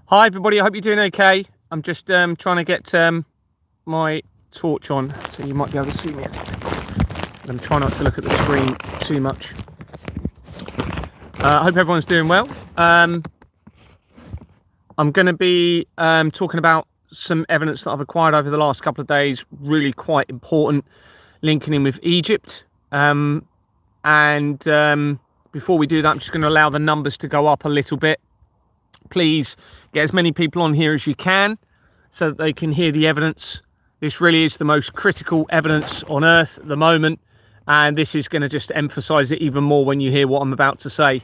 Hi everybody, I hope you're doing okay. I'm just trying to get my torch on so you might be able to see me a little bit. I'm trying not to look at the screen too much. I hope everyone's doing well. I'm going to be talking about some evidence that I've acquired over the last couple of days, really quite important, linking in with Egypt. Before we do that, I'm just going to allow the numbers to go up a little bit. Please get as many people on here as you can so that they can hear the evidence. This really is the most critical evidence on earth at the moment, and this is going to just emphasize it even more when you hear what I'm about to say.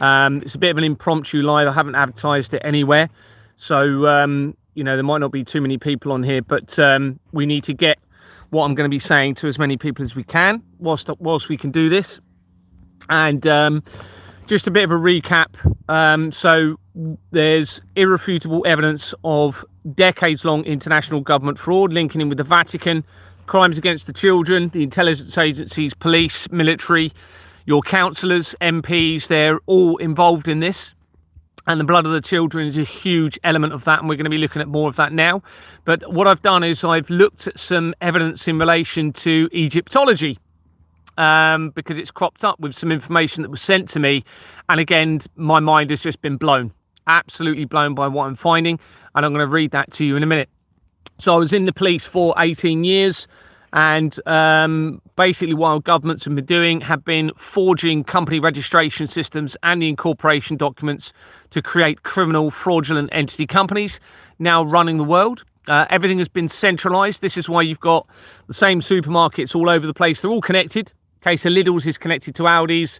It's a bit of an impromptu live. I haven't advertised it anywhere, so you know, there might not be too many people on here, but we need to get what I'm going to be saying to as many people as we can whilst we can do this. And just a bit of a recap. So there's irrefutable evidence of decades-long international government fraud linking in with the Vatican, crimes against the children, the intelligence agencies, police, military, your councillors, MPs, they're all involved in this. And the blood of the children is a huge element of that, and we're going to be looking at more of that now. But what I've done is I've looked at some evidence in relation to Egyptology, because it's cropped up with some information that was sent to me, and again my mind has just been blown, absolutely blown by what I'm finding, and I'm going to read that to you in a minute. So I was in the police for 18 years, and basically what governments have been doing have been forging company registration systems and the incorporation documents to create criminal fraudulent entity companies now running the world. Everything has been centralized. This is why you've got the same supermarkets all over the place. They're all connected. Okay, so Lidl's is connected to Aldi's.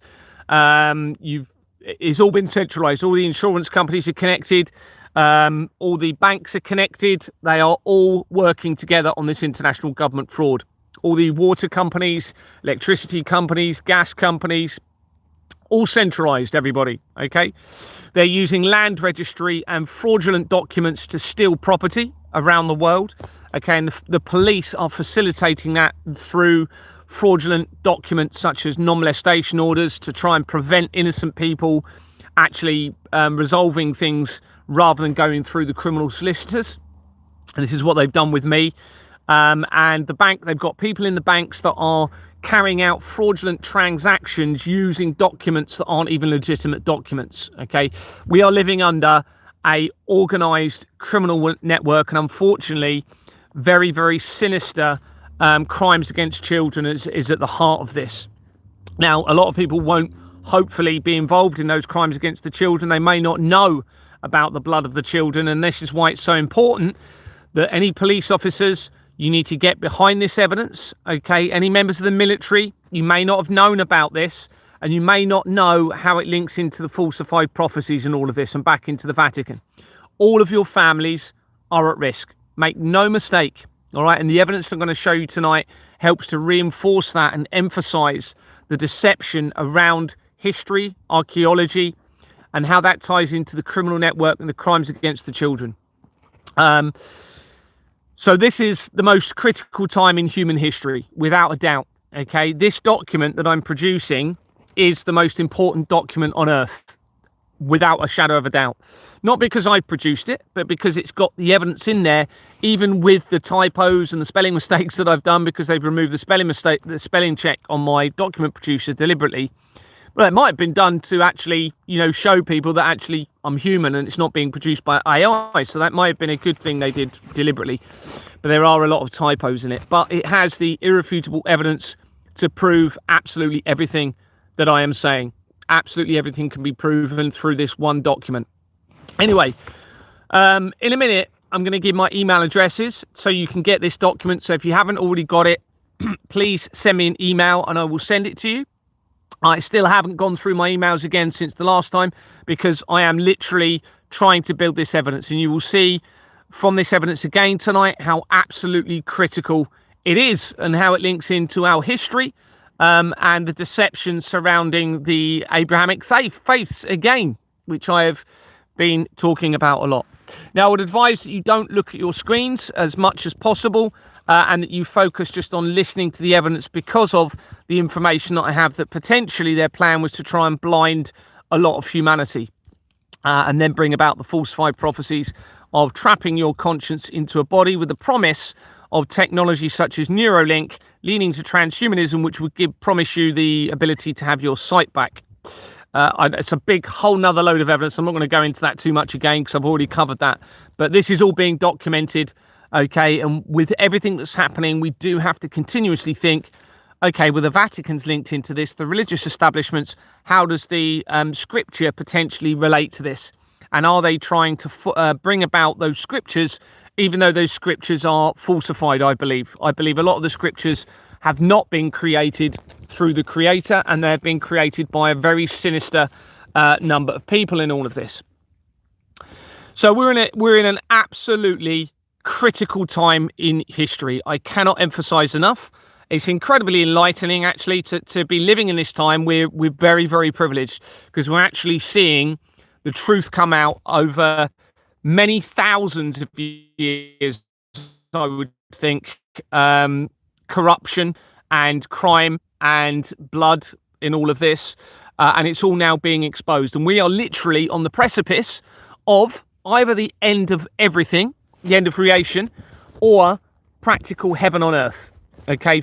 It's all been centralized. All the insurance companies are connected. All the banks are connected. They are all working together on this international government fraud. All the water companies, electricity companies, gas companies, all centralized, everybody. Okay, they're using land registry and fraudulent documents to steal property around the world. Okay, and the police are facilitating that through fraudulent documents such as non-molestation orders to try and prevent innocent people actually resolving things rather than going through the criminal solicitors. And this is what they've done with me. And the bank, they've got people in the banks that are carrying out fraudulent transactions using documents that aren't even legitimate documents. Okay, we are living under a organized criminal network, and unfortunately very, very sinister crimes against children is at the heart of this. Now, a lot of people won't hopefully be involved in those crimes against the children. They may not know about the blood of the children, and this is why it's so important that any police officers, you need to get behind this evidence. Okay, any members of the military, you may not have known about this, and you may not know how it links into the falsified prophecies and all of this and back into the Vatican. All of your families are at risk. Make no mistake. All right, and the evidence I'm going to show you tonight helps to reinforce that and emphasize the deception around history, archaeology, and how that ties into the criminal network and the crimes against the children. So this is the most critical time in human history, without a doubt. Okay, this document that I'm producing is the most important document on earth, without a shadow of a doubt. Not because I produced it, but because it's got the evidence in there, even with the typos and the spelling mistakes that I've done, because they've removed the spelling check on my document producer deliberately. Well, it might have been done to actually, you know, show people that actually I'm human and it's not being produced by AI. So that might have been a good thing they did deliberately. But there are a lot of typos in it. But it has the irrefutable evidence to prove absolutely everything that I am saying. Absolutely everything can be proven through this one document. Anyway, in a minute, I'm going to give my email addresses so you can get this document. So if you haven't already got it, please send me an email and I will send it to you. I still haven't gone through my emails again since the last time because I am literally trying to build this evidence, and you will see from this evidence again tonight how absolutely critical it is and how it links into our history and the deception surrounding the Abrahamic faiths again, which I have been talking about a lot. Now, I would advise that you don't look at your screens as much as possible and that you focus just on listening to the evidence, because of the information that I have that potentially their plan was to try and blind a lot of humanity and then bring about the falsified prophecies of trapping your conscience into a body with the promise of technology such as Neuralink, leaning to transhumanism, which would promise you the ability to have your sight back. It's a big whole nother load of evidence. I'm not going to go into that too much again because I've already covered that. But this is all being documented, okay? And with everything that's happening, we do have to continuously think, okay, well, the Vatican's linked into this, the religious establishments, how does the scripture potentially relate to this? And are they trying to bring about those scriptures, even though those scriptures are falsified, I believe. I believe a lot of the scriptures have not been created through the creator, and they've been created by a very sinister number of people in all of this. So we're in an absolutely critical time in history. I cannot emphasize enough. It's incredibly enlightening, actually, to be living in this time. We're very, very privileged because we're actually seeing the truth come out over many thousands of years, I would think. Corruption and crime and blood in all of this, and it's all now being exposed, and we are literally on the precipice of either the end of everything, the end of creation, or practical heaven on earth, okay,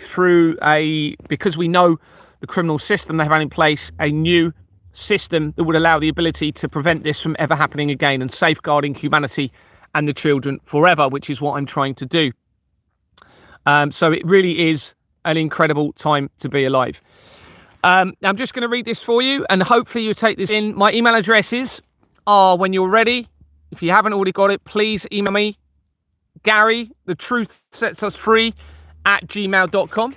because we know the criminal system they have in place, a new system that would allow the ability to prevent this from ever happening again and safeguarding humanity and the children forever, which is what I'm trying to do. So it really is an incredible time to be alive. I'm just going to read this for you, and hopefully you take this in. My email addresses are, when you're ready, if you haven't already got it, please email me, Gary, the truth sets us free @gmail.com.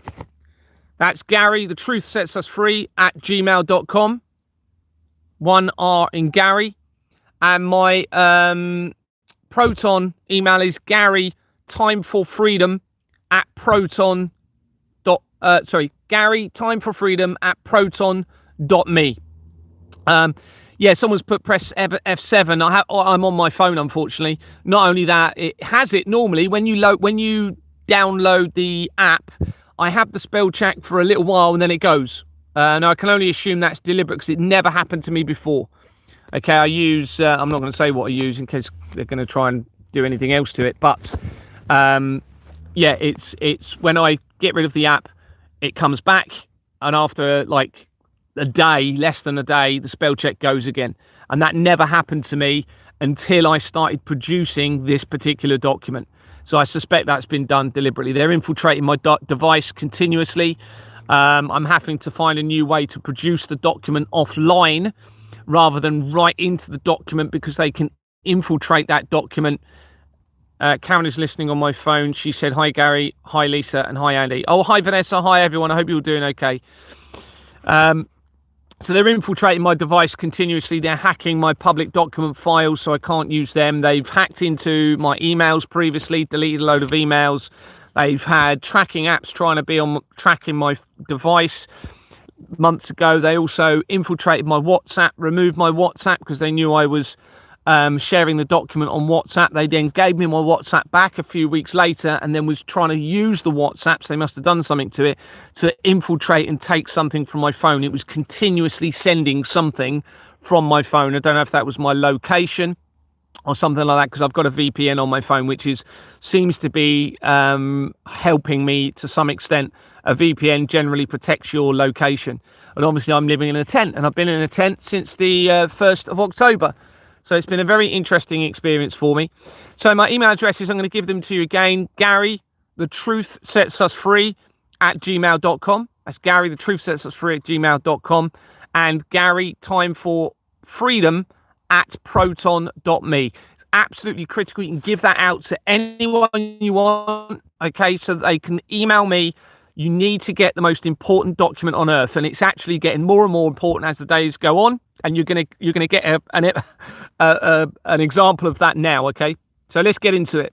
That's Gary, the truth sets us free @gmail.com. 1 R in Gary. And my Proton email is Gary, time for freedom @proton. Gary, time for freedom @proton.me. Yeah, someone's put press F7. I'm on my phone, unfortunately. Not only that, it has it normally when you download the app. I have the spell check for a little while and then it goes. Now I can only assume that's deliberate because it never happened to me before. Okay, I use. I'm not going to say what I use in case they're going to try and do anything else to it. But yeah, it's when I get rid of the app, it comes back, and after like a day, less than a day, the spell check goes again. And that never happened to me until I started producing this particular document. So I suspect that's been done deliberately. They're infiltrating my device continuously. I'm having to find a new way to produce the document offline rather than right into the document, because they can infiltrate that document. Karen is listening on my phone. She said, hi, Gary. Hi, Lisa. And hi, Andy. Oh, hi, Vanessa. Hi, everyone. I hope you're doing okay. So they're infiltrating my device continuously. They're hacking my public document files so I can't use them. They've hacked into my emails previously, deleted a load of emails. They've had tracking apps trying to be on tracking my device months ago. They also infiltrated my WhatsApp, removed my WhatsApp because they knew I was sharing the document on WhatsApp. They then gave me my WhatsApp back a few weeks later and then was trying to use the WhatsApp, so they must have done something to it, to infiltrate and take something from my phone. It was continuously sending something from my phone. I don't know if that was my location or something like that, because I've got a VPN on my phone, which seems to be helping me to some extent. A VPN generally protects your location. And obviously I'm living in a tent, and I've been in a tent since the 1st of October. So it's been a very interesting experience for me. So my email addresses, I'm going to give them to you again. Gary, the truth sets us free @gmail.com. That's Gary, the truth sets us free @gmail.com. And Gary, time for freedom @proton.me. absolutely critical. You can give that out to anyone you want, okay, so that they can email me. You need to get the most important document on earth, and it's actually getting more and more important as the days go on, and you're gonna get an example of that now, okay? So let's get into it.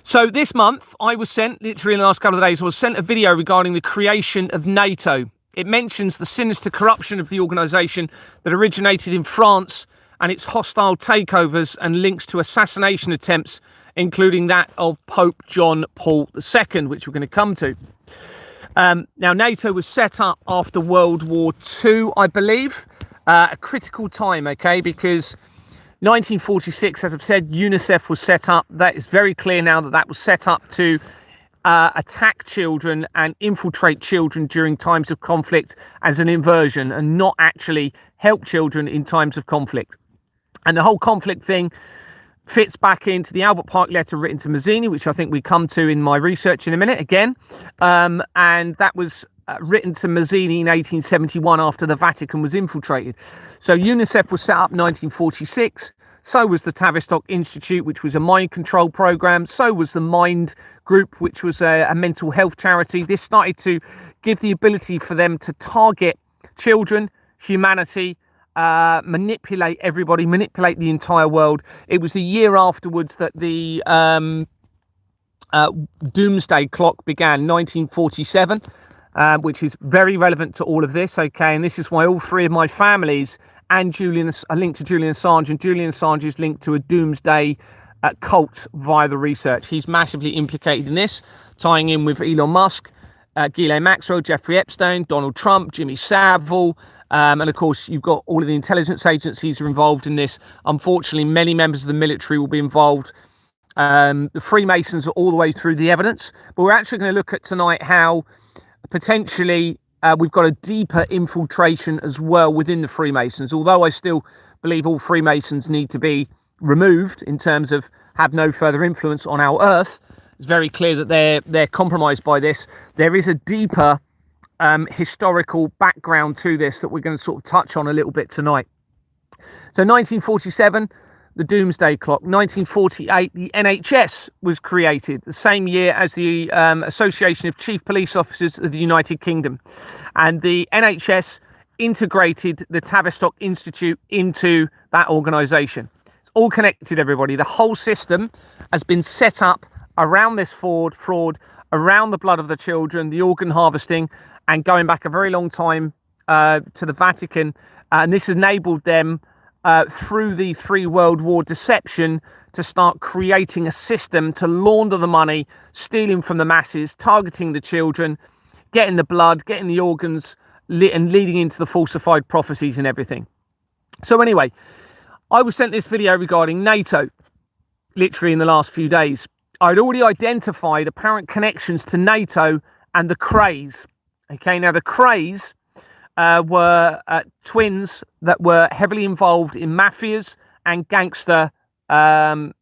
So this month, I was sent, literally in the last couple of days, I was sent a video regarding the creation of NATO. It mentions the sinister corruption of the organisation that originated in France and its hostile takeovers and links to assassination attempts, including that of Pope John Paul II, which we're going to come to. Now, NATO was set up after World War II, I believe, a critical time, okay, because 1946, as I've said, UNICEF was set up. That is very clear now that that was set up to attack children and infiltrate children during times of conflict as an inversion, and not actually help children in times of conflict. And the whole conflict thing fits back into the Albert Pike letter written to Mazzini, which I think we come to in my research in a minute again. And that was written to Mazzini in 1871 after the Vatican was infiltrated. So UNICEF was set up in 1946. So was the Tavistock Institute, which was a mind control program. So was the Mind Group, which was a mental health charity. This started to give the ability for them to target children, humanity, manipulate everybody, manipulate the entire world. It was the year afterwards that the doomsday clock began, 1947, which is very relevant to all of this, okay? And this is why all three of my families and Julian are linked to Julian Assange, and Julian Assange is linked to a doomsday cult via the research. He's massively implicated in this, tying in with Elon Musk, Ghislaine Maxwell, Jeffrey Epstein, Donald Trump, Jimmy Savile, and of course you've got all of the intelligence agencies are involved in this. Unfortunately, many members of the military will be involved. The Freemasons are all the way through the evidence, but we're actually going to look at tonight how potentially we've got a deeper infiltration as well within the Freemasons, although I still believe all Freemasons need to be removed in terms of have no further influence on our earth. It's very clear that they're compromised by this. There is a deeper historical background to this that we're going to sort of touch on a little bit tonight. So 1947, the Doomsday Clock. 1948, the NHS was created, the same year as the Association of Chief Police Officers of the United Kingdom. And the NHS integrated the Tavistock Institute into that organisation. It's all connected, everybody. The whole system has been set up around this fraud, around the blood of the children, the organ harvesting, and going back a very long time to the Vatican. And this enabled them through the Three World War deception to start creating a system to launder the money, stealing from the masses, targeting the children, getting the blood, getting the organs, and leading into the falsified prophecies and everything. So anyway, I was sent this video regarding NATO literally in the last few days. I'd already identified apparent connections to NATO and the Krays. Okay, now the Krays were twins that were heavily involved in mafias and gangster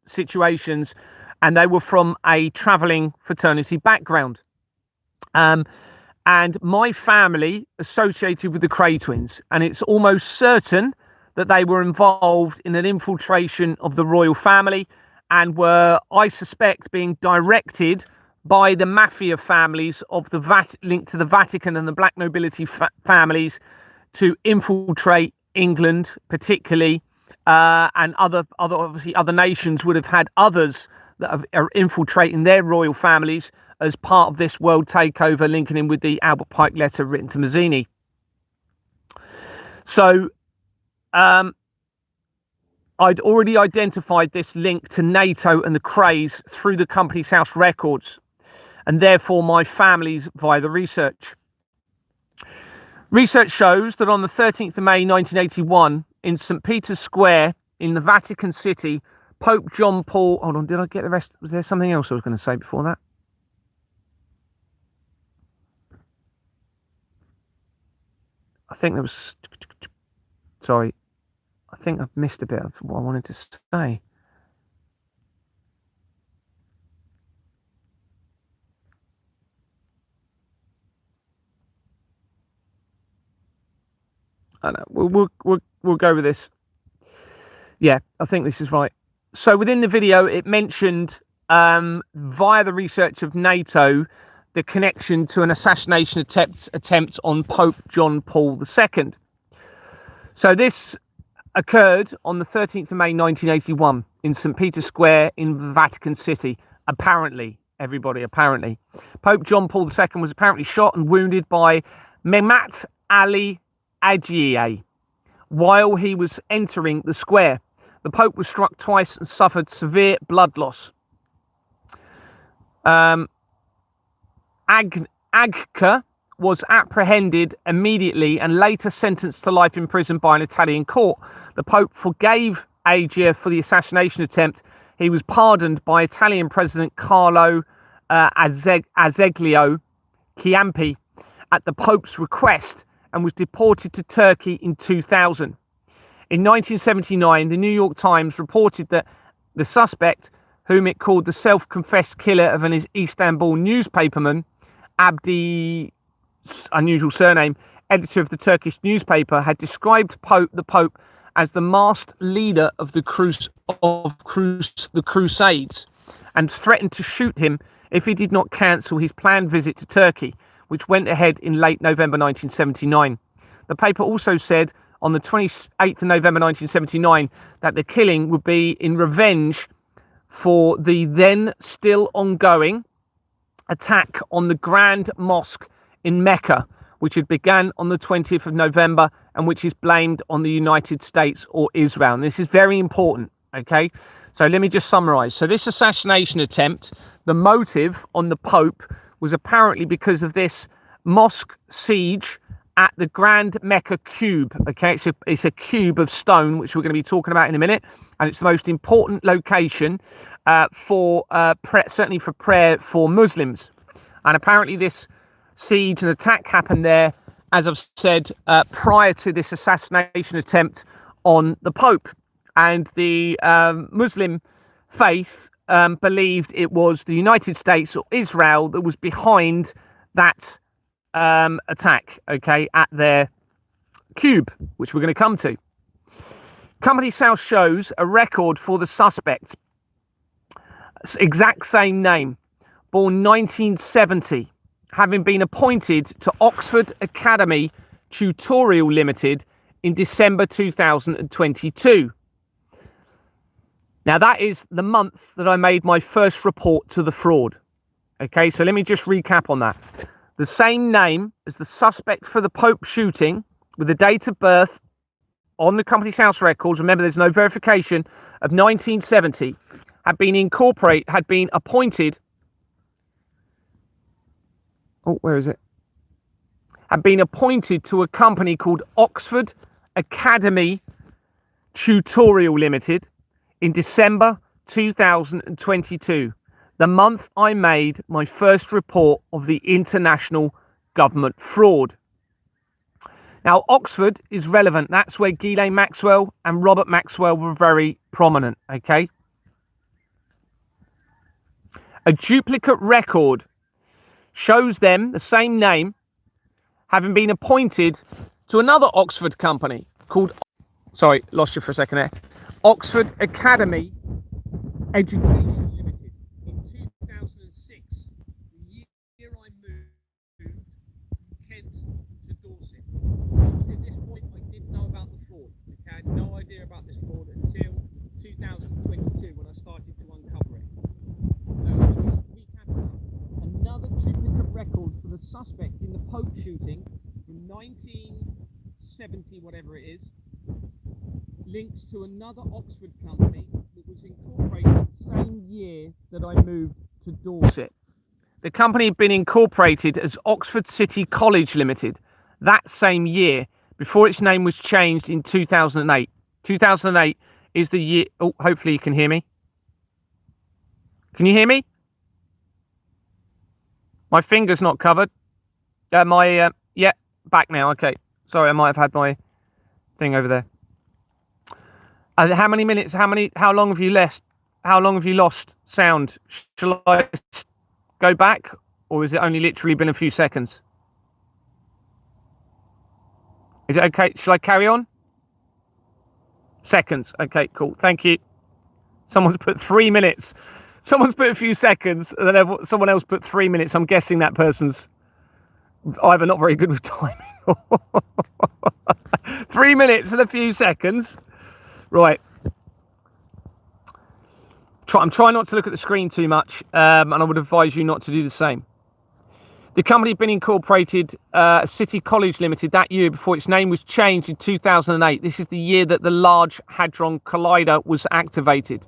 situations, and they were from a traveling fraternity background. And my family associated with the Kray twins, and it's almost certain that they were involved in an infiltration of the royal family and were, I suspect, being directed by the mafia families of the linked to the Vatican and the black nobility families to infiltrate England, particularly, and obviously other nations would have had others that are infiltrating their royal families as part of this world takeover, linking in with the Albert Pike letter written to Mazzini. So I'd already identified this link to NATO and the Krays through the Company's House records, and therefore my family's via the research. Research shows that on the 13th of May 1981 in St. Peter's Square in the Vatican City, Pope John Paul... Hold on, did I get the rest? Was there something else I was going to say before that? I think there was... Sorry. I think I've missed a bit of what I wanted to say. I know. We'll go with this. Yeah, I think this is right. So within the video, it mentioned via the research of NATO the connection to an assassination attempt on Pope John Paul II. So this occurred on the 13th of May 1981 in St. Peter's Square in Vatican City. Apparently, everybody, apparently. Pope John Paul II was apparently shot and wounded by Mehmet Ali Agiye while he was entering the square. The Pope was struck twice and suffered severe blood loss. Agca was apprehended immediately and later sentenced to life in prison by an Italian court. The Pope forgave Agia for the assassination attempt. He was pardoned by Italian President Carlo Azeglio Ciampi at the Pope's request and was deported to Turkey in 2000. In 1979, the New York Times reported that the suspect, whom it called the self-confessed killer of an Istanbul newspaperman, Abdi, unusual surname, editor of the Turkish newspaper, had described the Pope as the masked leader of the Crusades and threatened to shoot him if he did not cancel his planned visit to Turkey, which went ahead in late November 1979. The paper also said on the 28th of November 1979 that the killing would be in revenge for the then still ongoing attack on the Grand Mosque in Mecca, which had begun on the 20th of November and which is blamed on the United States or Israel. And this is very important, okay? So let me just summarize. So this assassination attempt, the motive on the Pope was apparently because of this mosque siege at the Grand Mecca Cube, okay? It's a cube of stone, which we're going to be talking about in a minute, and it's the most important location certainly for prayer for Muslims. And apparently this siege and attack happened there, as I've said, prior to this assassination attempt on the Pope. And the Muslim faith believed it was the United States or Israel that was behind that attack, okay, at their cube, which we're going to come to. Company's House shows a record for the suspect, exact same name, born 1970, having been appointed to Oxford Academy Tutorial Limited in December 2022. Now, that is the month that I made my first report to the fraud. Okay, so let me just recap on that. The same name as the suspect for the Pope shooting, with the date of birth on the Company's House records, remember there's no verification, of 1970, had been appointed. Oh, where is it? Had been appointed to a company called Oxford Academy Tutorial Limited in December 2022, the month I made my first report of the international government fraud. Now, Oxford is relevant. That's where Ghislaine Maxwell and Robert Maxwell were very prominent, okay? A duplicate record shows them, the same name, having been appointed to another Oxford company called, sorry, lost you for a second there, Oxford Academy Education Limited in 2006, the year I moved from Kent to Dorset. Obviously at this point I didn't know about the fraud. Okay? I had no idea about this fraud until 2022 when I started to uncover it. Another duplicate record for the suspect in the Pope shooting from 1970, whatever it is, links to another Oxford company that was incorporated the same year that I moved to Dorset. The company had been incorporated as Oxford City College Limited that same year, before its name was changed in 2008. 2008 is the year. Oh, hopefully you can hear me. Can you hear me? My finger's not covered. Yeah, back now. Okay. Sorry, I might have had my thing over there. How many minutes? How long have you left? How long have you lost sound? Shall I go back, or has it only literally been a few seconds? Is it okay? Shall I carry on? Seconds. Okay, cool. Thank you. Someone's put 3 minutes. Someone's put a few seconds, and then someone else put 3 minutes. I'm guessing that person's either not very good with timing. 3 minutes and a few seconds. Right. I'm trying not to look at the screen too much, and I would advise you not to do the same. The company had been incorporated, City College Limited, that year before its name was changed in 2008. This is the year that the Large Hadron Collider was activated.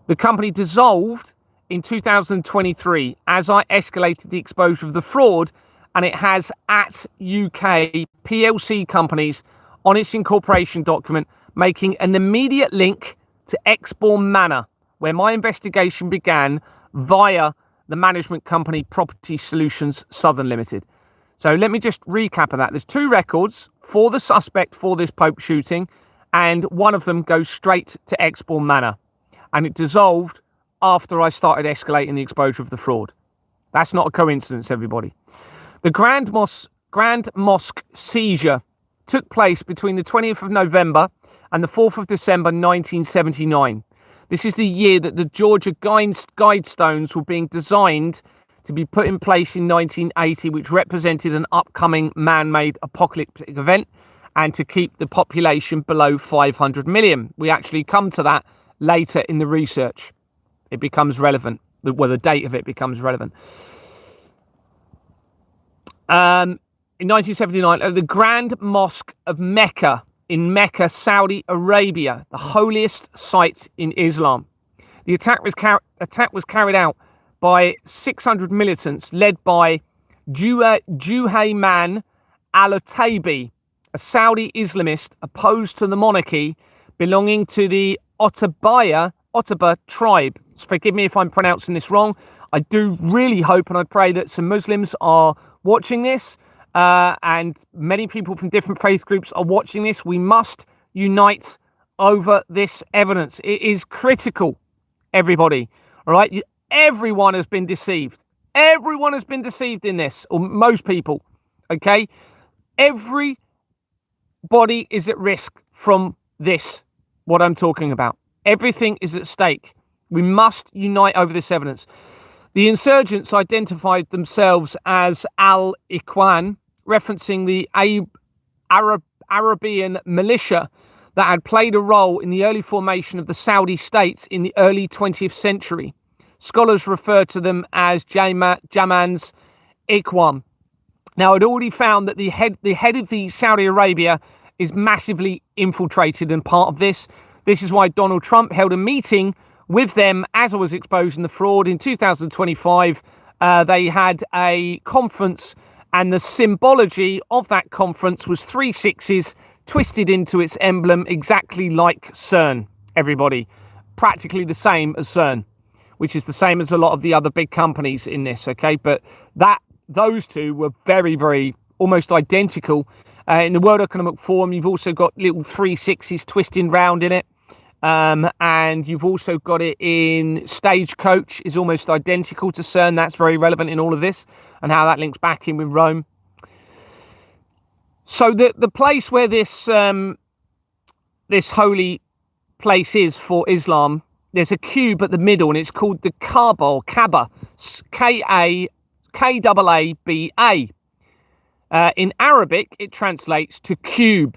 The company dissolved in 2023 as I escalated the exposure of the fraud, and it has at UK PLC companies on its incorporation document, making an immediate link to Exbourne Manor, where my investigation began via the management company Property Solutions Southern Limited. So let me just recap of that. There's 2 records for the suspect for this Pope shooting, and one of them goes straight to Exbourne Manor, and it dissolved after I started escalating the exposure of the fraud. That's not a coincidence, everybody. The Grand Mosque seizure took place between the 20th of November and the 4th of December 1979. This is the year that the Georgia Guidestones were being designed to be put in place in 1980, which represented an upcoming man-made apocalyptic event, and to keep the population below 500 million. We actually come to that later in the research. It becomes relevant. Well, the date of it becomes relevant. In 1979, the Grand Mosque of Mecca in Mecca, Saudi Arabia, the holiest site in Islam. The attack was carried out by 600 militants led by Juhayman al-Taibi, a Saudi Islamist opposed to the monarchy, belonging to the Ottaba tribe. Forgive me if I'm pronouncing this wrong. I do really hope and I pray that some Muslims are watching this, and many people from different faith groups are watching this. We must unite over this evidence. It is critical, everybody. All right? Everyone has been deceived. Everyone has been deceived in this, or most people. Okay? Everybody is at risk from this, what I'm talking about. Everything is at stake. We must unite over this evidence. The insurgents identified themselves as Al-Ikhwan, referencing the Arabian militia that had played a role in the early formation of the Saudi states in the early 20th century. Scholars refer to them as Jaman's Ikhwan. Now, I'd already found that the head of the Saudi Arabia is massively infiltrated and part of this. This is why Donald Trump held a meeting with them as I was exposing the fraud in 2025. They had a conference, and the symbology of that conference was 3 sixes twisted into its emblem, exactly like CERN, everybody. Practically the same as CERN, which is the same as a lot of the other big companies in this, okay? But those two were very, very almost identical. In the World Economic Forum, you've also got little 3 sixes twisting round in it. And you've also got it in Stagecoach, is almost identical to CERN. That's very relevant in all of this and how that links back in with Rome. So the place where this holy place is for Islam, there's a cube at the middle, and it's called the Kaaba, K-A-A-B-A. In Arabic, it translates to cube.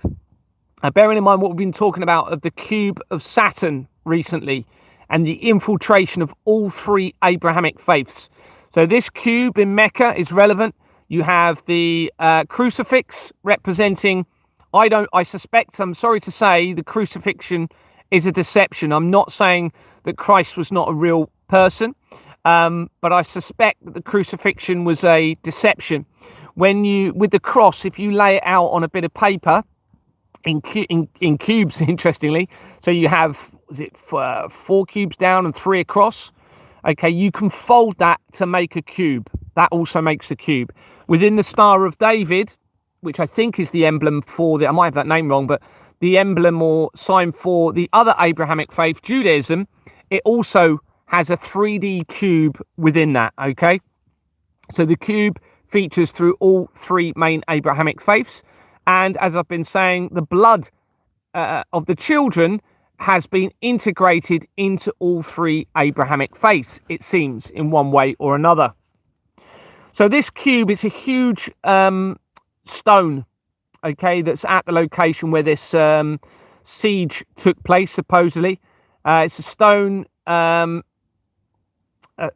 Bearing in mind what we've been talking about of the cube of Saturn recently and the infiltration of all 3 Abrahamic faiths. So this cube in Mecca is relevant. You have the crucifix representing, I suspect, I'm sorry to say, the crucifixion is a deception. I'm not saying that Christ was not a real person, but I suspect that the crucifixion was a deception. With the cross, if you lay it out on a bit of paper, in cubes, interestingly, so you have 4 cubes down and 3 across. Okay, you can fold that to make a cube. That also makes a cube. Within the Star of David, which I think is the emblem for I might have that name wrong, but the emblem or sign for the other Abrahamic faith, Judaism, it also has a 3D cube within that. Okay, so the cube features through all 3 main Abrahamic faiths. And as I've been saying, the blood of the children has been integrated into all three Abrahamic faiths, it seems, in one way or another. So this cube is a huge stone, okay, that's at the location where this siege took place, supposedly. It's a stone.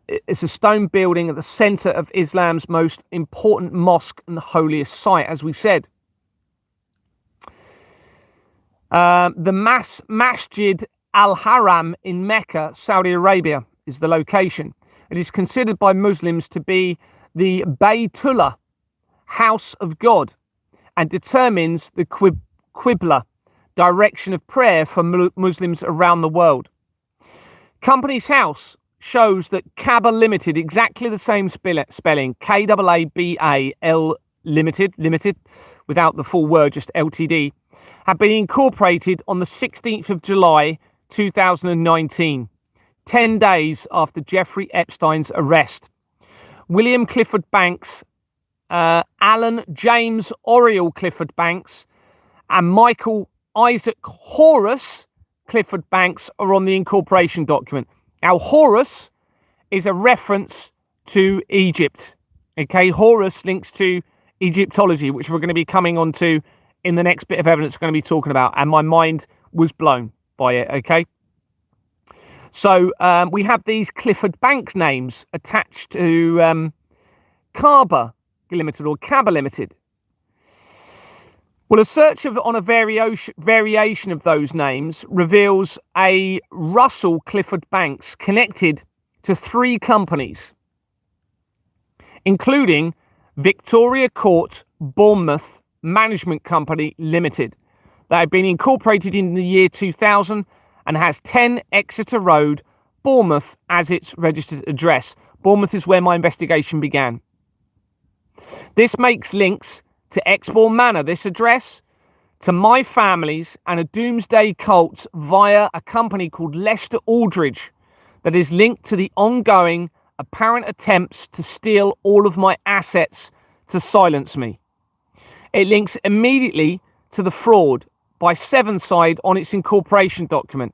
It's a stone building at the center of Islam's most important mosque and holiest site, as we said. The Masjid Al-Haram in Mecca, Saudi Arabia, is the location. It is considered by Muslims to be the Baytullah, house of God, and determines the Qibla, direction of prayer for Muslims around the world. Company's house shows that Kaaba Limited, exactly the same spelling, Kaabal Limited, without the full word, just Ltd, had been incorporated on the 16th of July 2019, 10 days after Jeffrey Epstein's arrest. William Clifford Banks, Alan James Oriel Clifford Banks, and Michael Isaac Horus Clifford Banks are on the incorporation document. Now, Horus is a reference to Egypt. Okay, Horus links to Egyptology, which we're going to be coming on to in the next bit of evidence we're going to be talking about. And my mind was blown by it, okay? So we have these Clifford Banks names attached to Kaaba Limited or Kaaba Limited. Well, a search on a variation of those names reveals a Russell Clifford Banks connected to 3 companies, including Victoria Court Bournemouth Management Company Limited, that had been incorporated in the year 2000 and has 10 Exeter Road, Bournemouth, as its registered address. Bournemouth is where my investigation began. This makes links to Exbourne Manor, this address, to my family's and a doomsday cult via a company called Lester Aldridge that is linked to the ongoing apparent attempts to steal all of my assets to silence me. It links immediately to the fraud by Sevenside on its incorporation document.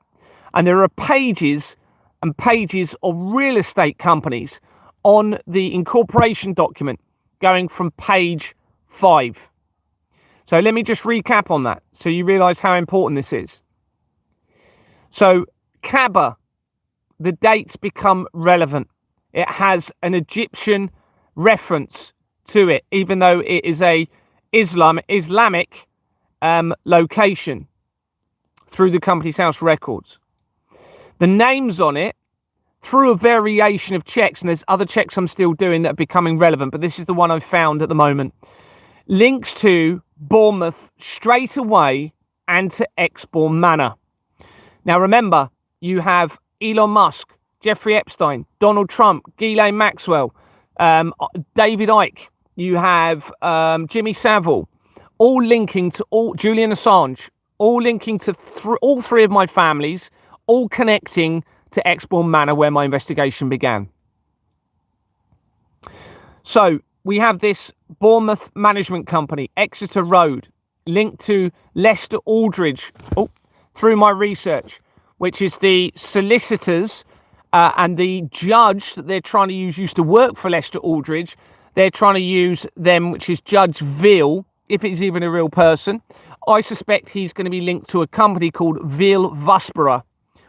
And there are pages and pages of real estate companies on the incorporation document going from page 5. So let me just recap on that so you realize how important this is. So Kaaba, the dates become relevant. It has an Egyptian reference to it, even though it is a Islamic location through the company's house records. The names on it, through a variation of checks, and there's other checks I'm still doing that are becoming relevant, but this is the one I've found at the moment, links to Bournemouth straight away and to Exbourne Manor. Now remember, you have Elon Musk, Jeffrey Epstein, Donald Trump, Ghislaine Maxwell, David Icke, you have Jimmy Savile, all linking to Julian Assange, all linking to all 3 of my families, all connecting to Exbourne Manor, where my investigation began. So we have this Bournemouth Management Company, Exeter Road, linked to Lester Aldridge, through my research, which is the solicitors and the judge that they're trying to use used to work for Lester Aldridge. They're trying to use them, which is Judge Veal, if it's even a real person. I suspect he's going to be linked to a company called Veal Vuspera,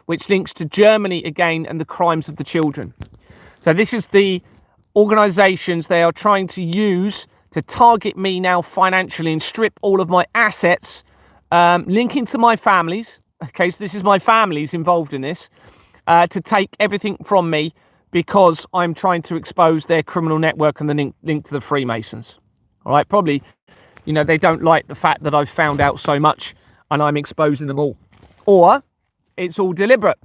which links to Germany again and the crimes of the children. So this is the organizations they are trying to use to target me now financially and strip all of my assets, linking to my families. Okay, so this is my family's involved in this, to take everything from me because I'm trying to expose their criminal network and the link to the Freemasons. All right, probably, you know, they don't like the fact that I've found out so much and I'm exposing them all. Or it's all deliberate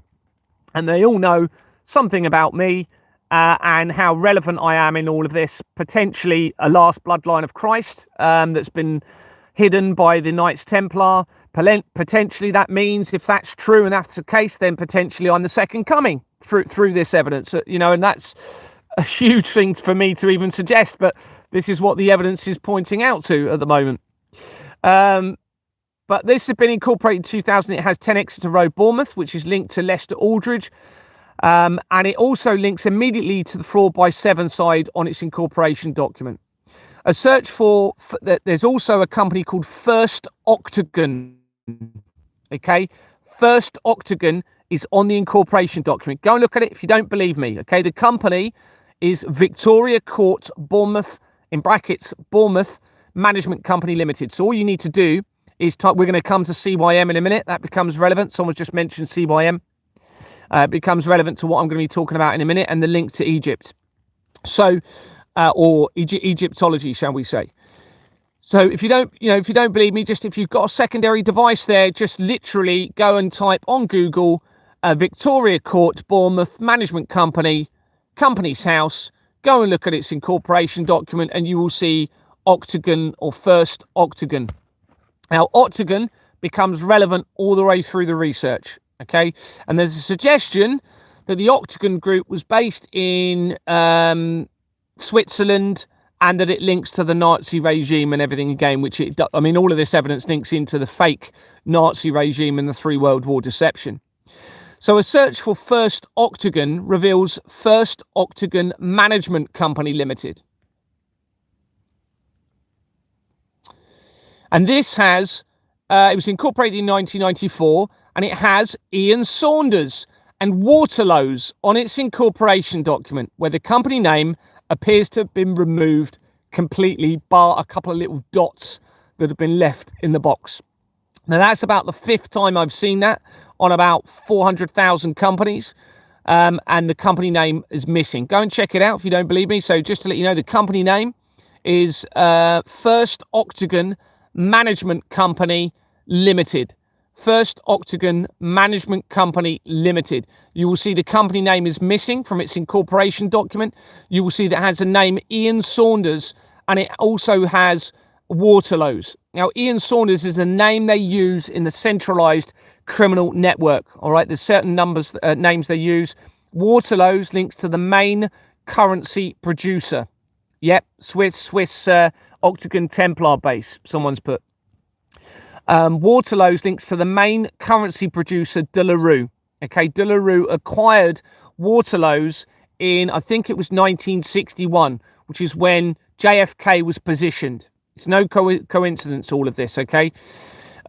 and they all know something about me and how relevant I am in all of this. Potentially a last bloodline of Christ that's been hidden by the Knights Templar. Potentially that means, if that's true and that's the case, then potentially I'm the second coming through this evidence, you know, and that's a huge thing for me to even suggest, but this is what the evidence is pointing out to at the moment. But but this has been incorporated in 2000. It has 10 Exeter Road, Bournemouth, which is linked to Leicester Aldridge. And it also links immediately to the fraud by Seven side on its incorporation document. A search for there's also a company called First Octagon. Okay, First Octagon is on the incorporation document. Go and look at it if you don't believe me. Okay, the company is Victoria Court Bournemouth, in brackets, Bournemouth Management Company Limited. So all you need to do is type, we're going to come to CYM in a minute. That becomes relevant. Someone's just mentioned CYM. It becomes relevant to what I'm going to be talking about in a minute, and the link to Egypt. So, or Egyptology, shall we say. So if you don't believe me, just if you've got a secondary device there, just literally go and type on Google, Victoria Court, Bournemouth Management Company, Company's House. Go and look at its incorporation document and you will see Octagon or First Octagon. Now, Octagon becomes relevant all the way through the research. Okay, and there's a suggestion that the Octagon Group was based in Switzerland, and that it links to the Nazi regime and everything again, which it does. I mean, all of this evidence links into the fake Nazi regime and the 3 World War deception. So a search for First Octagon reveals First Octagon Management Company Limited. And this has, it was incorporated in 1994, and it has Ian Saunders and Waterlow's on its incorporation document, where the company name appears to have been removed completely, bar a couple of little dots that have been left in the box. Now, that's about the 5th time I've seen that on about 400,000 companies, and the company name is missing. Go and check it out if you don't believe me. So just to let you know, the company name is First Octagon Management Company Limited. First Octagon Management Company Limited. You will see the company name is missing from its incorporation document. You will see that it has a name Ian Saunders, and it also has Waterlow's. Now, Ian Saunders is a name they use in the centralized criminal network. All right, there's certain names they use. Waterlow's links to the main currency producer. Yep, Swiss Octagon Templar base, someone's put. Waterlow's links to the main currency producer, De La Rue. Okay, De La Rue acquired Waterlow's in, I think it was 1961, which is when JFK was positioned. It's no coincidence, all of this, okay?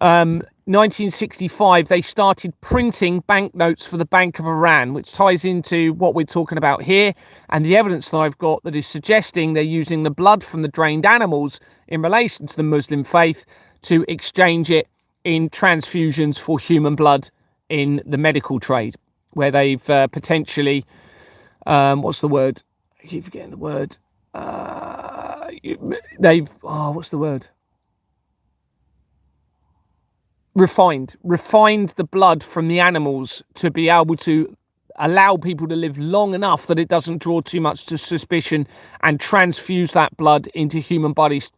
1965, they started printing banknotes for the Bank of Iran, which ties into what we're talking about here, and the evidence that I've got that is suggesting they're using the blood from the drained animals in relation to the Muslim faith to exchange it in transfusions for human blood in the medical trade, where they've potentially, what's the word? I keep forgetting the word. What's the word? Refined the blood from the animals to be able to allow people to live long enough that it doesn't draw too much to suspicion, and transfuse that blood into human bodies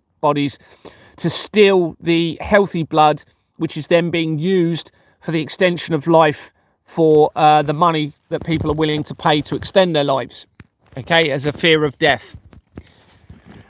to steal the healthy blood, which is then being used for the extension of life for the money that people are willing to pay to extend their lives, okay, as a fear of death.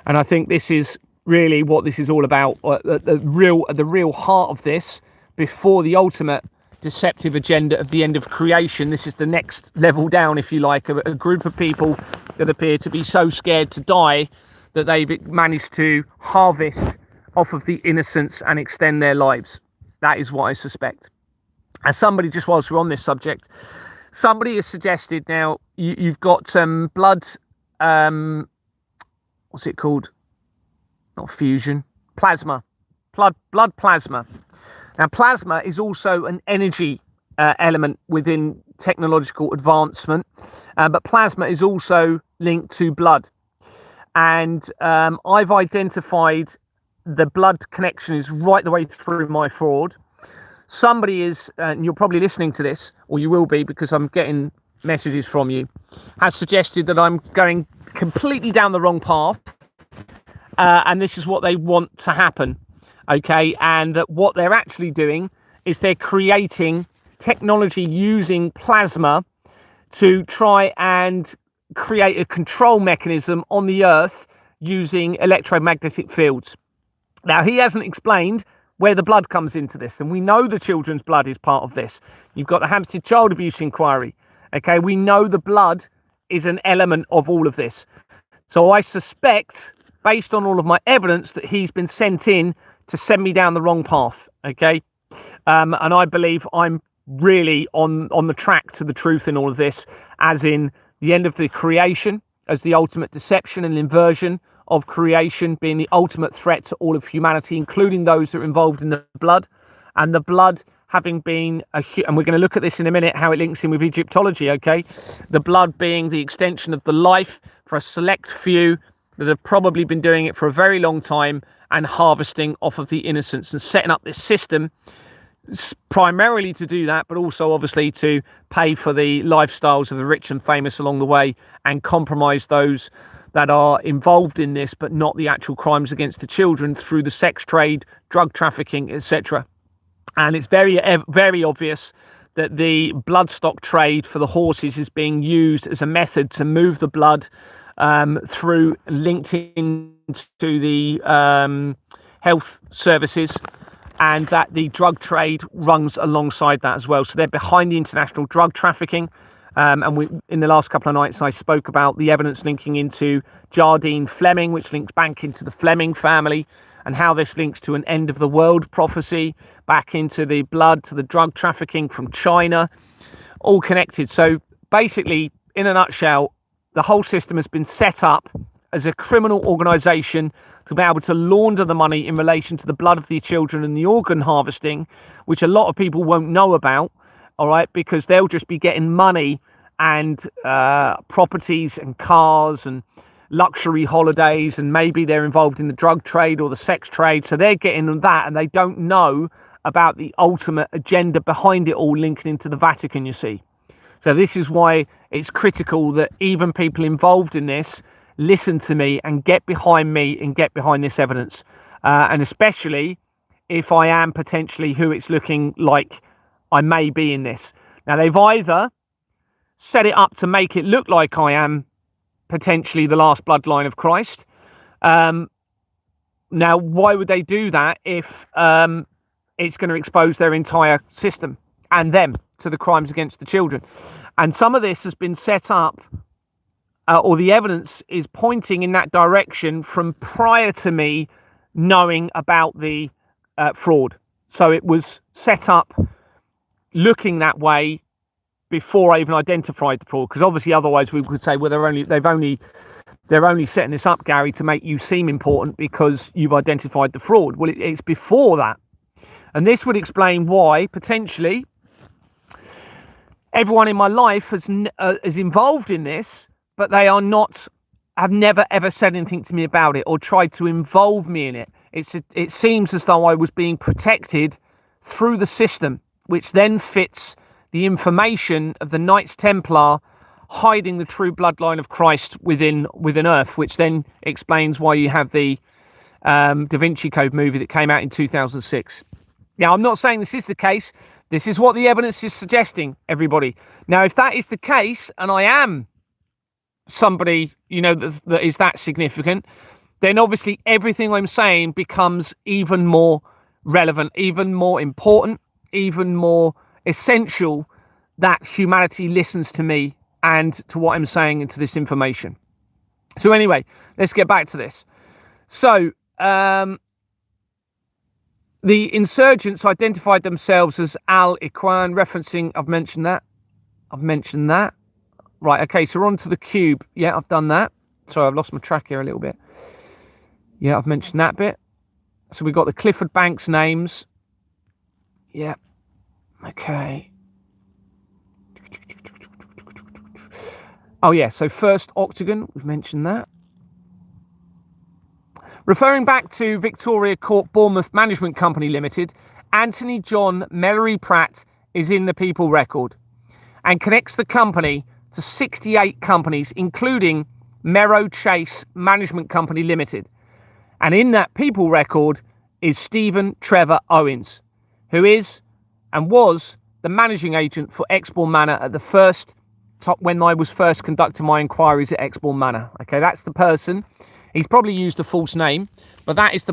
And I think this is really what this is all about, the real heart of this, before the ultimate deceptive agenda of the end of creation. This is the next level down, if you like, a group of people that appear to be so scared to die that they've managed to harvest off of the innocence and extend their lives. That is what I suspect. As somebody, just whilst we're on this subject, somebody has suggested, now you've got blood, what's it called? Not fusion, plasma, blood plasma. Now, plasma is also an energy element within technological advancement, but plasma is also linked to blood. And I've identified the blood connection is right the way through my fraud. Somebody is, and you're probably listening to this, or you will be because I'm getting messages from you, has suggested that I'm going completely down the wrong path, and this is what they want to happen, okay? And that what they're actually doing is they're creating technology using plasma to try and create a control mechanism on the Earth using electromagnetic fields. Now, he hasn't explained where the blood comes into this. And we know the children's blood is part of this. You've got the Hampstead Child Abuse Inquiry. Okay, we know the blood is an element of all of this. So I suspect, based on all of my evidence, that he's been sent in to send me down the wrong path. Okay, and I believe I'm really on the track to the truth in all of this, as in the end of the creation as the ultimate deception and inversion of creation being the ultimate threat to all of humanity, including those that are involved in the blood, and the blood having been and we're going to look at this in a minute, how it links in with Egyptology. Okay, the blood being the extension of the life for a select few that have probably been doing it for a very long time and harvesting off of the innocents and setting up this system primarily to do that, but also obviously to pay for the lifestyles of the rich and famous along the way and compromise those that are involved in this, but not the actual crimes against the children through the sex trade, drug trafficking, etc. And it's very, very obvious that the bloodstock trade for the horses is being used as a method to move the blood through linked into the health services, and that the drug trade runs alongside that as well. So they're behind the international drug trafficking. And we, in the last couple of nights, I spoke about the evidence linking into Jardine Fleming, which links back into the Fleming family, and how this links to an end of the world prophecy, back into the blood, to the drug trafficking from China, all connected. So basically, in a nutshell, the whole system has been set up as a criminal organization to be able to launder the money in relation to the blood of the children and the organ harvesting, which a lot of people won't know about, all right, because they'll just be getting money and properties and cars and luxury holidays, and maybe they're involved in the drug trade or the sex trade, so they're getting that, and they don't know about the ultimate agenda behind it all, linking into the Vatican, you see. So this is why it's critical that even people involved in this listen to me and get behind me and get behind this evidence, and especially if I am potentially who it's looking like I may be in this. Now, they've either set it up to make it look like I am potentially the last bloodline of Christ. Now, why would they do that if it's going to expose their entire system and them to the crimes against the children? And some of this has been set up, or the evidence is pointing in that direction from prior to me knowing about the fraud. So it was set up looking that way before I even identified the fraud, because obviously otherwise we could say, well, they're only setting this up, Gary, to make you seem important because you've identified the fraud. Well, it's before that, and this would explain why potentially everyone in my life is involved in this, but they are not, have never ever said anything to me about it or tried to involve me in it. It seems as though I was being protected through the system, which then fits the information of the Knights Templar hiding the true bloodline of Christ within Earth, which then explains why you have the Da Vinci Code movie that came out in 2006. Now, I'm not saying this is the case. This is what the evidence is suggesting, everybody. Now, if that is the case, and I am somebody, you know, that is that significant, then obviously everything I'm saying becomes even more relevant, even more important, even more essential, that humanity listens to me and to what I'm saying and to this information. So anyway, let's get back to this. So the insurgents identified themselves as Al-Ikhwan, referencing, I've mentioned that. Right, okay, so we're on to the cube. Yeah, I've done that. Sorry, I've lost my track here a little bit. Yeah, I've mentioned that bit. So we've got the Clifford Banks names. Yeah. Okay. Oh, yeah, so first Octagon, we've mentioned that. Referring back to Victoria Court Bournemouth Management Company Limited, Anthony John Mellery Pratt is in the People Record and connects the company to 68 companies, including Merrow Chase Management Company Limited. And in that People Record is Stephen Trevor Owens, who is and was the managing agent for Exbourne Manor at the first top when I was first conducting my inquiries at Exbourne Manor. Okay, that's the person He's probably used a false name, but that is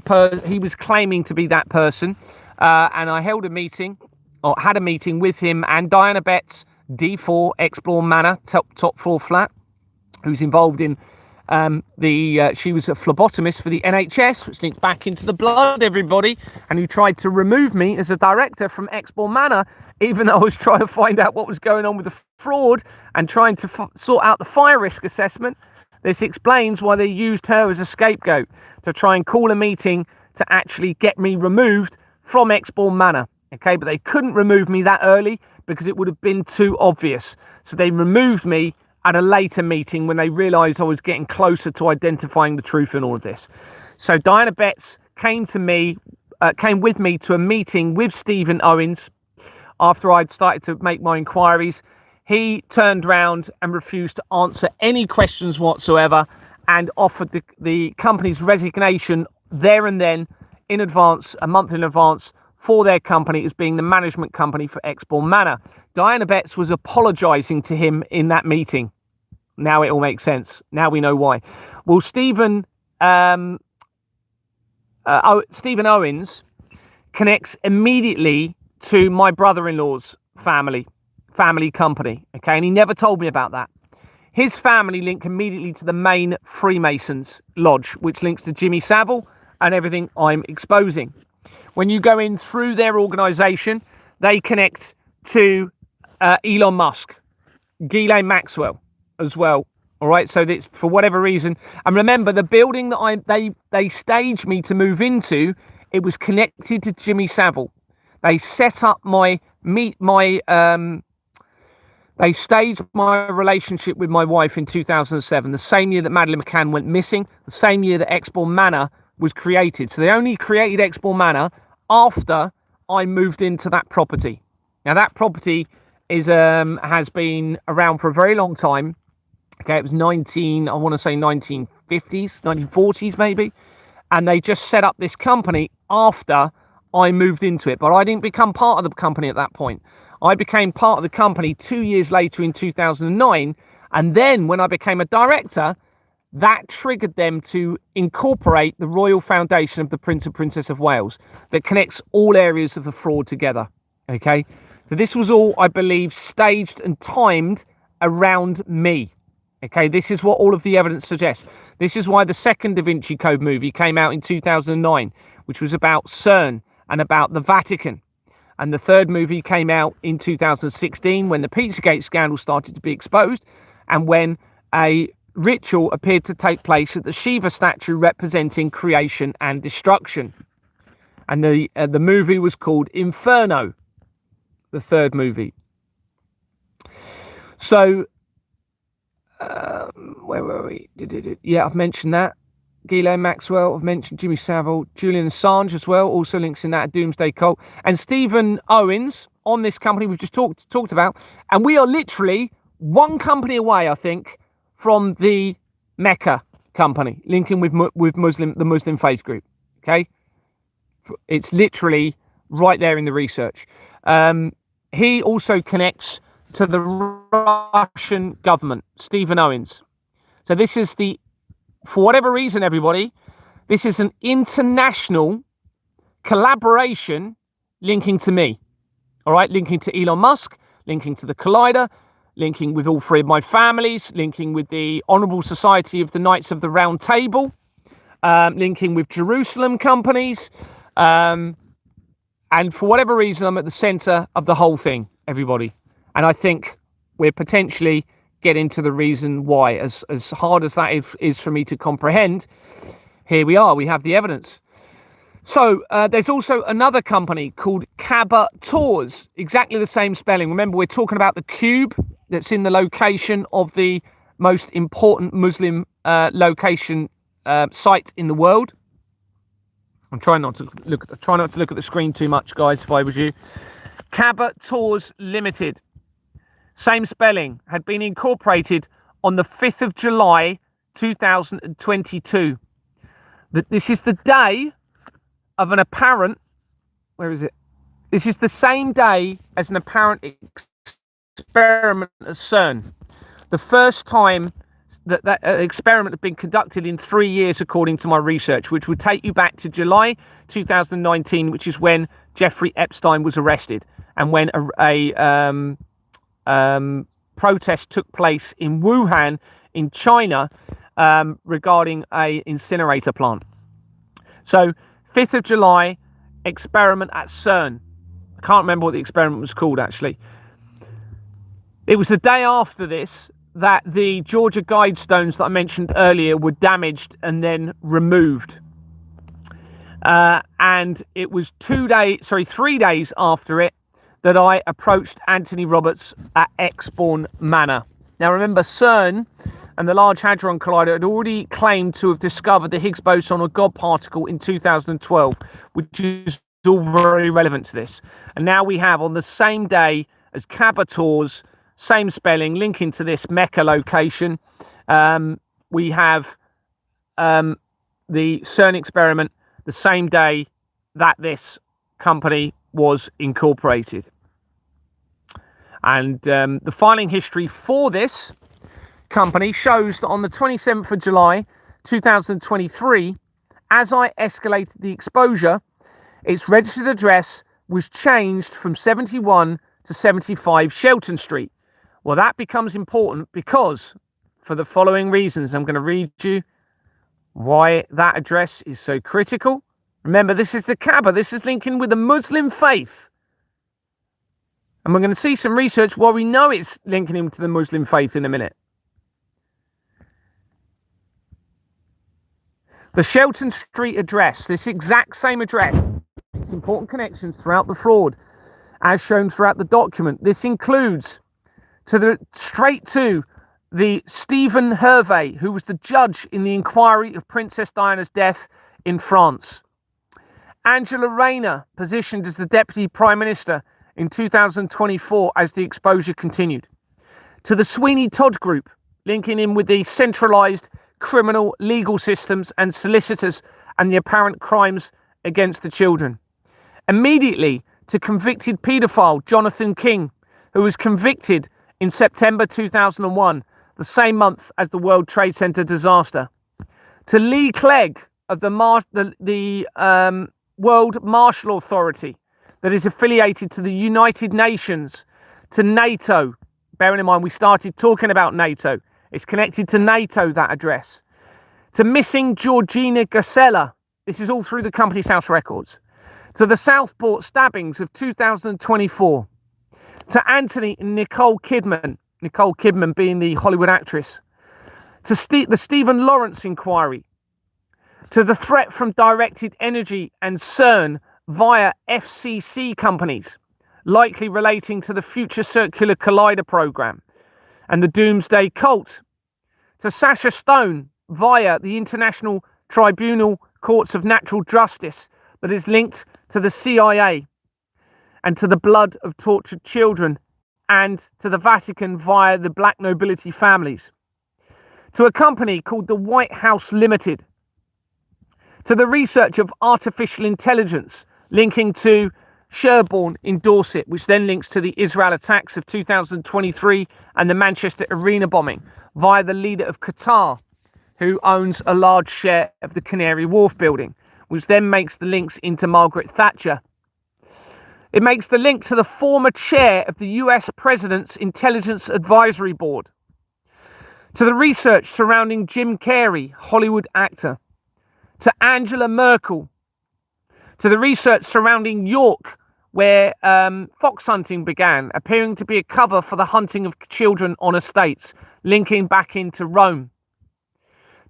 he was claiming to be that person. And I held a meeting, or had a meeting with him and Diana Betts, D4 Explore Manor, top floor flat, who's involved in she was a phlebotomist for the NHS, which links back into the blood, everybody, and who tried to remove me as a director from Explore Manor, even though I was trying to find out what was going on with the fraud and trying to sort out the fire risk assessment. This explains why they used her as a scapegoat to try and call a meeting to actually get me removed from Explore Manor. Okay, but they couldn't remove me that early because it would have been too obvious. So they removed me at a later meeting when they realised I was getting closer to identifying the truth in all of this. So Diana Betts came with me to a meeting with Stephen Owens after I'd started to make my inquiries. He turned round and refused to answer any questions whatsoever and offered the company's resignation there and then, in advance, a month in advance, for their company as being the management company for Explore Manor. Diana Betts was apologising to him in that meeting. Now it all makes sense. Now we know why. Well, Stephen Owens connects immediately to my brother-in-law's family company. Okay, and he never told me about that. His family link immediately to the main Freemasons lodge, which links to Jimmy Savile and everything I'm exposing. When you go in through their organization, they connect to Elon Musk, Ghislaine Maxwell as well. All right, so that's for whatever reason. And remember, the building that they staged me to move into, it was connected to Jimmy Savile. They set up they staged my relationship with my wife in 2007, the same year that Madeleine McCann went missing, the same year that Explore Manor was created. So they only created Explore Manor after I moved into that property. Now that property has been around for a very long time. Okay, it was 1950s, 1940s maybe. And they just set up this company after I moved into it. But I didn't become part of the company at that point. I became part of the company 2 years later in 2009. And then when I became a director, that triggered them to incorporate the Royal Foundation of the Prince and Princess of Wales that connects all areas of the fraud together. Okay, so this was all, I believe, staged and timed around me. Okay, this is what all of the evidence suggests. This is why the second Da Vinci Code movie came out in 2009, which was about CERN and about the Vatican. And the third movie came out in 2016 when the Pizzagate scandal started to be exposed and when a ritual appeared to take place at the Shiva statue representing creation and destruction. And the movie was called Inferno, the third movie. So, where were we? Yeah, I've mentioned that. Ghislaine Maxwell, I've mentioned Jimmy Savile, Julian Assange as well, also links in that Doomsday Cult, and Stephen Owens on this company we've just talked about. And we are literally one company away, I think, from the Mecca company, linking with the Muslim faith group. Okay, it's literally right there in the research. He also connects to the Russian government, Stephen Owens. So this is for whatever reason, everybody, this is an international collaboration linking to me. All right, linking to Elon Musk, linking to the Collider, linking with all three of my families, linking with the Honourable Society of the Knights of the Round Table, linking with Jerusalem companies. And for whatever reason, I'm at the centre of the whole thing, everybody. And I think we're potentially getting to the reason why. As hard as that is for me to comprehend, here we are. We have the evidence. So there's also another company called Kaaba Tours, exactly the same spelling. Remember, we're talking about the cube that's in the location of the most important Muslim location site in the world. I'm trying not to look at the screen too much, guys, if I was you. Kaaba Tours Limited, same spelling, had been incorporated on the 5th of July 2022. This is the day of an apparent, where is it? This is the same day as an apparent experiment at CERN. The first time that experiment had been conducted in 3 years, according to my research, which would take you back to July 2019, which is when Jeffrey Epstein was arrested, and when a protest took place in Wuhan in China regarding a incinerator plant. So 5th of July, experiment at CERN. I can't remember what the experiment was called, actually. It was the day after this that the Georgia Guidestones that I mentioned earlier were damaged and then removed. And it was 3 days after it that I approached Anthony Roberts at Exborn Manor. Now remember, CERN and the Large Hadron Collider had already claimed to have discovered the Higgs boson or God particle in 2012, which is all very relevant to this. And now we have, on the same day as Cabotours, same spelling, linking to this Mecca location, we have the CERN experiment the same day that this company was incorporated. And the filing history for this company shows that on the 27th of July 2023, as I escalated the exposure, its registered address was changed from 71 to 75 Shelton Street. Well, that becomes important because, for the following reasons, I'm going to read you why that address is so critical. Remember, this is the Kaaba. This is linking with the Muslim faith. And we're going to see some research why we know it's linking him to the Muslim faith in a minute. The Shelton Street address, this exact same address, makes important connections throughout the fraud, as shown throughout the document. This includes straight to the Stephen Hervé, who was the judge in the inquiry of Princess Diana's death in France. Angela Rayner, positioned as the Deputy Prime Minister in 2024 as the exposure continued. To the Sweeney Todd Group, linking in with the centralised criminal legal systems and solicitors and the apparent crimes against the children. Immediately to convicted paedophile Jonathan King, who was convicted in September 2001, the same month as the World Trade Center disaster. To Lee Clegg of the World Marshal Authority that is affiliated to the United Nations, to NATO. Bearing in mind, we started talking about NATO. It's connected to NATO, that address. To missing Georgina Gasella. This is all through the Company's House records. To the Southport stabbings of 2024. To Anthony and Nicole Kidman being the Hollywood actress. To the Stephen Lawrence inquiry. To the threat from Directed Energy and CERN via FCC companies, likely relating to the Future Circular Collider program and the Doomsday Cult. To Sasha Stone via the International Tribunal Courts of Natural Justice that is linked to the CIA, and to the blood of tortured children, and to the Vatican via the black nobility families. To a company called the White House Limited. To the research of artificial intelligence linking to Sherborne in Dorset, which then links to the Israel attacks of 2023 and the Manchester Arena bombing via the leader of Qatar, who owns a large share of the Canary Wharf building, which then makes the links into Margaret Thatcher. It makes the link to the former chair of the US President's Intelligence Advisory Board. To the research surrounding Jim Carrey, Hollywood actor. To Angela Merkel. To the research surrounding York, where fox hunting began, appearing to be a cover for the hunting of children on estates, linking back into Rome.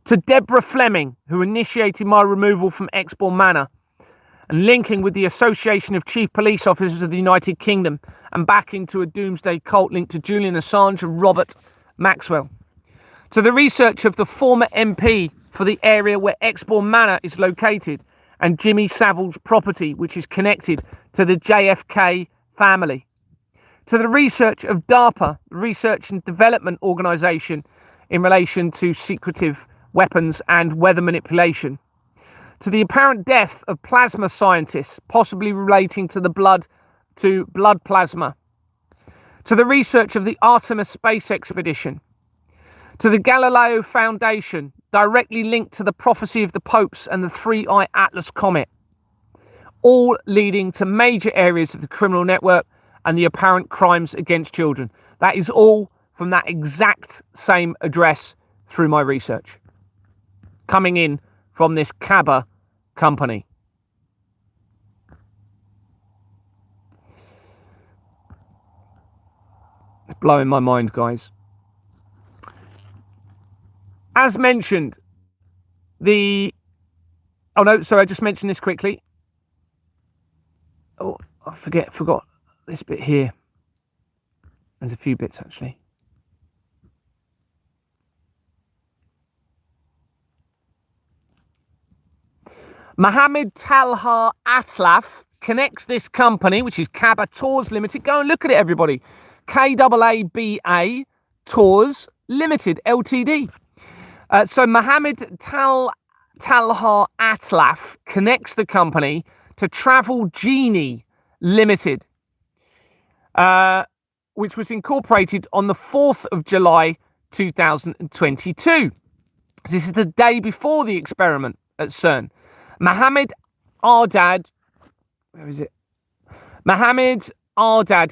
To Deborah Fleming, who initiated my removal from Exborn Manor, and linking with the Association of Chief Police Officers of the United Kingdom, and back into a doomsday cult linked to Julian Assange and Robert Maxwell. To the research of the former MP for the area where Exborn Manor is located, and Jimmy Savile's property, which is connected to the JFK family. To the research of DARPA, Research and Development Organization, in relation to secretive weapons and weather manipulation. To the apparent death of plasma scientists, possibly relating to blood plasma. To the research of the Artemis space expedition. to the Galileo Foundation, directly linked to the prophecy of the popes and the Three-Eye Atlas comet, all leading to major areas of the criminal network and the apparent crimes against children. That is all from that exact same address through my research, coming in from this Kaba company. It's blowing my mind, guys. As mentioned, I just mentioned this quickly. Oh, I forgot this bit here. There's a few bits actually. Mohammed Talha Atlaf connects this company, which is Kaba Tours Limited. Go and look at it, everybody. KAABA Tours Limited, Ltd. So Mohammed Talha Atlaf connects the company to Travel Genie Limited, which was incorporated on the 4th of July 2022. This is the day before the experiment at CERN. Mohammed Ardad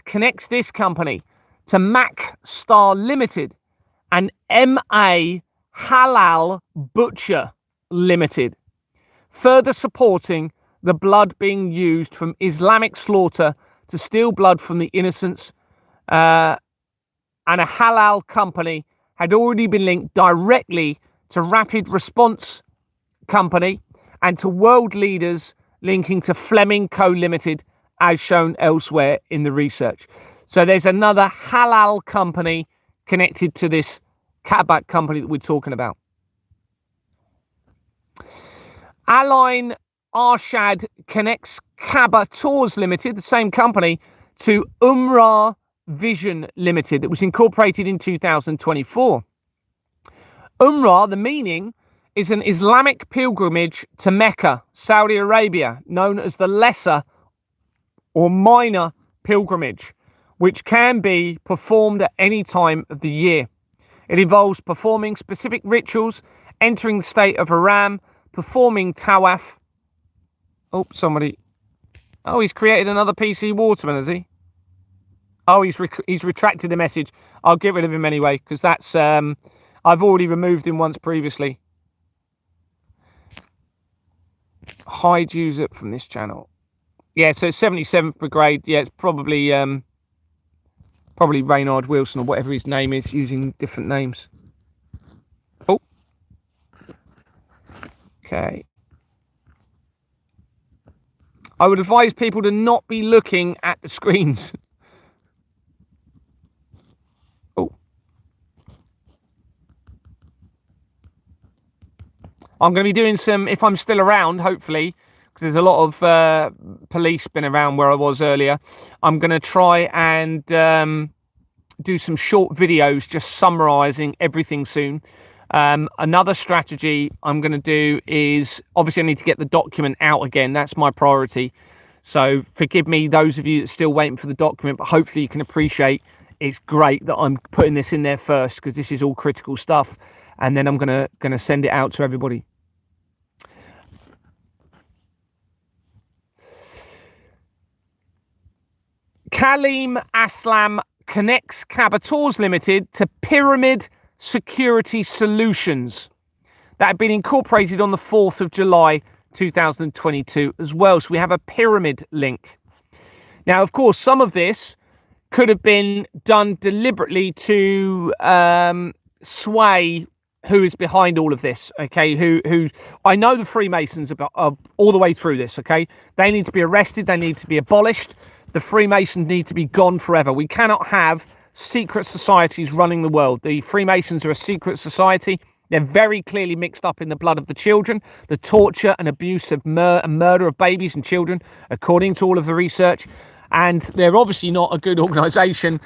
connects this company to Mac Star Limited and MA Halal Butcher Limited, further supporting the blood being used from Islamic slaughter to steal blood from the innocents. And a halal company had already been linked directly to Rapid Response Company and to world leaders linking to Fleming Co Limited, as shown elsewhere in the research. So there's another halal company connected to this Kaba company that we're talking about. Aline Arshad connects Kaba Tours Limited, the same company, to Umrah Vision Limited that was incorporated in 2024. Umrah, the meaning, is an Islamic pilgrimage to Mecca, Saudi Arabia, known as the lesser or minor pilgrimage, which can be performed at any time of the year. It involves performing specific rituals, entering the state of Haram, performing tawaf. Oh, he's created another PC Waterman, has he? Oh, he's retracted the message. I'll get rid of him anyway, because that's I've already removed him once previously. Hide user from this channel. Yeah, so it's 77th Brigade. Yeah, it's probably Reynard Wilson or whatever his name is, using different names. Oh. Okay. I would advise people to not be looking at the screens. Oh. I'm going to be doing some, if I'm still around, hopefully, because there's a lot of police been around where I was earlier. I'm going to try and do some short videos just summarizing everything soon. Another strategy I'm going to do is, obviously I need to get the document out again. That's my priority. So forgive me, those of you that are still waiting for the document, but hopefully you can appreciate it's great that I'm putting this in there first, because this is all critical stuff. And then I'm going to send it out to everybody. Kaleem Aslam connects Kaba Tours Limited to Pyramid Security Solutions that had been incorporated on the 4th of July 2022 as well. So we have a pyramid link. Now, of course, some of this could have been done deliberately to sway who is behind all of this, okay? Who I know the Freemasons are all the way through this, okay? They need to be arrested. They need to be abolished. The Freemasons need to be gone forever. We cannot have secret societies running the world. The Freemasons are a secret society. They're very clearly mixed up in the blood of the children, the torture and abuse of and murder of babies and children, according to all of the research. And they're obviously not a good organization,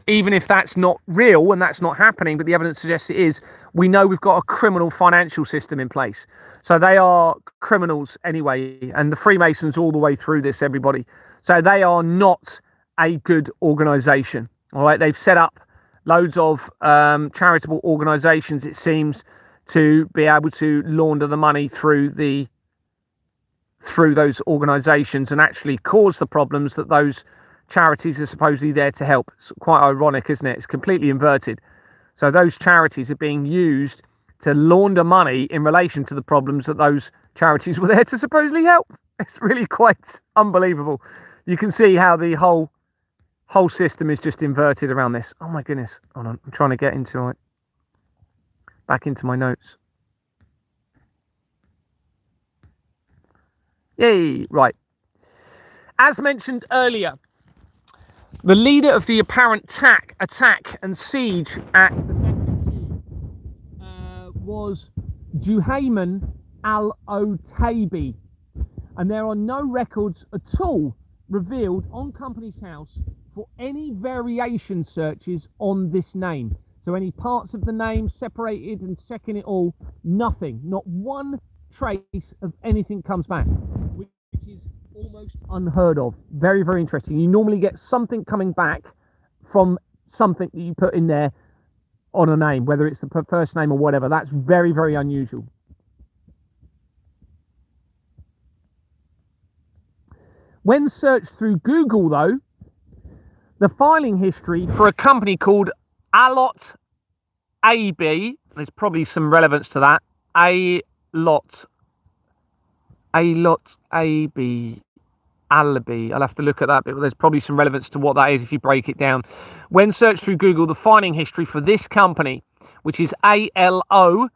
even if that's not real and that's not happening, but the evidence suggests it is. We know we've got a criminal financial system in place. So they are criminals anyway, and the Freemasons all the way through this, everybody. So they are not a good organization. All right, they've set up loads of charitable organisations, it seems, to be able to launder the money through those organisations and actually cause the problems that those charities are supposedly there to help. It's quite ironic, isn't it? It's completely inverted. So those charities are being used to launder money in relation to the problems that those charities were there to supposedly help. It's really quite unbelievable. You can see how the whole system is just inverted around this. Oh my goodness. Hold on. I'm trying to get into it. Back into my notes. Yay. Right. As mentioned earlier, the leader of the apparent attack and siege at the was Juhayman al-Otaibi, and there are no records at all revealed on Companies House for any variation searches on this name. So any parts of the name separated and checking it all, nothing, not one trace of anything comes back, which is almost unheard of. Very, very interesting. You normally get something coming back from something that you put in there on a name, whether it's the first name or whatever. That's very, very unusual. When searched through Google, though, the filing history for a company called Alot AB, there's probably some relevance to that. Alot AB, Alibi. I'll have to look at that, but there's probably some relevance to what that is if you break it down. When searched through Google, the filing history for this company, which is ALOTAIBI,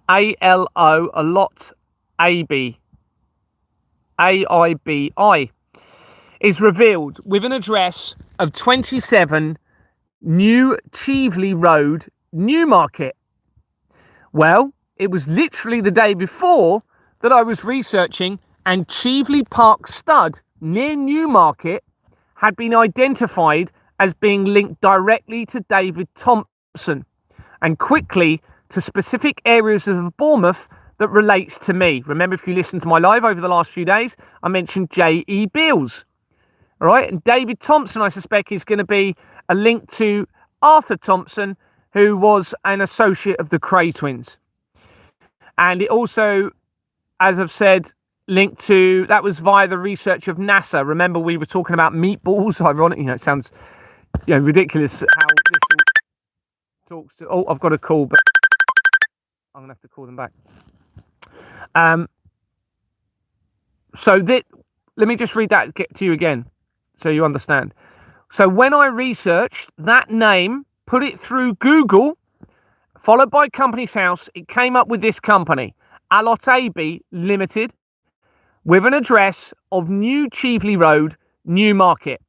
Alot AB, AIBI, is revealed with an address of 27 New Cheveley Road, Newmarket. Well, it was literally the day before that I was researching, and Cheveley Park Stud near Newmarket had been identified as being linked directly to David Thompson and quickly to specific areas of Bournemouth that relates to me. Remember, if you listen to my live over the last few days, I mentioned J.E. Beals. All right, and David Thompson, I suspect, is going to be a link to Arthur Thompson, who was an associate of the Cray twins. And it also, as I've said, linked to, that was via the research of NASA. Remember, we were talking about meatballs. Ironic, it sounds, ridiculous how this all talks to. Oh, I've got a call, but I'm gonna have to call them back. Let me just read that to you again, so you understand. So when I researched that name, put it through Google, followed by Companies House, it came up with this company, Alot AB Limited, with an address of New Cheveley Road, Newmarket.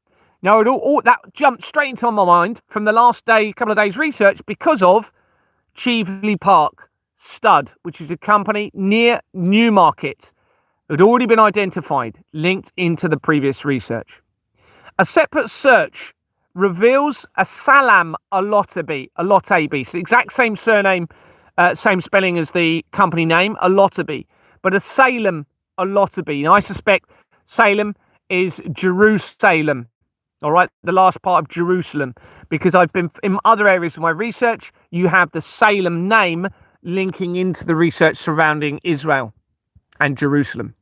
Now, that jumped straight into my mind from the last couple of days research because of Cheveley Park Stud, which is a company near Newmarket. It had already been identified, linked into the previous research. A separate search reveals a Salam Alotabi. It's the exact same surname, same spelling as the company name, Alotabi, but a Salem Alotabi. Now, I suspect Salem is Jerusalem, all right, the last part of Jerusalem, because I've been in other areas of my research, you have the Salem name linking into the research surrounding Israel and Jerusalem.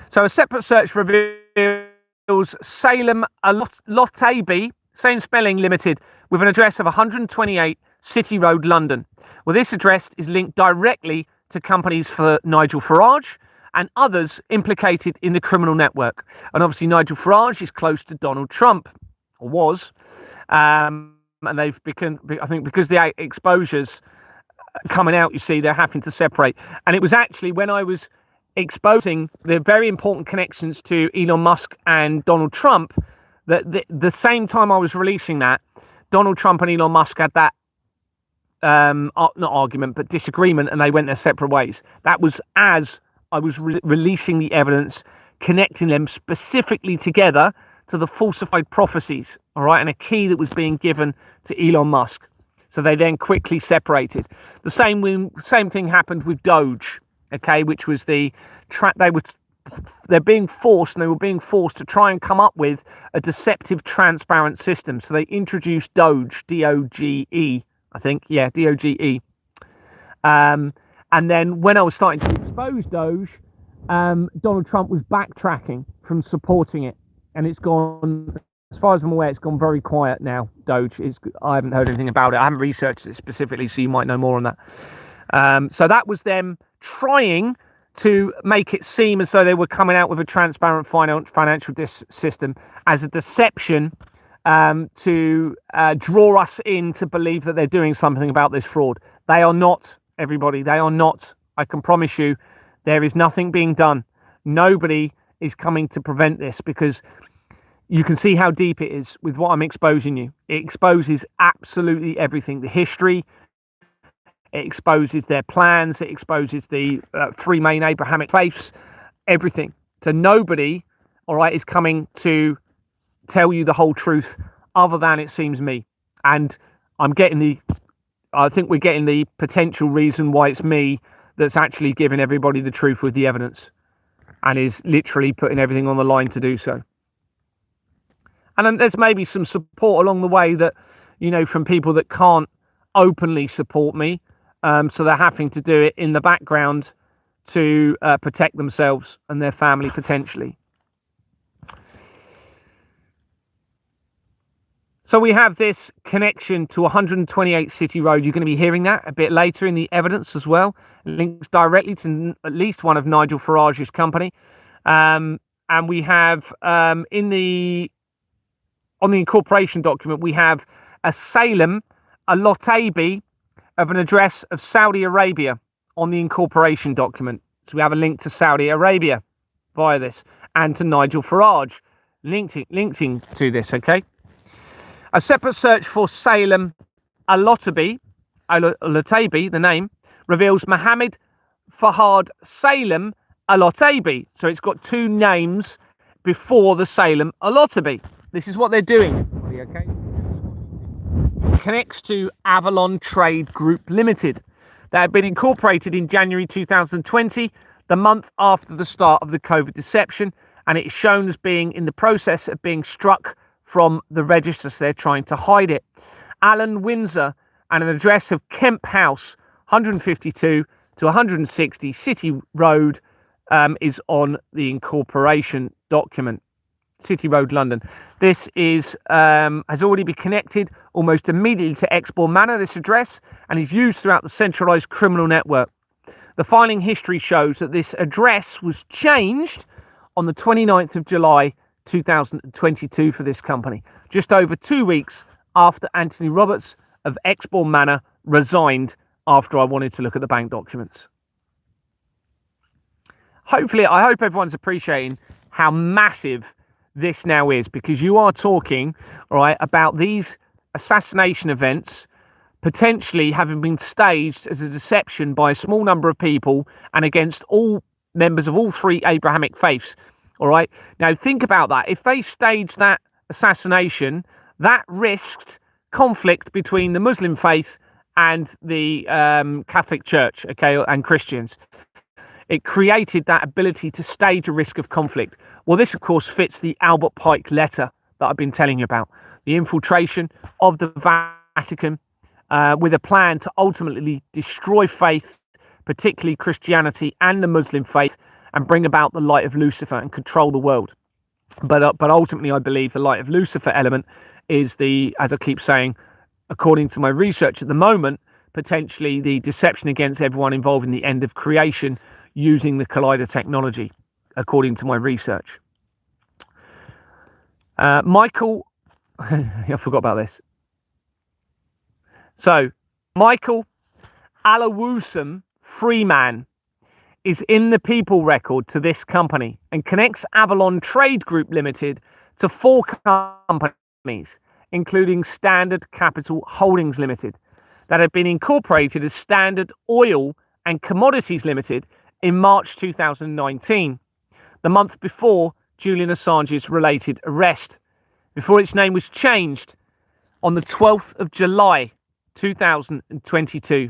So a separate search reveals Salem Alotabi, same spelling, Limited, with an address of 128 City Road, London. Well, this address is linked directly to companies for Nigel Farage and others implicated in the criminal network. And obviously Nigel Farage is close to Donald Trump, or was, and they've become, I think, because the exposures coming out, you see, they're having to separate. And it was actually when I was exposing the very important connections to Elon Musk and Donald Trump that the same time I was releasing that, Donald Trump and Elon Musk had that not argument but disagreement, and they went their separate ways. That was as I was releasing the evidence, connecting them specifically together to the falsified prophecies, all right, and a key that was being given to Elon Musk. So they then quickly separated. The same thing happened with Doge, okay, which was they were forced, and they were being forced to try and come up with a deceptive, transparent system. So they introduced Doge, D-O-G-E, I think, yeah, D-O-G-E. And then when I was starting to expose Doge, Donald Trump was backtracking from supporting it, and it's gone, as far as I'm aware, it's gone very quiet now. Doge I haven't heard anything about it. I haven't researched it specifically, so you might know more on that. So that was them trying to make it seem as though they were coming out with a transparent financial system as a deception, to draw us in to believe that they're doing something about this fraud. They are not, everybody. They are not. I can promise you, there is nothing being done. Nobody is coming to prevent this, because you can see how deep it is with what I'm exposing you. It exposes absolutely everything. The history, it exposes their plans, it exposes the three main Abrahamic faiths, everything. So nobody, all right, is coming to tell you the whole truth, other than, it seems, me. And I think we're getting the potential reason why it's me that's actually giving everybody the truth with the evidence, and is literally putting everything on the line to do so. And then there's maybe some support along the way that, from people that can't openly support me. So they're having to do it in the background to protect themselves and their family, potentially. So we have this connection to 128 City Road. You're going to be hearing that a bit later in the evidence as well. It links directly to at least one of Nigel Farage's company. And we have on the incorporation document, we have a Salem, a Lot AB of an address of Saudi Arabia on the incorporation document. So we have a link to Saudi Arabia via this, and to Nigel Farage linking to this, okay? A separate search for Salem Alotabi, the name, reveals Mohammed Fahad Salem Alotabi. So it's got two names before the Salem Alotabi. This is what they're doing, okay? It connects to Avalon Trade Group Limited. They had been incorporated in January 2020, the month after the start of the COVID deception, and it is shown as being in the process of being struck from the registers. They're trying to hide it. Alan Windsor, and an address of Kemp House, 152 to 160 City Road, is on the incorporation document. City Road, London. This is has already been connected almost immediately to Exbourne Manor, this address, and is used throughout the centralised criminal network. The filing history shows that this address was changed on the 29th of July 2022 for this company, just over 2 weeks after Anthony Roberts of Exbourne Manor resigned after I wanted to look at the bank documents. Hopefully, I hope everyone's appreciating how massive this now is, because you are talking, all right, about these assassination events potentially having been staged as a deception by a small number of people and against all members of all three Abrahamic faiths. All right. Now, think about that. If they staged that assassination, that risked conflict between the Muslim faith and the Catholic Church, okay, and Christians. It created that ability to stage a risk of conflict. Well, this, of course, fits the Albert Pike letter that I've been telling you about. The infiltration of the Vatican with a plan to ultimately destroy faith, particularly Christianity and the Muslim faith, and bring about the light of Lucifer and control the world. But ultimately, I believe the light of Lucifer element is the, as I keep saying, according to my research at the moment, potentially the deception against everyone involved in the end of creation using the collider technology, according to my research. Michael, I forgot about this. So, Michael Alawusam Freeman is in the people record to this company and connects Avalon Trade Group Limited to 4 companies, including Standard Capital Holdings Limited, that had been incorporated as Standard Oil and Commodities Limited in March 2019, the month before Julian Assange's related arrest, before its name was changed on the 12th of July 2022,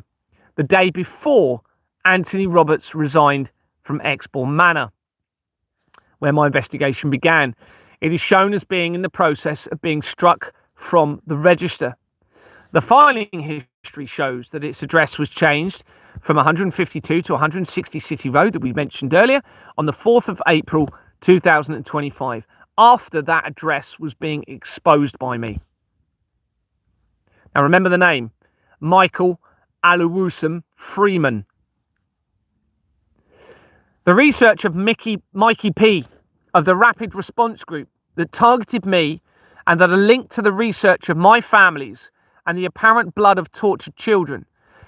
the day before Anthony Roberts resigned from Exbourne Manor. where my investigation began. It is shown as being in the process of being struck from the register. The filing history shows that its address was changed from 152 to 160 City Road that we mentioned earlier on the 4th of April 2025, after that address was being exposed by me. Now remember the name, Michael Aluwusam Freeman. The research of Mikey P of the Rapid Response Group that targeted me and that are linked to the research of my families and the apparent blood of tortured children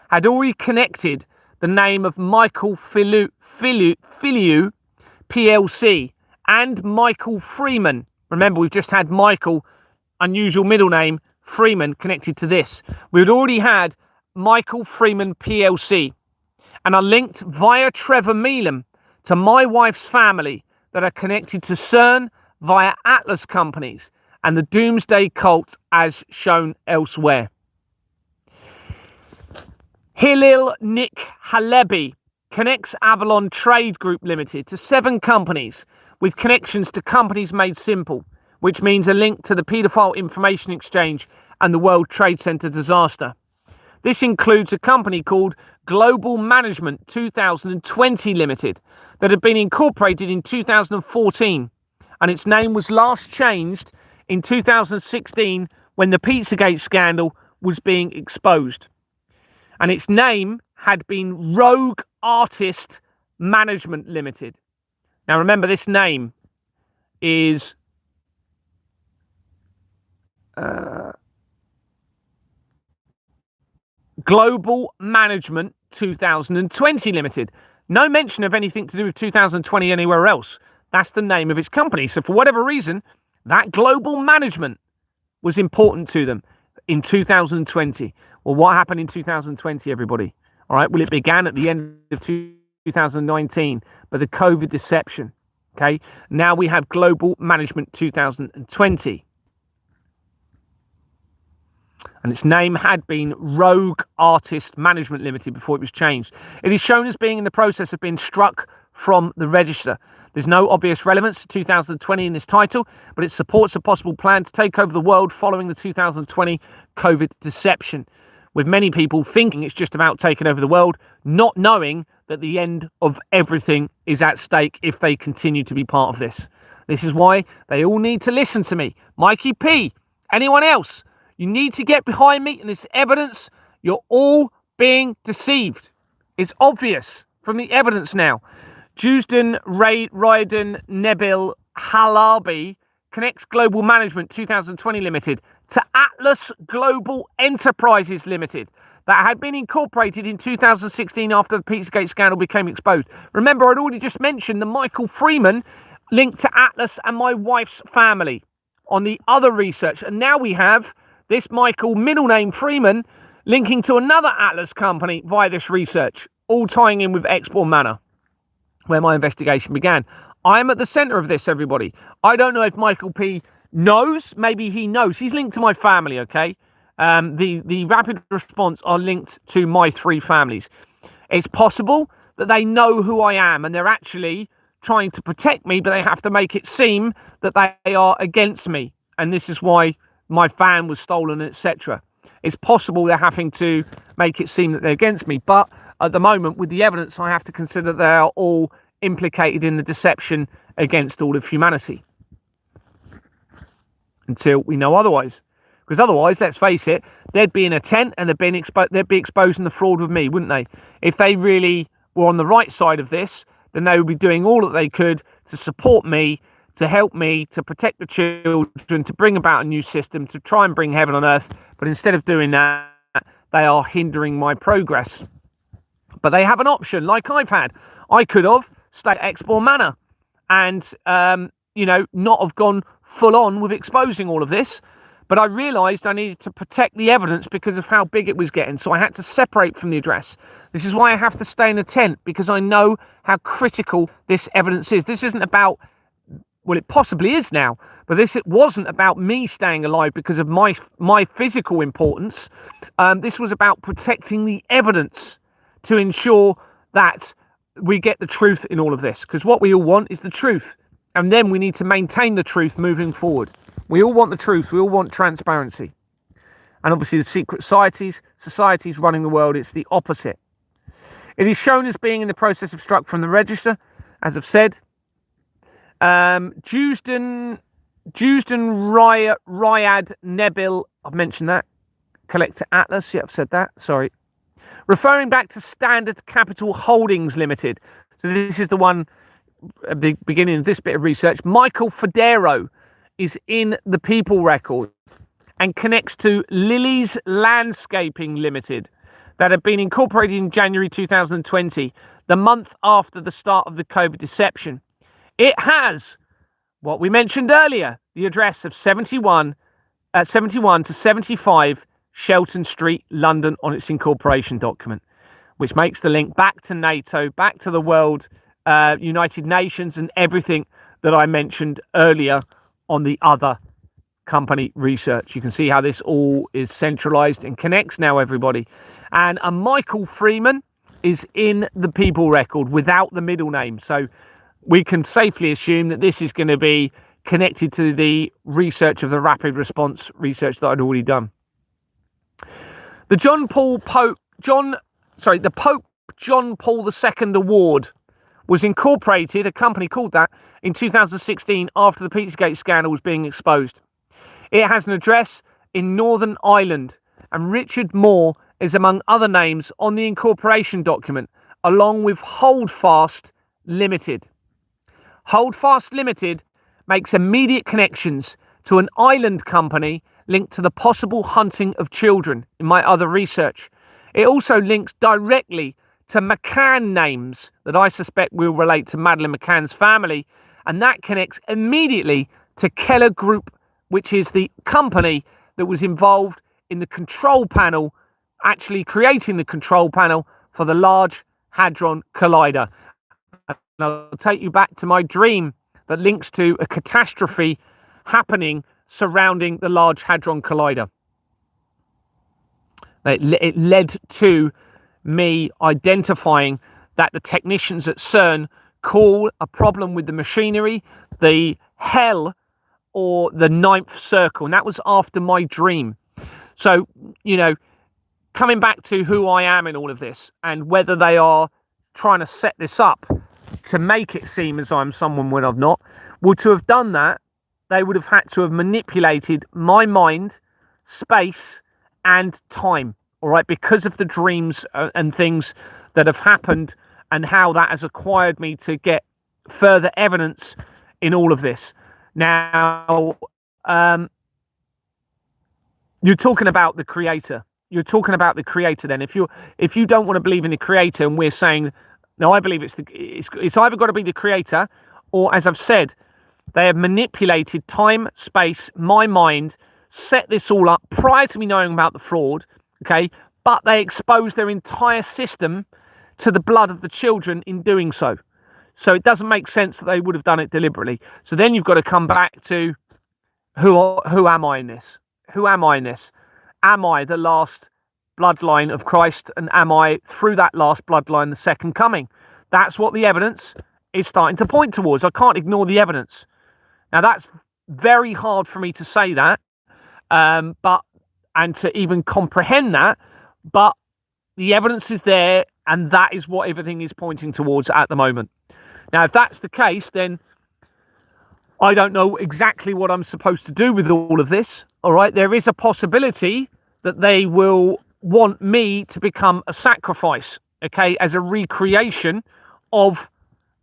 had already connected the name of Michael Filiu PLC and Michael Freeman. Remember, we've just had Michael, unusual middle name, Freeman, connected to this. We had already had Michael Freeman PLC and are linked via Trevor Meelan to my wife's family that are connected to CERN via Atlas companies and the Doomsday Cult as shown elsewhere. Hillel Nick Halebi connects Avalon Trade Group Limited to 7 companies with connections to Companies Made Simple, which means a link to the Paedophile Information Exchange and the World Trade Center disaster. This includes a company called Global Management 2020 Limited that had been incorporated in 2014, and its name was last changed in 2016 when the Pizzagate scandal was being exposed. And its name had been Rogue Artist Management Limited. Now remember, this name is Global Management 2020 Limited. No mention of anything to do with 2020 anywhere else. That's the name of its company. So for whatever reason, that global management was important to them in 2020. Well, what happened in 2020, everybody? All right, well, it began at the end of 2019, but the COVID deception. Okay, now we have Global Management 2020. And its name had been Rogue Artist Management Limited before it was changed. It is shown as being in the process of being struck from the register. There's no obvious relevance to 2020 in this title, but it supports a possible plan to take over the world following the 2020 COVID deception, with many people thinking it's just about taking over the world, not knowing that the end of everything is at stake if they continue to be part of this. This is why they all need to listen to me. Mikey P, anyone else? You need to get behind me, and this evidence, you're all being deceived. It's obvious from the evidence now. Jusden Raiden Nebil Halabi connects Global Management 2020 Limited to Atlas Global Enterprises Limited that had been incorporated in 2016 after the Pizzagate scandal became exposed. Remember, I'd already just mentioned the Michael Freeman linked to Atlas and my wife's family on the other research. And now we have this Michael middle name Freeman linking to another Atlas company via this research, all tying in with Expo Manor, where my investigation began. I'm at the center of this, everybody. I don't know if Michael P knows. Maybe he knows. He's linked to my family, okay? The rapid response are linked to my 3 families. It's possible that they know who I am and they're actually trying to protect me, but they have to make it seem that they are against me. And this is why my van was stolen, etc. It's possible they're having to make it seem that they're against me, but at the moment, with the evidence, I have to consider they are all implicated in the deception against all of humanity until we know otherwise. Because otherwise, let's face it, they'd be in a tent and they'd be exposing the fraud with me, wouldn't they? If they really were on the right side of this, then they would be doing all that they could to support me, to help me, to protect the children, to bring about a new system, to try and bring heaven on earth. But instead of doing that, they are hindering my progress. But they have an option, like I've had. I could have stayed at Expo Manor and, not have gone full on with exposing all of this. But I realised I needed to protect the evidence because of how big it was getting. So I had to separate from the address. This is why I have to stay in a tent, because I know how critical this evidence is. This isn't about, well, it possibly is now, but it wasn't about me staying alive because of my physical importance. This was about protecting the evidence to ensure that we get the truth in all of this. Because what we all want is the truth. And then we need to maintain the truth moving forward. We all want the truth. We all want transparency. And obviously the secret societies running the world, it's the opposite. It is shown as being in the process of struck from the register, as I've said. Jewsden Ryad Nebil, I've mentioned that. Collector Atlas, yeah, I've said that, sorry. Referring back to Standard Capital Holdings Limited. So this is the one at the beginning of this bit of research. Michael Federo is in the People Record and connects to Lily's Landscaping Limited that had been incorporated in January 2020, the month after the start of the COVID deception. It has what we mentioned earlier, the address of 71 to 75 Shelton Street, London, on its incorporation document, which makes the link back to NATO, back to the World United Nations, and everything that I mentioned earlier on the other company research. You can see how this all is centralized and connects now, everybody. And a Michael Freeman is in the People Record without the middle name. So we can safely assume that this is going to be connected to the research of the rapid response research that I'd already done. The Pope John Paul II Award was incorporated, a company called that, in 2016 after the Pizzagate scandal was being exposed. It has an address in Northern Ireland, and Richard Moore is among other names on the incorporation document, along with Holdfast Limited. Holdfast Limited makes immediate connections to an island company linked to the possible hunting of children in my other research. It also links directly to McCann names that I suspect will relate to Madeleine McCann's family, and that connects immediately to Keller Group, which is the company that was involved in the control panel, actually creating the control panel for the Large Hadron Collider. And I'll take you back to my dream that links to a catastrophe happening surrounding the Large Hadron Collider. It led to me identifying that the technicians at CERN call a problem with the machinery the hell or the ninth circle, and that was after my dream. So, you know, coming back to who I am in all of this and whether they are trying to set this up to make it seem as I'm someone when I'm not, well, to have done that, they would have had to have manipulated my mind, space, and time, all right, because of the dreams and things that have happened and how that has acquired me to get further evidence in all of this. Now, you're talking about the creator. You're talking about the creator then. If you don't want to believe in the creator, and we're saying, no, I believe it's either got to be the creator, or, as I've said, they have manipulated time, space, my mind, set this all up prior to me knowing about the fraud, okay? But they exposed their entire system to the blood of the children in doing so. So it doesn't make sense that they would have done it deliberately. So then you've got to come back to who am I in this? Who am I in this? Am I the last bloodline of Christ? And am I, through that last bloodline, the second coming? That's what the evidence is starting to point towards. I can't ignore the evidence. Now, that's very hard for me to say that, and to even comprehend that, but the evidence is there, and that is what everything is pointing towards at the moment. Now, if that's the case, then I don't know exactly what I'm supposed to do with all of this. All right, there is a possibility that they will want me to become a sacrifice, okay, as a recreation of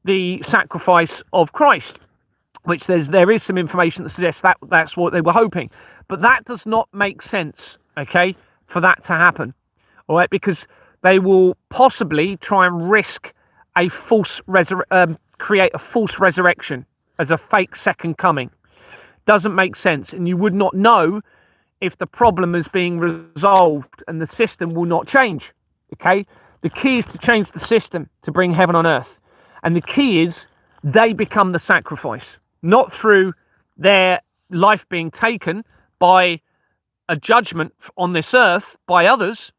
the sacrifice of Christ, which there is some information that suggests that that's what they were hoping. But that does not make sense, okay, for that to happen, all right, because they will possibly try and risk a create a false resurrection as a fake second coming. Doesn't make sense, and you would not know if the problem is being resolved, and the system will not change, okay? The key is to change the system to bring heaven on earth, and the key is they become the sacrifice, not through their life being taken by a judgment on this earth by others,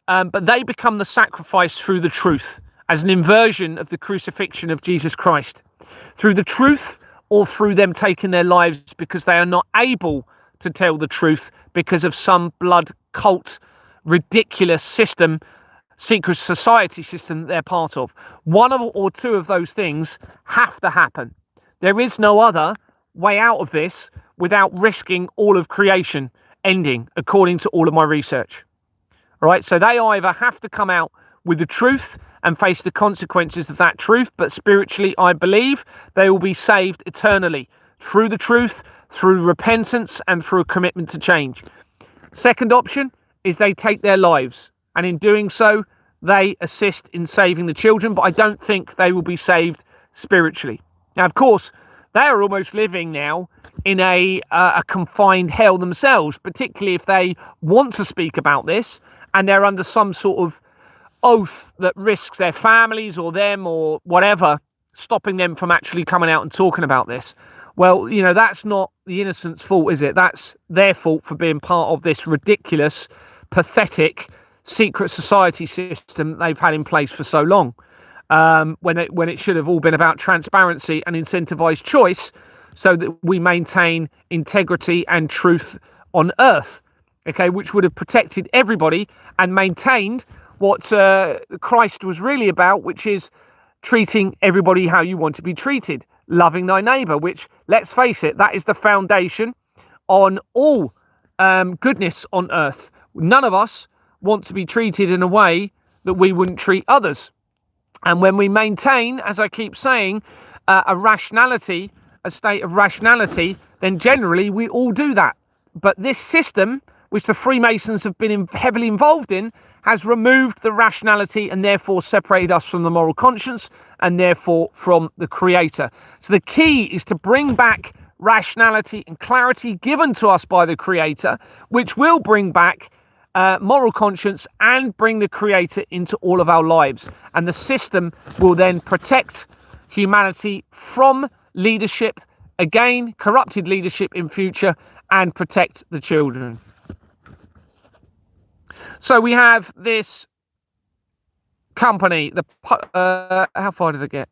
but they become the sacrifice through the truth, as an inversion of the crucifixion of Jesus Christ. Through the truth, or through them taking their lives because they are not able to tell the truth because of some blood cult, ridiculous system, secret society system that they're part of. One or two of those things have to happen. There is no other way out of this without risking all of creation ending, according to all of my research. All right, so they either have to come out with the truth and face the consequences of that truth, but spiritually, I believe they will be saved eternally through the truth, through repentance, and through a commitment to change. Second option is they take their lives, and in doing so, they assist in saving the children, but I don't think they will be saved spiritually. Now, of course, they are almost living now in a confined hell themselves, particularly if they want to speak about this and they're under some sort of oath that risks their families or them or whatever, stopping them from actually coming out and talking about this. Well, you know, that's not the innocent's fault, is it? That's their fault for being part of this ridiculous, pathetic secret society system they've had in place for so long, when it should have all been about transparency and incentivized choice so that we maintain integrity and truth on earth, okay, which would have protected everybody and maintained what Christ was really about, which is treating everybody how you want to be treated, loving thy neighbor, which, let's face it, that is the foundation on all goodness on earth. None of us want to be treated in a way that we wouldn't treat others. And when we maintain, as I keep saying, a state of rationality, then generally we all do that. But this system, which the Freemasons have been heavily involved in, has removed the rationality and therefore separated us from the moral conscience and therefore from the Creator. So the key is to bring back rationality and clarity given to us by the Creator, which will bring back moral conscience and bring the Creator into all of our lives. And the system will then protect humanity from leadership, again, corrupted leadership in future, and protect the children. So we have this company, how far did I get?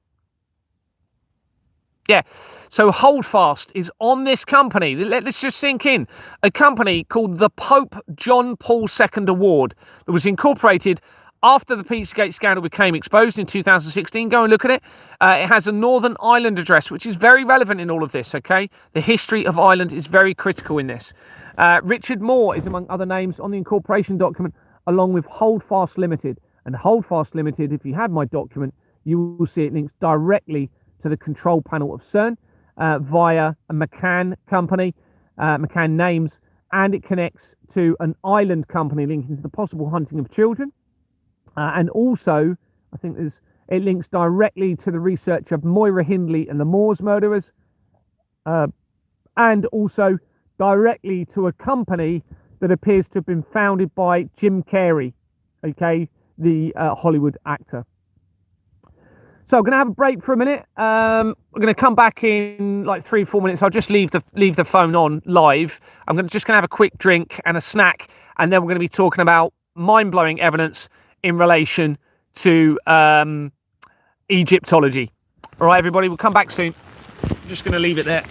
Yeah, so Holdfast is on this company. Let's just sink in. A company called the Pope John Paul II Award that was incorporated after the Pizzagate scandal became exposed in 2016. Go and look at it. It has a Northern Ireland address, which is very relevant in all of this, okay? The history of Ireland is very critical in this. Richard Moore is among other names on the incorporation document, along with Holdfast Limited. And Holdfast Limited, if you have my document, you will see it links directly to the control panel of CERN via a McCann company, McCann names, and it connects to an island company linking to the possible hunting of children. And also, I think it links directly to the research of Moira Hindley and the Moors murderers, and also directly to a company that appears to have been founded by Jim Carrey, okay, the Hollywood actor. So I'm going to have a break for a minute. We're going to come back in like 3-4 minutes. I'll just leave the phone on live. I'm just going to have a quick drink and a snack, and then we're going to be talking about mind-blowing evidence in relation to Egyptology. All right, everybody, we'll come back soon. I'm just going to leave it there.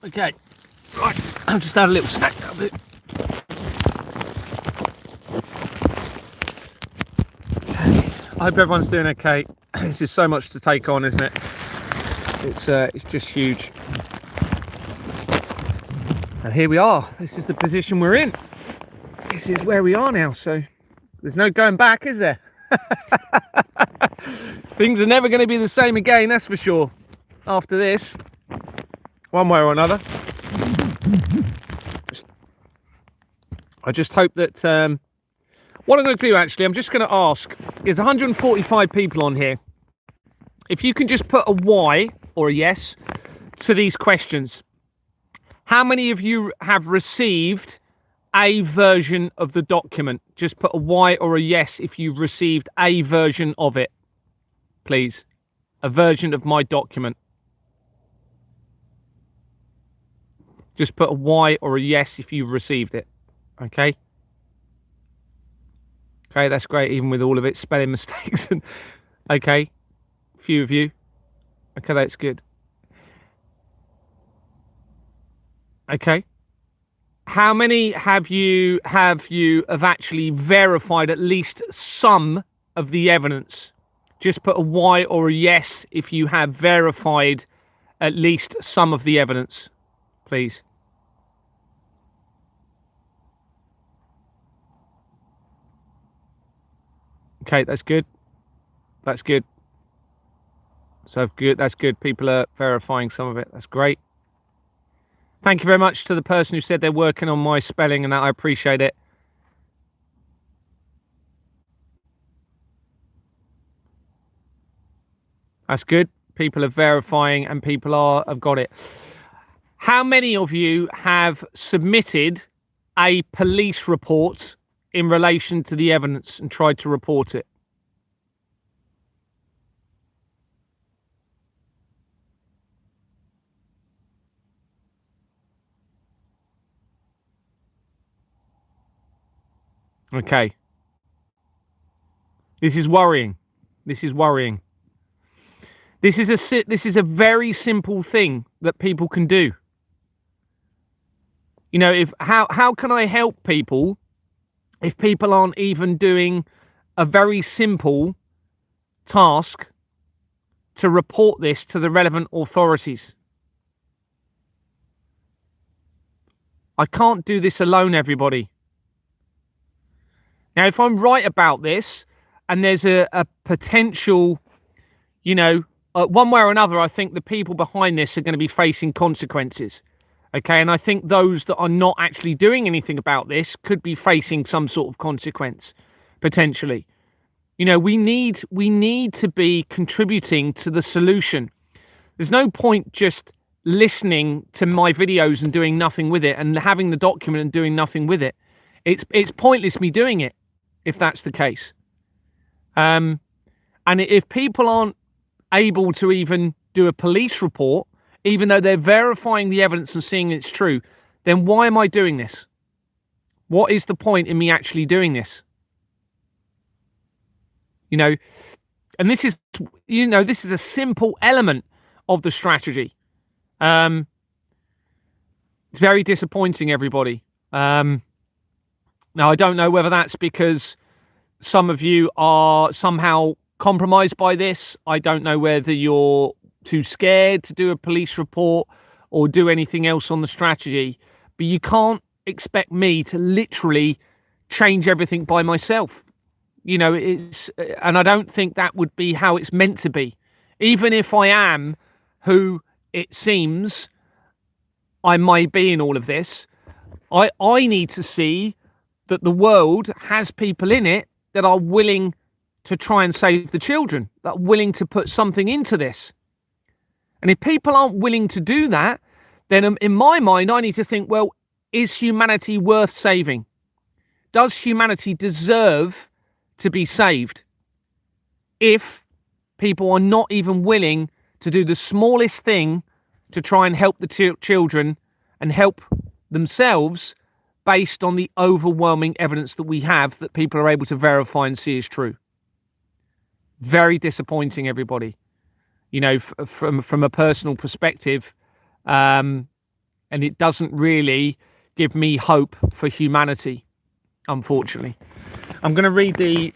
Okay, right, I've just had a little snack now. Okay. I hope everyone's doing okay. This is so much to take on, isn't it? It's just huge. And here we are. This is the position we're in. This is where we are now. So there's no going back, is there? Things are never going to be the same again, that's for sure. After this, one way or another. I just hope that what I'm going to do, actually, I'm just going to ask, there's 145 people on here. If you can just put a Y or a yes to these questions. How many of you have received a version of the document? Just put a Y or a yes if you've received a version of it, please. A version of my document. Just put a Y or a yes if you've received it. Okay. Okay, that's great, even with all of its spelling mistakes. Okay, a few of you. Okay, that's good. Okay. How many have you actually verified at least some of the evidence? Just put a Y or a yes if you have verified at least some of the evidence, please. Okay, that's good. That's good. So good, that's good. People are verifying some of it. That's great. Thank you very much to the person who said they're working on my spelling and that. I appreciate it. That's good. People are verifying and people have got it. How many of you have submitted a police report in relation to the evidence and tried to report it? Okay. This is worrying. This is worrying. This is a very simple thing that people can do. You know, how can I help people if people aren't even doing a very simple task to report this to the relevant authorities? I can't do this alone, everybody. Now, if I'm right about this and there's a potential, you know, one way or another, I think the people behind this are going to be facing consequences. Okay, and I think those that are not actually doing anything about this could be facing some sort of consequence, potentially. You know, we need to be contributing to the solution. There's no point just listening to my videos and doing nothing with it, and having the document and doing nothing with it. It's pointless me doing it if that's the case. And if people aren't able to even do a police report, even though they're verifying the evidence and seeing it's true, then why am I doing this? What is the point in me actually doing this? You know, and this is, you know, this is a simple element of the strategy. It's very disappointing, everybody. Now, I don't know whether that's because some of you are somehow compromised by this. I don't know whether you're too scared to do a police report or do anything else on the strategy, but you can't expect me to literally change everything by myself. You know, and I don't think that would be how it's meant to be. Even if I am who it seems I might be in all of this, I need to see that the world has people in it that are willing to try and save the children, that are willing to put something into this. And if people aren't willing to do that, then in my mind, I need to think, well, is humanity worth saving? Does humanity deserve to be saved? If people are not even willing to do the smallest thing to try and help the children and help themselves based on the overwhelming evidence that we have that people are able to verify and see is true. Very disappointing, everybody. You know, from a personal perspective, and it doesn't really give me hope for humanity, unfortunately. I'm going to read the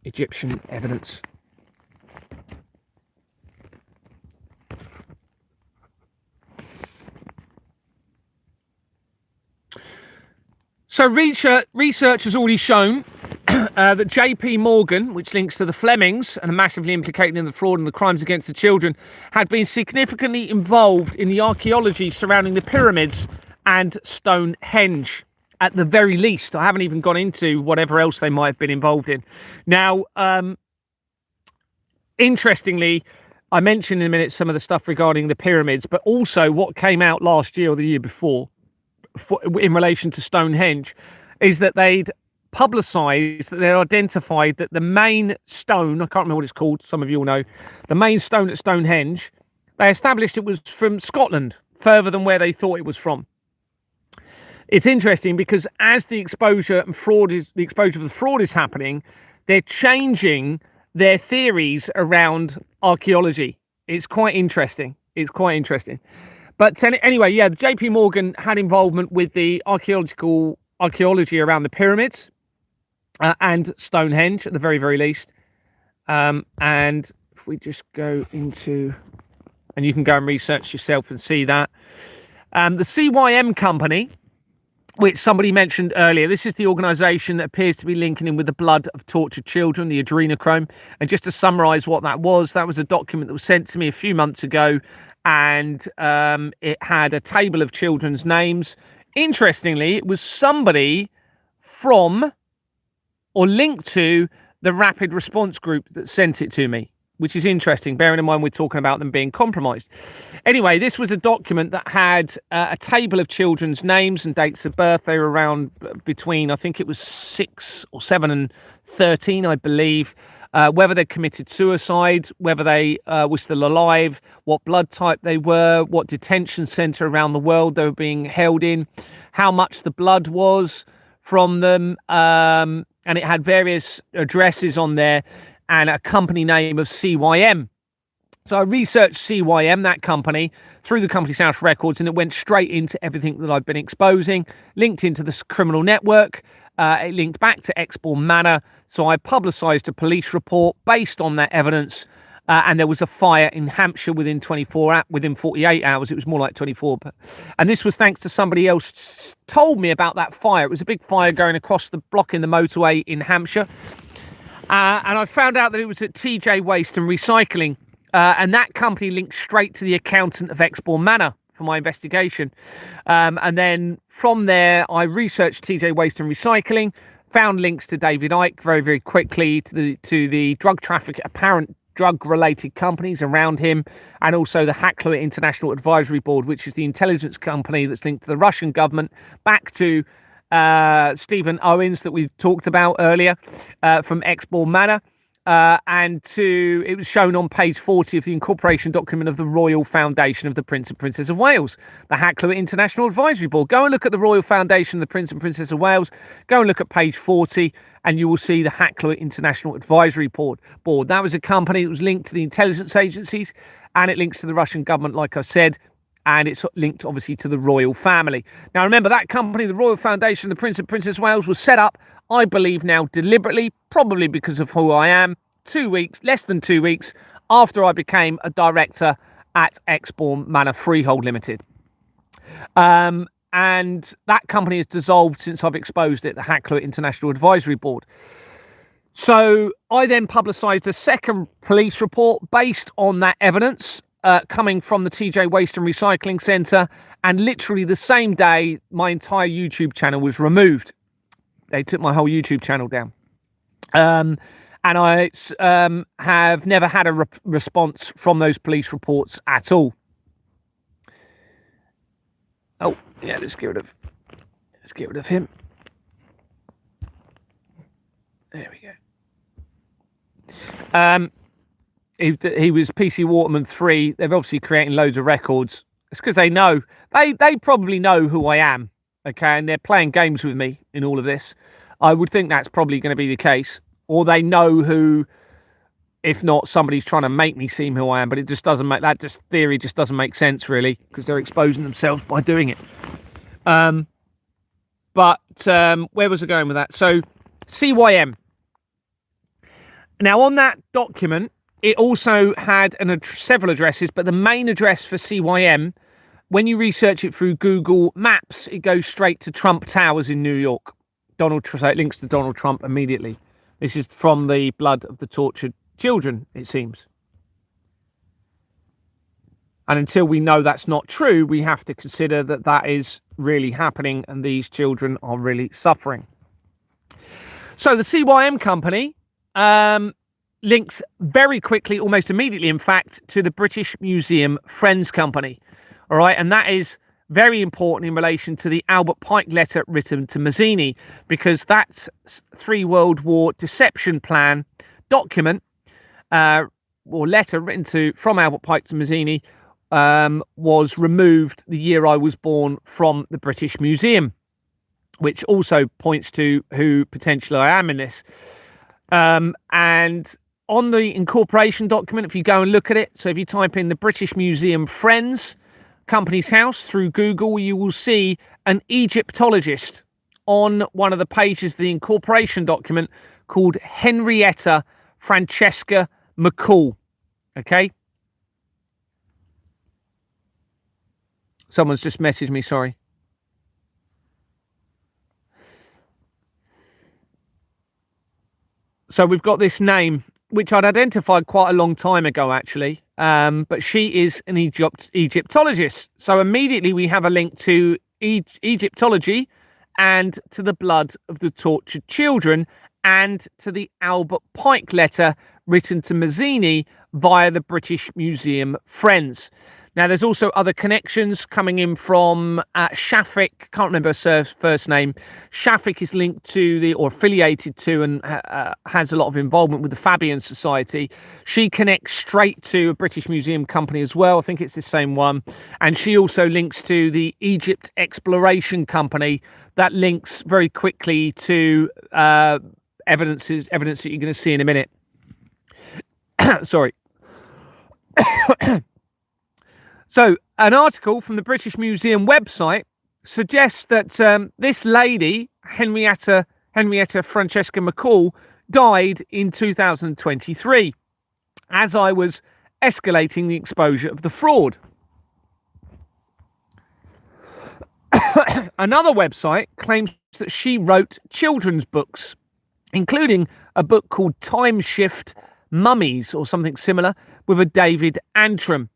Egyptian evidence. So research has already shown that JP Morgan, which links to the Flemings and are massively implicated in the fraud and the crimes against the children, had been significantly involved in the archaeology surrounding the pyramids and Stonehenge, at the very least. I haven't even gone into whatever else they might have been involved in. Now, interestingly, I mentioned in a minute some of the stuff regarding the pyramids, but also what came out last year or the year before in relation to Stonehenge is that they'd publicised that they'd identified that the main stone, I can't remember what it's called, some of you all know, the main stone at Stonehenge, they established it was from Scotland, further than where they thought it was from. It's interesting because as the exposure of the fraud is happening, they're changing their theories around archaeology. It's quite interesting. But anyway, yeah, JP Morgan had involvement with the archaeology around the pyramids and Stonehenge at the very, very least. And if we just go into, and you can go and research yourself and see that. The CYM company, which somebody mentioned earlier, this is the organisation that appears to be linking in with the blood of tortured children, the adrenochrome. And just to summarise what that was a document that was sent to me a few months ago, and it had a table of children's names. Interestingly, it was somebody from or linked to the Rapid Response Group that sent it to me, which is interesting, bearing in mind we're talking about them being compromised. Anyway, this was a document that had a table of children's names and dates of birth. They were around between, I think it was 6 or 7 and 13, I believe. Whether they committed suicide, whether they were still alive, what blood type they were, what detention centre around the world they were being held in, how much the blood was from them, and it had various addresses on there and a company name of CYM. So I researched CYM, that company, through the Company's House records, and it went straight into everything that I've been exposing, linked into this criminal network. It linked back to Exbourne Manor. So I publicised a police report based on that evidence, and there was a fire in Hampshire within 48 hours. It was more like 24. And this was thanks to somebody else told me about that fire. It was a big fire going across the block in the motorway in Hampshire. And I found out that it was at TJ Waste and Recycling, and that company linked straight to the accountant of Exbourne Manor for my investigation. And then from there, I researched TJ Waste and Recycling, found links to David Icke very, very quickly to the drug traffic, apparent drug-related companies around him, and also the Hackler International Advisory Board, which is the intelligence company that's linked to the Russian government, back to Stephen Owens that we talked about earlier from Exbourne Manor, and it was shown on page 40 of the incorporation document of the Royal Foundation of the Prince and Princess of Wales, the Hackler International Advisory Board. Go and look at the Royal Foundation of the Prince and Princess of Wales, go and look at page 40, and you will see the Hackler International Advisory Board. That was a company that was linked to the intelligence agencies, and it links to the Russian government, like I said, and it's linked obviously to the royal family. Now remember, that company, the Royal Foundation, the Prince and Princess of Wales, was set up, I believe now deliberately, probably because of who I am, less than 2 weeks after I became a director at Exbourne Manor Freehold Limited. And that company has dissolved since I've exposed it, the Hackler International Advisory Board. So I then publicised a second police report based on that evidence, coming from the TJ Waste and Recycling Centre, and literally the same day my entire YouTube channel was removed. They took my whole YouTube channel down, and I have never had a response from those police reports at all. Oh yeah, let's get rid of him. There we go. He was PC Waterman 3. They're obviously creating loads of records. It's because they know. They probably know who I am, okay? And they're playing games with me in all of this. I would think that's probably going to be the case. Or they know who if not somebody's trying to make me seem who I am, but it just doesn't make that just theory just doesn't make sense really, because they're exposing themselves by doing it. But where was I going with that? So CYM. Now on that document, it also had several addresses, but the main address for CYM, when you research it through Google Maps, it goes straight to Trump Towers in New York. So it links to Donald Trump immediately. This is from the blood of the tortured children, it seems. And until we know that's not true, we have to consider that that is really happening and these children are really suffering. So the CYM company links very quickly, almost immediately, in fact, to the British Museum Friends Company. All right, and that is very important in relation to the Albert Pike letter written to Mazzini, because that Three World War Deception Plan document or letter written from Albert Pike to Mazzini was removed the year I was born from the British Museum, which also points to who potentially I am in this. And on the incorporation document, if you go and look at it, so if you type in the British Museum Friends Company's House through Google, you will see an Egyptologist on one of the pages of the incorporation document called Henrietta Francesca McCall. Okay. Someone's just messaged me, sorry. So we've got this name, which I'd identified quite a long time ago, actually. But she is an Egyptologist. So immediately we have a link to Egyptology and to the blood of the tortured children and to the Albert Pike letter written to Mazzini via the British Museum Friends. Now, there's also other connections coming in from Shafik. Can't remember her first name. Shafik is linked to or affiliated to and has a lot of involvement with the Fabian Society. She connects straight to a British Museum company as well. I think it's the same one. And she also links to the Egypt Exploration Company. That links very quickly to evidence that you're going to see in a minute. Sorry. So, an article from the British Museum website suggests that this lady, Henrietta Francesca McCall, died in 2023, as I was escalating the exposure of the fraud. Another website claims that she wrote children's books, including a book called Time Shift Mummies, or something similar, with a David Antrim.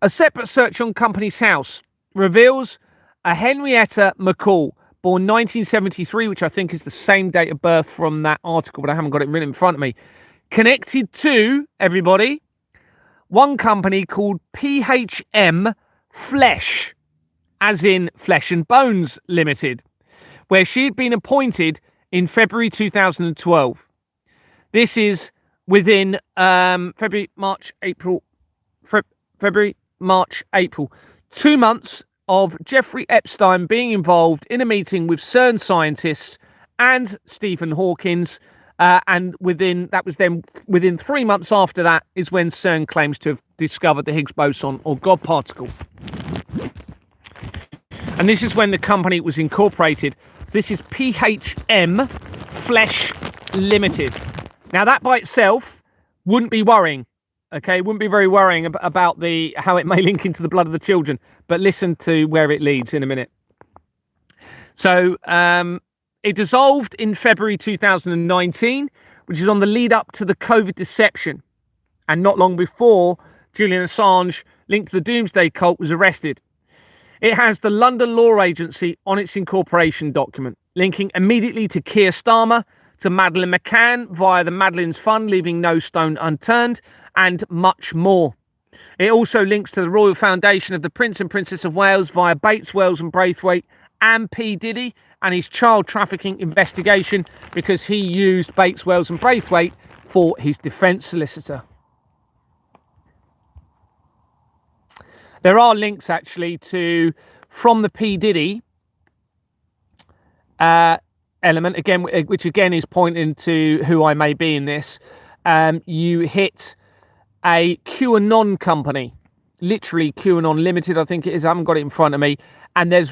A separate search on Company's House reveals a Henrietta McCall, born 1973, which I think is the same date of birth from that article, but I haven't got it written in front of me, connected to, everybody, one company called PHM Flesh, as in Flesh and Bones Limited, where she had been appointed in February 2012. This is within February, March, April. 2 months of Jeffrey Epstein being involved in a meeting with CERN scientists and Stephen Hawkins, and within 3 months after that is when CERN claims to have discovered the Higgs boson or God particle. And this is when the company was incorporated. This is PHM Flesh Limited. Now that by itself wouldn't be worrying. Okay, wouldn't be very worrying about how it may link into the blood of the children, but listen to where it leads in a minute. So it dissolved in February 2019, which is on the lead up to the COVID deception, and not long before Julian Assange, linked to the Doomsday Cult, was arrested. It has the London Law Agency on its incorporation document, linking immediately to Keir Starmer, to Madeleine McCann via the Madeleine's Fund, leaving no stone unturned, and much more. It also links to the Royal Foundation of the Prince and Princess of Wales via Bates, Wells and Braithwaite, and P. Diddy and his child trafficking investigation, because he used Bates, Wells and Braithwaite for his defence solicitor. There are links actually from the P. Diddy element, again, which again is pointing to who I may be in this. you hit a QAnon company, literally QAnon Limited, I think it is. I haven't got it in front of me. And there's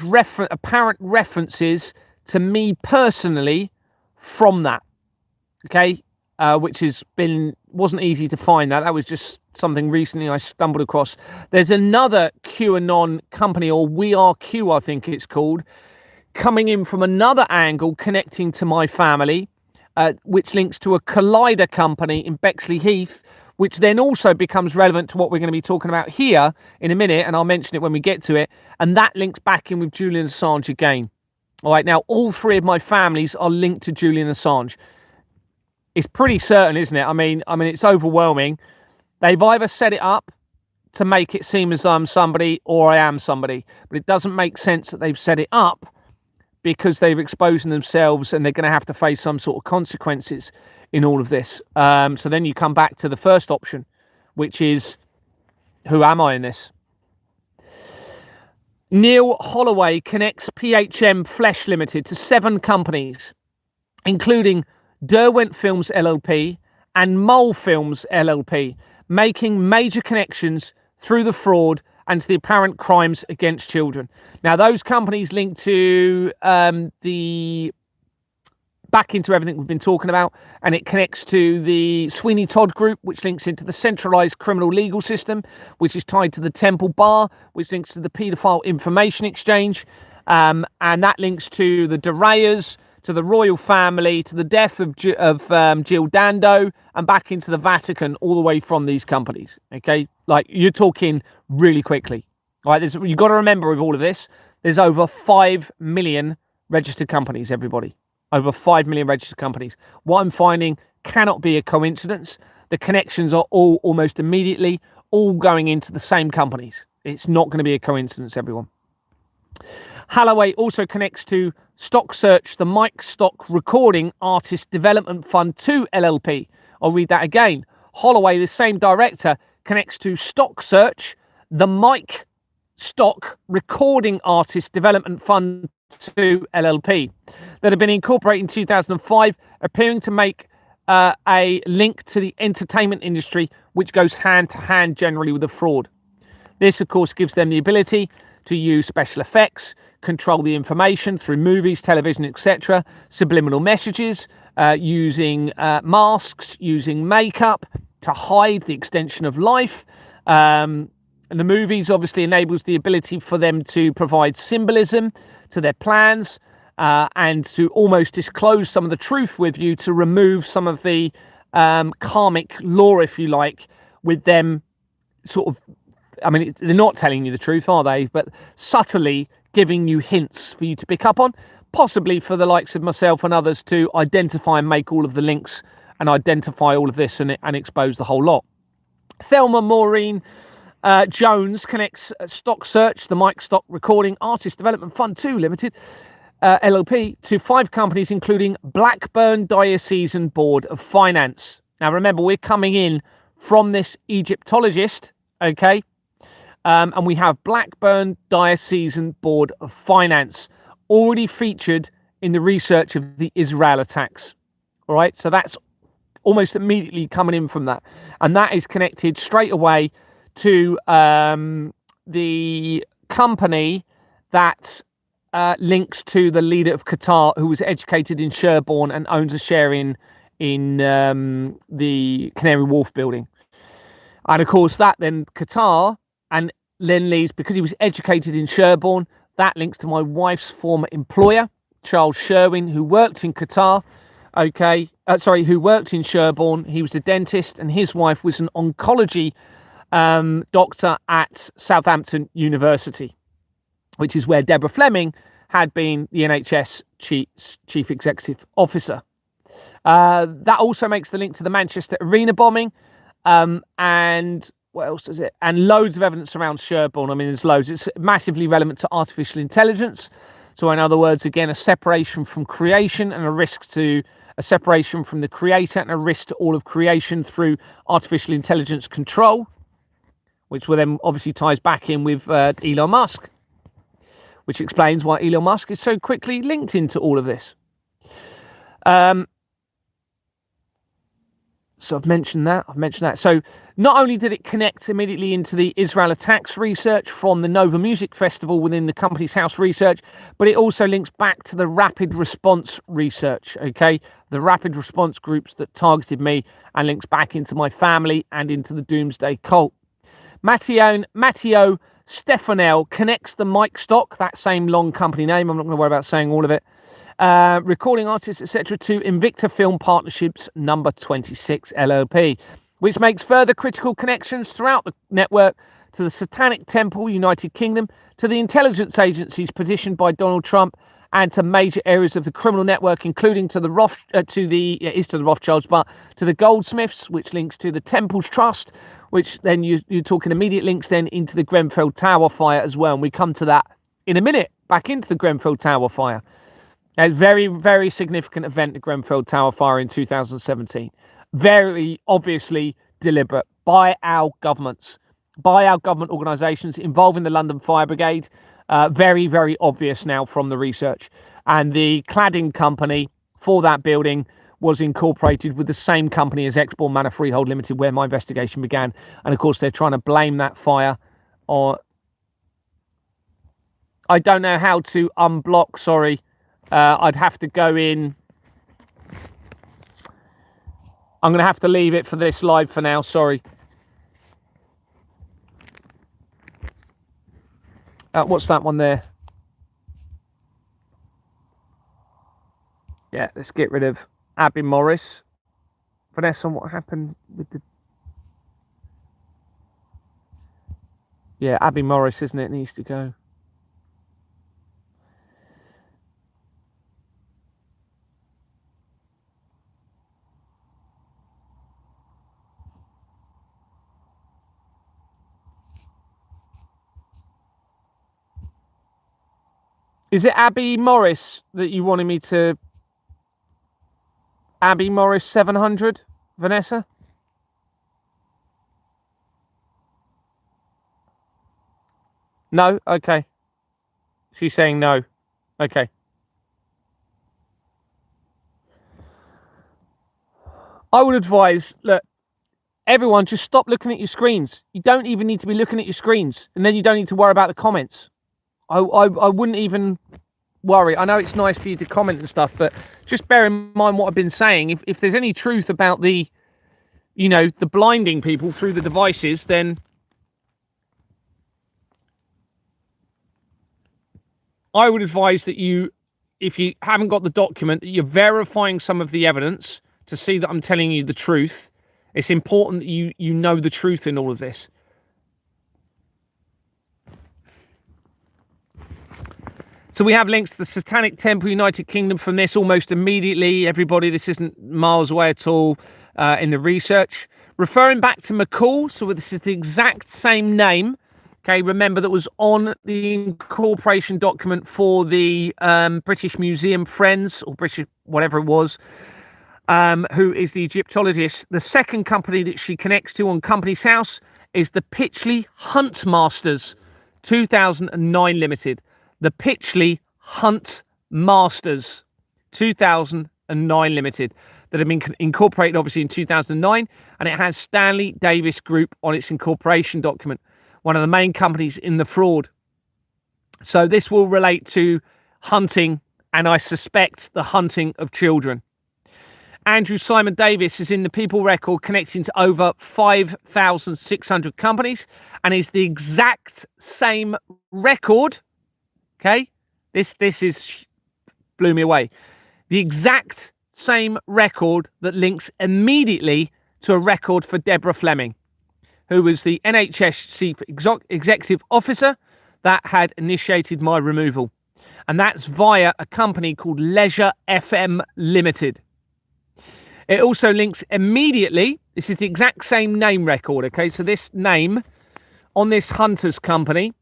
apparent references to me personally from that. Okay, which wasn't easy to find. That was just something recently I stumbled across. There's another QAnon company, or We Are Q, I think it's called, coming in from another angle, connecting to my family, which links to a Collider company in Bexley Heath, which then also becomes relevant to what we're going to be talking about here in a minute, and I'll mention it when we get to it. And that links back in with Julian Assange again. All right, now all three of my families are linked to Julian Assange. It's pretty certain, isn't it? I mean, it's overwhelming. They've either set it up to make it seem as though I'm somebody or I am somebody, but it doesn't make sense that they've set it up, because they've exposed themselves and they're going to have to face some sort of consequences in all of this. So then you come back to the first option, which is, who am I in this? Neil Holloway connects PHM Flesh Limited to 7 companies, including Derwent Films LLP and Mole Films LLP, making major connections through the fraud and to the apparent crimes against children. Now, those companies link to back into everything we've been talking about, and it connects to the Sweeney Todd Group, which links into the centralized criminal legal system, which is tied to the Temple Bar, which links to the Paedophile Information Exchange, and that links to the De Reyes, to the royal family, to the death of Jill Dando, and back into the Vatican, all the way from these companies. Okay, like, you're talking really quickly. All right, you've got to remember with all of this, there's over 5 million registered companies, everybody. Over 5 million registered companies. What I'm finding cannot be a coincidence. The connections are all almost immediately all going into the same companies. It's not going to be a coincidence, everyone. Holloway also connects to Stock Search, the Mike Stock Recording Artist Development Fund 2 LLP. I'll read that again. Holloway, the same director, connects to Stock Search, the Mike Stock Recording Artist Development Fund 2 LLP, that have been incorporated in 2005, appearing to make a link to the entertainment industry, which goes hand to hand generally with the fraud. This, of course, gives them the ability to use special effects, control the information through movies, television, etc., subliminal messages, using masks, using makeup to hide the extension of life. And the movies obviously enables the ability for them to provide symbolism to their plans, and to almost disclose some of the truth with you, to remove some of the karmic law, if you like, with them sort of, I mean, they're not telling you the truth, are they? But subtly giving you hints for you to pick up on, possibly for the likes of myself and others to identify and make all of the links and identify all of this and expose the whole lot. Thelma Maureen Jones connects Stock Search, the Mike Stock Recording Artist Development Fund 2 Limited, LLP, to 5 companies, including Blackburn Diocesan Board of Finance. Now, remember, we're coming in from this Egyptologist, okay? And we have Blackburn Diocesan Board of Finance already featured in the research of the Israel attacks. All right, so that's almost immediately coming in from that. And that is connected straight away to the company that links to the leader of Qatar, who was educated in Sherborne and owns a share in the Canary Wharf building. And of course, that then Qatar and then leads, because he was educated in Sherborne, that links to my wife's former employer, Charles Sherwin, who worked in Qatar. Okay, who worked in Sherborne. He was a dentist, and his wife was an oncology doctor at Southampton University, which is where Deborah Fleming had been the NHS chief executive officer. That also makes the link to the Manchester Arena bombing, and what else does it? And loads of evidence around Sherborne. I mean, there's loads. It's massively relevant to artificial intelligence. So in other words, again, a separation from creation and a risk to a separation from the creator and a risk to all of creation through artificial intelligence control, which will then obviously ties back in with Elon Musk, which explains why Elon Musk is so quickly linked into all of this. So I've mentioned that. So not only did it connect immediately into the Israel attacks research from the Nova Music Festival within the Company's House research, but it also links back to the rapid response research, okay? The rapid response groups that targeted me, and links back into my family and into the Doomsday Cult. Matteo Stefanel connects the Mike Stock, that same long company name, I'm not going to worry about saying all of it, recording artists, etc., to Invicta Film Partnerships number 26 LLP, which makes further critical connections throughout the network to the Satanic Temple, United Kingdom, to the intelligence agencies petitioned by Donald Trump, and to major areas of the criminal network, including to the Rothschilds, but to the Goldsmiths, which links to the Temples Trust, which then you're talking immediate links then into the Grenfell Tower fire as well. And we come to that in a minute, back into the Grenfell Tower fire. A very, very significant event, the Grenfell Tower fire in 2017. Very obviously deliberate by our governments, by our government organisations involving the London Fire Brigade. Very, very obvious now from the research. And the cladding company for that building was incorporated with the same company as Exbourne Manor Freehold Limited, where my investigation began. And of course, they're trying to blame that fire on... I don't know how to unblock, sorry. I'd have to go in. I'm going to have to leave it for this live for now, sorry. What's that one there? Yeah, let's get rid of Abby Morris. Vanessa, what happened with the... Yeah, Abby Morris, isn't it? Needs to go. Is it Abby Morris that you wanted me to... Abby Morris 700, Vanessa? No? Okay. She's saying no. Okay. I would advise, look, everyone just stop looking at your screens. You don't even need to be looking at your screens. And then you don't need to worry about the comments. I wouldn't even worry. I know it's nice for you to comment and stuff, but just bear in mind what I've been saying. If there's any truth about the, you know, the blinding people through the devices, then I would advise that you, if you haven't got the document, that you're verifying some of the evidence to see that I'm telling you the truth. It's important that you know the truth in all of this. So we have links to the Satanic Temple, United Kingdom from this almost immediately. Everybody, this isn't miles away at all in the research. Referring back to McCall, so this is the exact same name. Okay, remember that was on the incorporation document for the British Museum Friends, or British, whatever it was, who is the Egyptologist. The second company that she connects to on Company's House is the Pitchley Hunt Masters 2009 Limited. The Pitchley Hunt Masters 2009 Limited, that have been incorporated obviously in 2009, and it has Stanley Davis Group on its incorporation document, one of the main companies in the fraud. So this will relate to hunting, and I suspect the hunting of children. Andrew Simon Davis is in the People Record, connecting to over 5,600 companies, and is the exact same record. Okay, this is blew me away. The exact same record that links immediately to a record for Deborah Fleming, who was the NHS Chief Executive Officer that had initiated my removal. And that's via a company called Leisure FM Limited. It also links immediately, this is the exact same name record, okay? So this name on this Hunters company,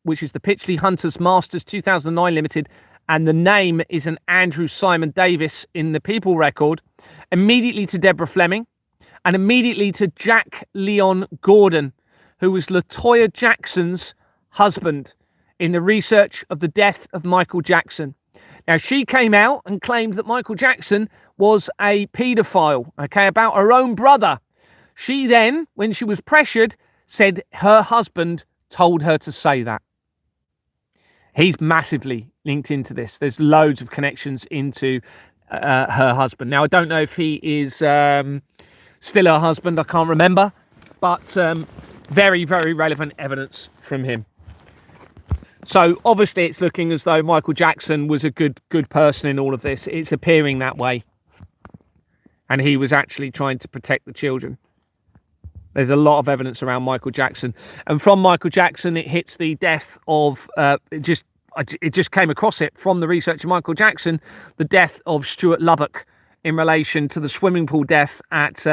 which is the Pitchley Hunters Masters 2009 Limited, and the name is an Andrew Simon Davis in the People Record, immediately to Deborah Fleming, and immediately to Jack Leon Gordon, who was LaToya Jackson's husband in the research of the death of Michael Jackson. Now, she came out and claimed that Michael Jackson was a paedophile, okay, about her own brother. She then, when she was pressured, said her husband told her to say that. He's massively linked into this. There's loads of connections into her husband. Now, I don't know if he is still her husband. I can't remember. But very, very relevant evidence from him. So, obviously, it's looking as though Michael Jackson was a good person in all of this. It's appearing that way. And he was actually trying to protect the children. There's a lot of evidence around Michael Jackson, and from Michael Jackson, it hits the death of it just came across it from the research of Michael Jackson, the death of Stuart Lubbock in relation to the swimming pool death at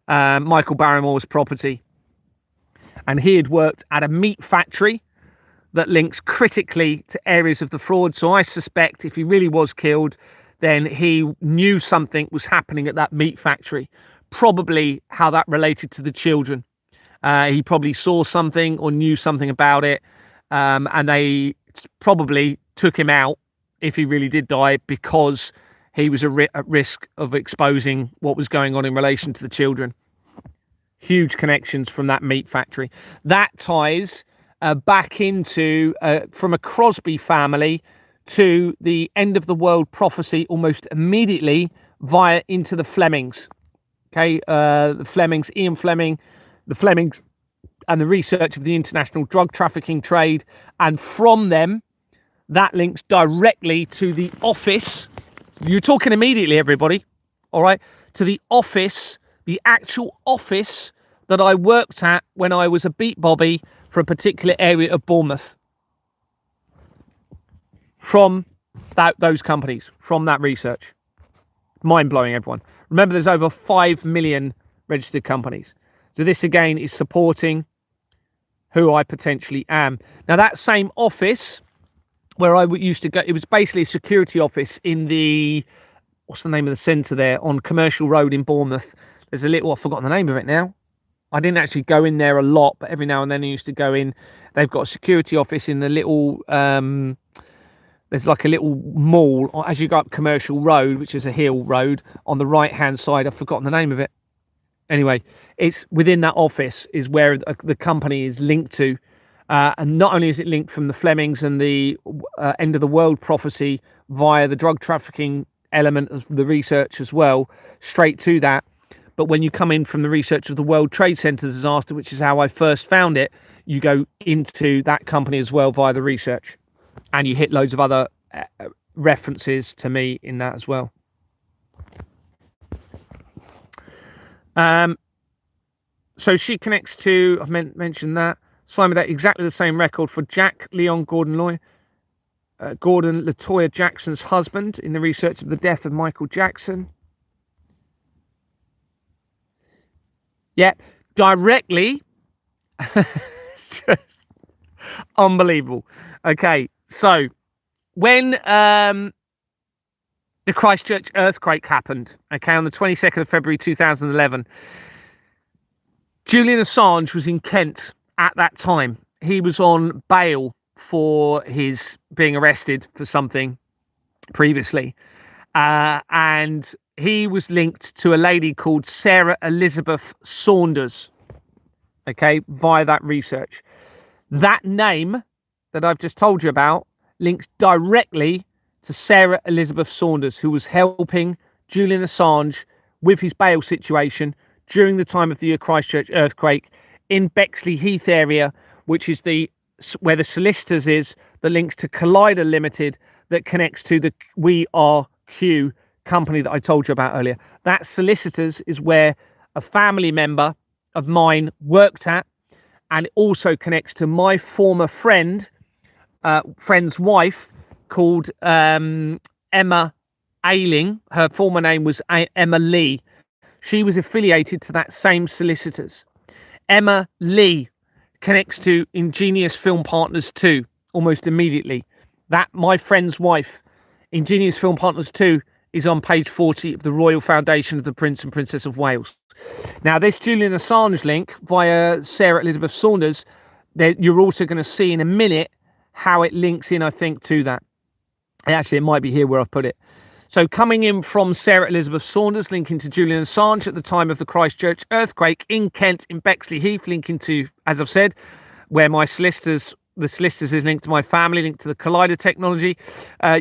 Michael Barrymore's property, and he had worked at a meat factory that links critically to areas of the fraud. So I suspect if he really was killed, then he knew something was happening at that meat factory. Probably how that related to the children. He probably saw something or knew something about it, and they probably took him out if he really did die, because he was at risk of exposing what was going on in relation to the children. Huge connections from that meat factory. That ties back into from a Crosby family to the end of the world prophecy almost immediately via into the Flemings. Okay, the Flemings, Ian Fleming, the Flemings, and the research of the international drug trafficking trade. And from them, that links directly to the office. You're talking immediately, everybody. All right, to the office, the actual office that I worked at when I was a beat bobby for a particular area of Bournemouth. From those companies, from that research. Mind-blowing, everyone. Remember, there's over 5 million registered companies. So this, again, is supporting who I potentially am. Now, that same office where I used to go, it was basically a security office in the, what's the name of the centre there, on Commercial Road in Bournemouth. There's a little, I've forgotten the name of it now. I didn't actually go in there a lot, but every now and then I used to go in. They've got a security office in the little... there's like a little mall as you go up Commercial Road, which is a hill road on the right hand side. I've forgotten the name of it. Anyway, it's within that office is where the company is linked to. And not only is it linked from the Flemings and the end of the world prophecy via the drug trafficking element of the research as well, straight to that. But when you come in from the research of the World Trade Center disaster, which is how I first found it, you go into that company as well via the research. And you hit loads of other references to me in that as well. So she connects to, I mentioned that, Simon, that exactly the same record for Jack Leon Gordon Latoya Jackson's husband in the research of the death of Michael Jackson. Yeah, directly. Just unbelievable. Okay. So, when the Christchurch earthquake happened, okay, on the 22nd of February 2011, Julian Assange was in Kent at that time. He was on bail for his being arrested for something previously. And he was linked to a lady called Sarah Elizabeth Saunders, okay, via that research. That name that I've just told you about links directly to Sarah Elizabeth Saunders, who was helping Julian Assange with his bail situation during the time of the Christchurch earthquake in Bexley Heath area, which is where the solicitors is, that links to Collider Limited, that connects to the We Are Q company that I told you about earlier. That solicitors is where a family member of mine worked at, and it also connects to my former friend's wife called Emma Ailing. Her former name was Emma Lee. She was affiliated to that same solicitors. Emma Lee connects to Ingenious Film Partners 2 almost immediately. That, my friend's wife, Ingenious Film Partners 2, is on page 40 of the Royal Foundation of the Prince and Princess of Wales. Now, this Julian Assange link via Sarah Elizabeth Saunders, you're also going to see in a minute how it links in, I think, to that. Actually, it might be here where I've put it. So coming in from Sarah Elizabeth Saunders, linking to Julian Assange at the time of the Christchurch earthquake in Kent, in Bexley Heath, linking to, as I've said, where the solicitors is linked to my family, linked to the Collider technology.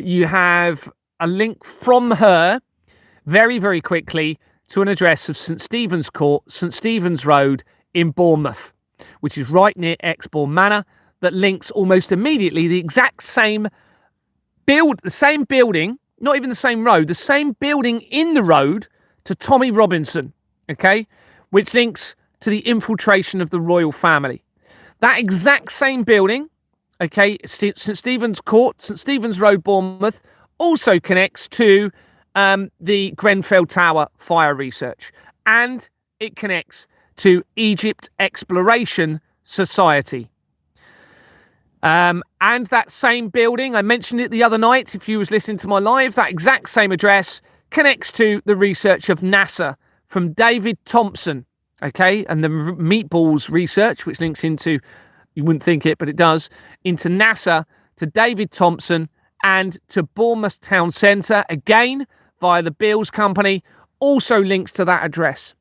You have a link from her very, very quickly to an address of St Stephen's Court, St Stephen's Road in Bournemouth, which is right near Exbourne Manor, that links almost immediately the exact same the same building, not even the same road, the same building in the road to Tommy Robinson, okay, which links to the infiltration of the royal family. That exact same building, okay, St Stephen's Court, St Stephen's Road, Bournemouth, also connects to the Grenfell Tower fire research, and it connects to Egypt Exploration Society. And that same building, I mentioned it the other night, if you was listening to my live, that exact same address connects to the research of NASA from David Thompson, okay, and the meatballs research, which links into, you wouldn't think it, but it does, into NASA, to David Thompson, and to Bournemouth Town Centre, again, via the Beals Company, also links to that address.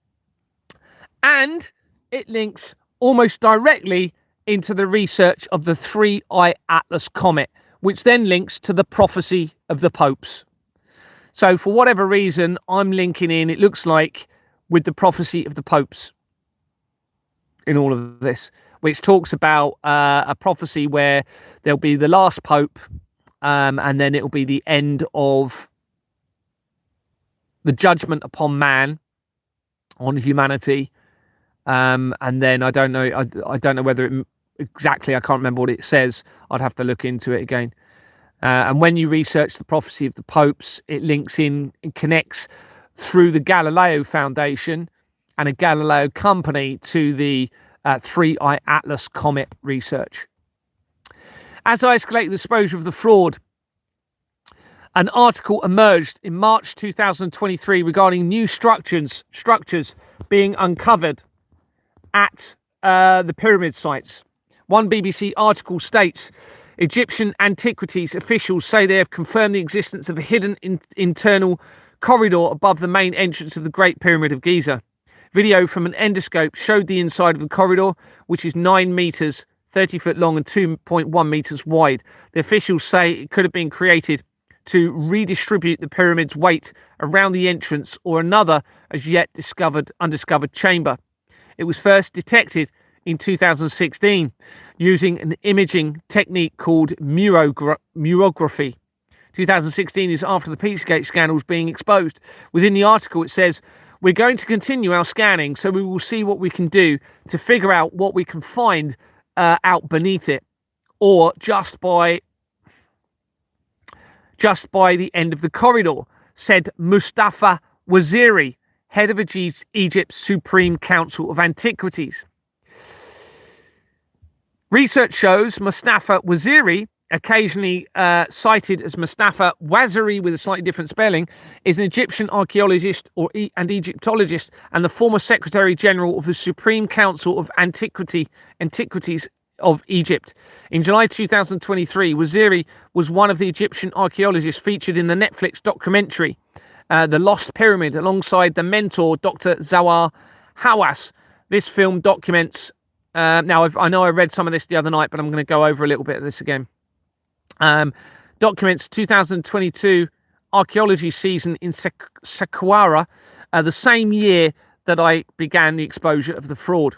And it links almost directly into the research of the 3I Atlas comet, which then links to the prophecy of the popes. So for whatever reason, I'm linking in, it looks like, with the prophecy of the popes in all of this, which talks about a prophecy where there'll be the last pope, and then it'll be the end of the judgment upon man, on humanity. And then I don't know, I don't know whether it exactly, I can't remember what it says. I'd have to look into it again. And when you research the prophecy of the popes, it links in, it connects through the Galileo Foundation and a Galileo company to the 3I Atlas comet research. As I escalate the exposure of the fraud, an article emerged in March 2023 regarding new structures being uncovered at the pyramid sites. One BBC article states, Egyptian antiquities officials say they have confirmed the existence of a hidden internal corridor above the main entrance of the Great Pyramid of Giza. Video from an endoscope showed the inside of the corridor, which is 9 meters, 30 foot long and 2.1 meters wide. The officials say it could have been created to redistribute the pyramid's weight around the entrance or another as yet undiscovered chamber. It was first detected in 2016 using an imaging technique called murography. 2016 is after the Pizzagate scandals being exposed. Within the article it says, we're going to continue our scanning, so we will see what we can do to figure out what we can find out beneath it, or just by the end of the corridor, said Mustafa Waziri, head of Egypt's Supreme Council of Antiquities. Research shows Mustafa Waziri, occasionally cited as Mustafa Waziri with a slightly different spelling, is an Egyptian archaeologist and Egyptologist and the former Secretary General of the Supreme Council of Antiquities of Egypt. In July 2023, Waziri was one of the Egyptian archaeologists featured in the Netflix documentary The Lost Pyramid, alongside the mentor Dr. Zawar Hawass. This film documents, now I know I read some of this the other night, but I'm going to go over a little bit of this again. Documents 2022 archaeology season in Saqqara, the same year that I began the exposure of the fraud.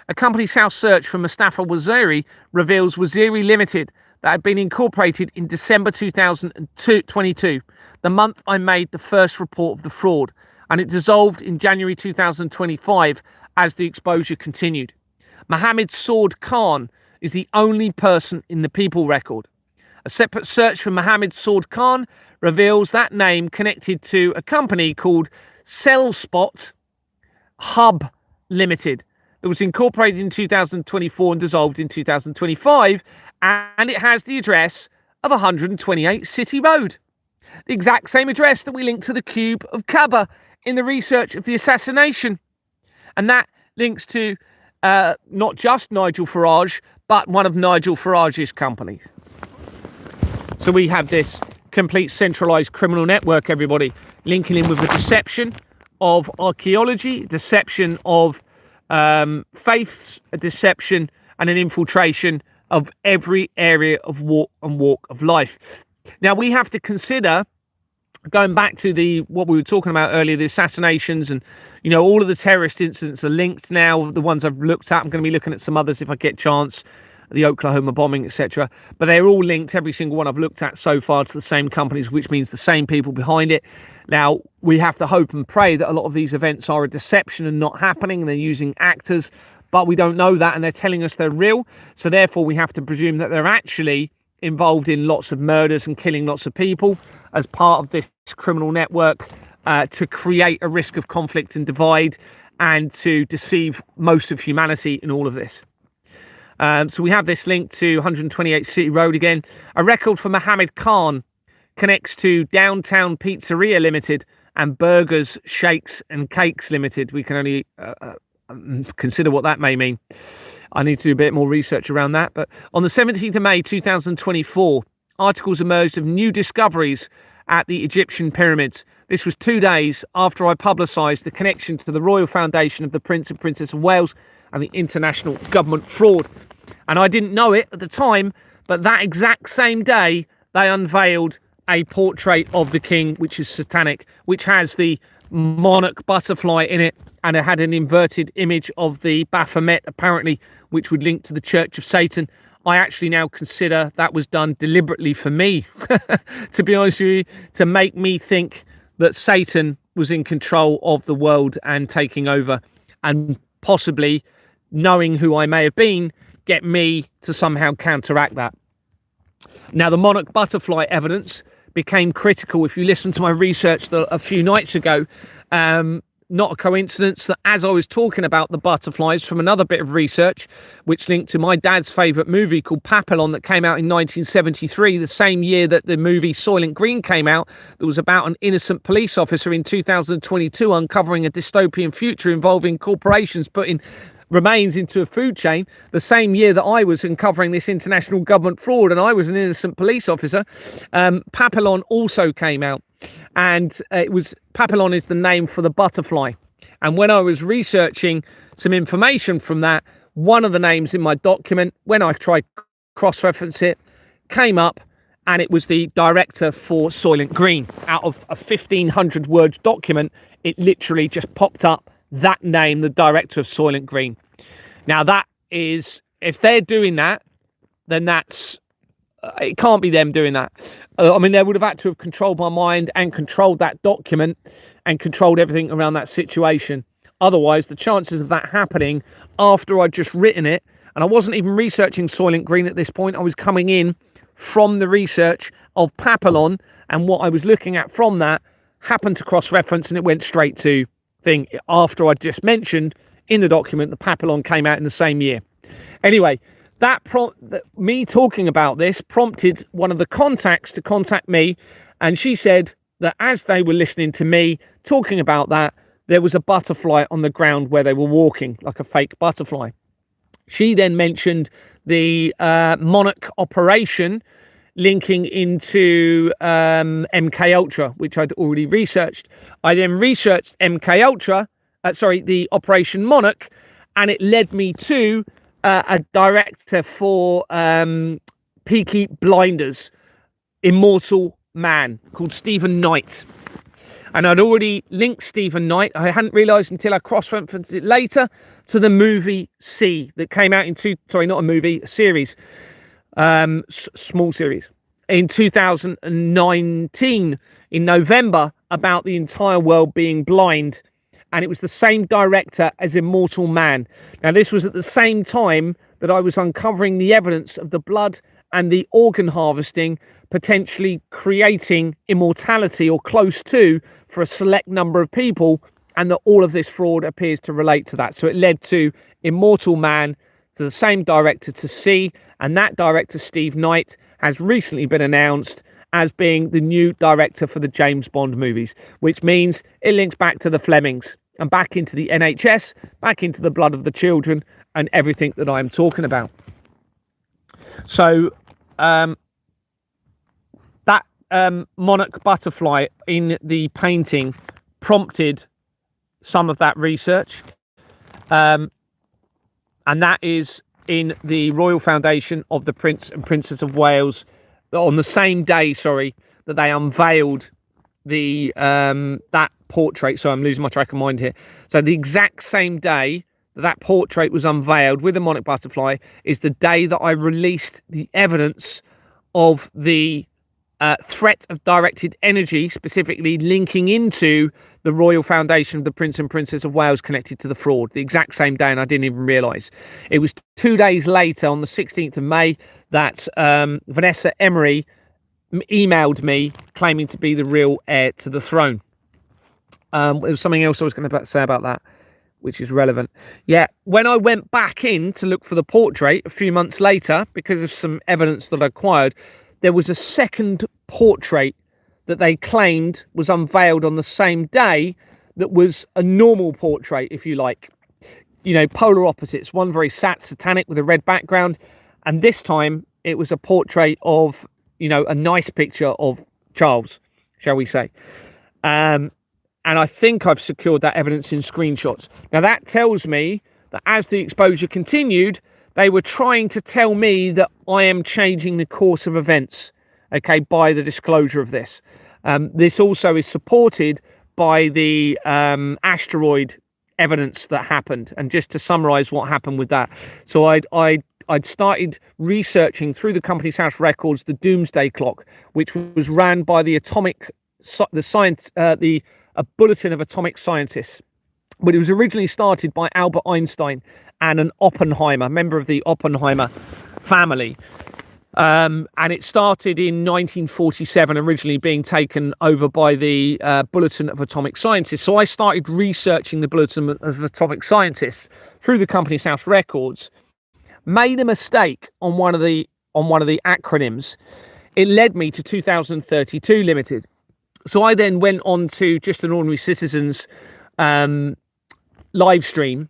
A company's house search for Mustafa Waziri reveals Waziri Limited that had been incorporated in December 2022, the month I made the first report of the fraud, and it dissolved in January 2025 as the exposure continued. Mohammed Saud Khan is the only person in the People record. A separate search for Mohammed Saud Khan reveals that name connected to a company called Cellspot Hub Limited that was incorporated in 2024 and dissolved in 2025, and it has the address of 128 City Road, the exact same address that we linked to the Cube of Kaaba in the research of the assassination. And that links to not just Nigel Farage, but one of Nigel Farage's companies. So we have this complete centralized criminal network, everybody, linking in with a deception of archaeology, deception of faiths, a deception and an infiltration of every area of walk of life. Now we have to consider, going back to what we were talking about earlier, the assassinations, and all of the terrorist incidents are linked now. The ones I've looked at, I'm going to be looking at some others if I get a chance, the Oklahoma bombing, etc. But they're all linked, every single one I've looked at so far, to the same companies, which means the same people behind it. Now we have to hope and pray that a lot of these events are a deception and not happening, and they're using actors, but we don't know that, and they're telling us they're real. So therefore we have to presume that they're actually involved in lots of murders and killing lots of people as part of this criminal network, to create a risk of conflict and divide, and to deceive most of humanity in all of this. So we have this link to 128 City Road again. A record for Mohammed Khan connects to Downtown Pizzeria Limited and Burgers, Shakes and Cakes Limited. We can only consider what that may mean. I need to do a bit more research around that. But on the 17th of May 2024, articles emerged of new discoveries at the Egyptian pyramids. This was 2 days after I publicised the connection to the Royal Foundation of the Prince and Princess of Wales and the international government fraud. And I didn't know it at the time, but that exact same day, they unveiled a portrait of the king, which is satanic, which has the monarch butterfly in it, and it had an inverted image of the Baphomet, apparently, which would link to the Church of Satan. I actually now consider that was done deliberately for me, to be honest with you, to make me think that Satan was in control of the world and taking over, and possibly, knowing who I may have been, get me to somehow counteract that. Now, the monarch butterfly evidence became critical. If you listen to my research a few nights ago, not a coincidence that as I was talking about the butterflies from another bit of research, which linked to my dad's favourite movie called Papillon, that came out in 1973, the same year that the movie Soylent Green came out, that was about an innocent police officer in 2022 uncovering a dystopian future involving corporations putting remains into a food chain. The same year that I was uncovering this international government fraud and I was an innocent police officer, Papillon also came out. And Papillon is the name for the butterfly. And when I was researching some information from that, one of the names in my document, when I tried cross-reference it, came up, and it was the director for Soylent Green. Out of a 1,500 words document, it literally just popped up that name, the director of Soylent Green. Now that is, if they're doing that, then that's, it can't be them doing that. I mean, they would have had to have controlled my mind and controlled that document and controlled everything around that situation. Otherwise, the chances of that happening after I'd just written it, and I wasn't even researching Soylent Green at this point, I was coming in from the research of Papillon, and what I was looking at from that happened to cross-reference, and it went straight to thing after I just mentioned in the document the Papillon came out in the same year. Anyway, me talking about this prompted one of the contacts to contact me, and she said that as they were listening to me talking about that, there was a butterfly on the ground where they were walking, like a fake butterfly. She then mentioned the Monarch operation linking into MK Ultra, which I'd already researched. I then researched MK Ultra, the Operation Monarch, and it led me to a director for Peaky Blinders, Immortal Man, called Stephen Knight. And I'd already linked Stephen Knight, I hadn't realised until I cross-referenced it later, to the movie C that came out in a series, small series, in 2019 in November, about the entire world being blind. And it was the same director as Immortal Man. Now, this was at the same time that I was uncovering the evidence of the blood and the organ harvesting, potentially creating immortality or close to for a select number of people, and that all of this fraud appears to relate to that. So it led to Immortal Man, to the same director, to C, and that director, Steve Knight, has recently been announced as being the new director for the James Bond movies, which means it links back to the Flemings and back into the NHS, back into the blood of the children and everything that I'm talking about. So that monarch butterfly in the painting prompted some of that research, and that is in the Royal Foundation of the Prince and Princess of Wales on the same day, sorry, that they unveiled the that portrait. So I'm losing my track of mind here. So the exact same day that that portrait was unveiled with the monarch butterfly is the day that I released the evidence of the threat of directed energy, specifically linking into the Royal Foundation of the Prince and Princess of Wales connected to the fraud. The exact same day, and I didn't even realise. It was 2 days later, on the 16th of May, that Vanessa Emery emailed me claiming to be the real heir to the throne. There was something else I was going to say about that, which is relevant. Yeah, when I went back in to look for the portrait a few months later, because of some evidence that I acquired, there was a second portrait that they claimed was unveiled on the same day that was a normal portrait, if you like. You know, polar opposites. One very satanic with a red background, and this time it was a portrait of, you know, a nice picture of Charles, shall we say. And I think I've secured that evidence in screenshots. Now that tells me that as the exposure continued, they were trying to tell me that I am changing the course of events, okay, by the disclosure of this. This also is supported by the asteroid evidence that happened. And just to summarize what happened with that. So I'd started researching through the Company's House records the Doomsday Clock, which was ran by the a Bulletin of Atomic Scientists. But it was originally started by Albert Einstein and an Oppenheimer, member of the Oppenheimer family. And it started in 1947, originally being taken over by the Bulletin of Atomic Scientists. So I started researching the Bulletin of Atomic Scientists through the Company's House records, made a mistake on one of the acronyms. It led me to 2032 Limited. So I then went on to Just an Ordinary Citizen's live stream,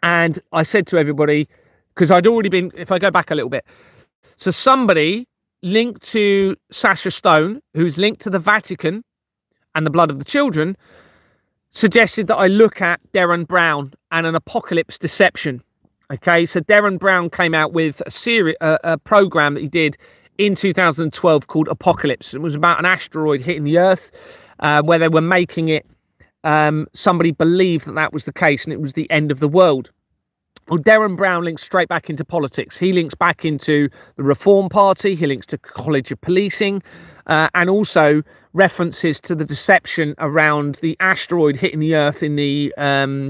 and I said to everybody, because I'd already been, if I go back a little bit, so somebody linked to Sasha Stone, who's linked to the Vatican and the blood of the children, suggested that I look at Derren Brown and an apocalypse deception. Okay, so Derren Brown came out with a program that he did in 2012 called Apocalypse. It was about an asteroid hitting the Earth, where they were making it, somebody believed that that was the case and it was the end of the world. Well, Derren Brown links straight back into politics. He links back into the Reform Party. He links to College of Policing, and also references to the deception around the asteroid hitting the Earth in the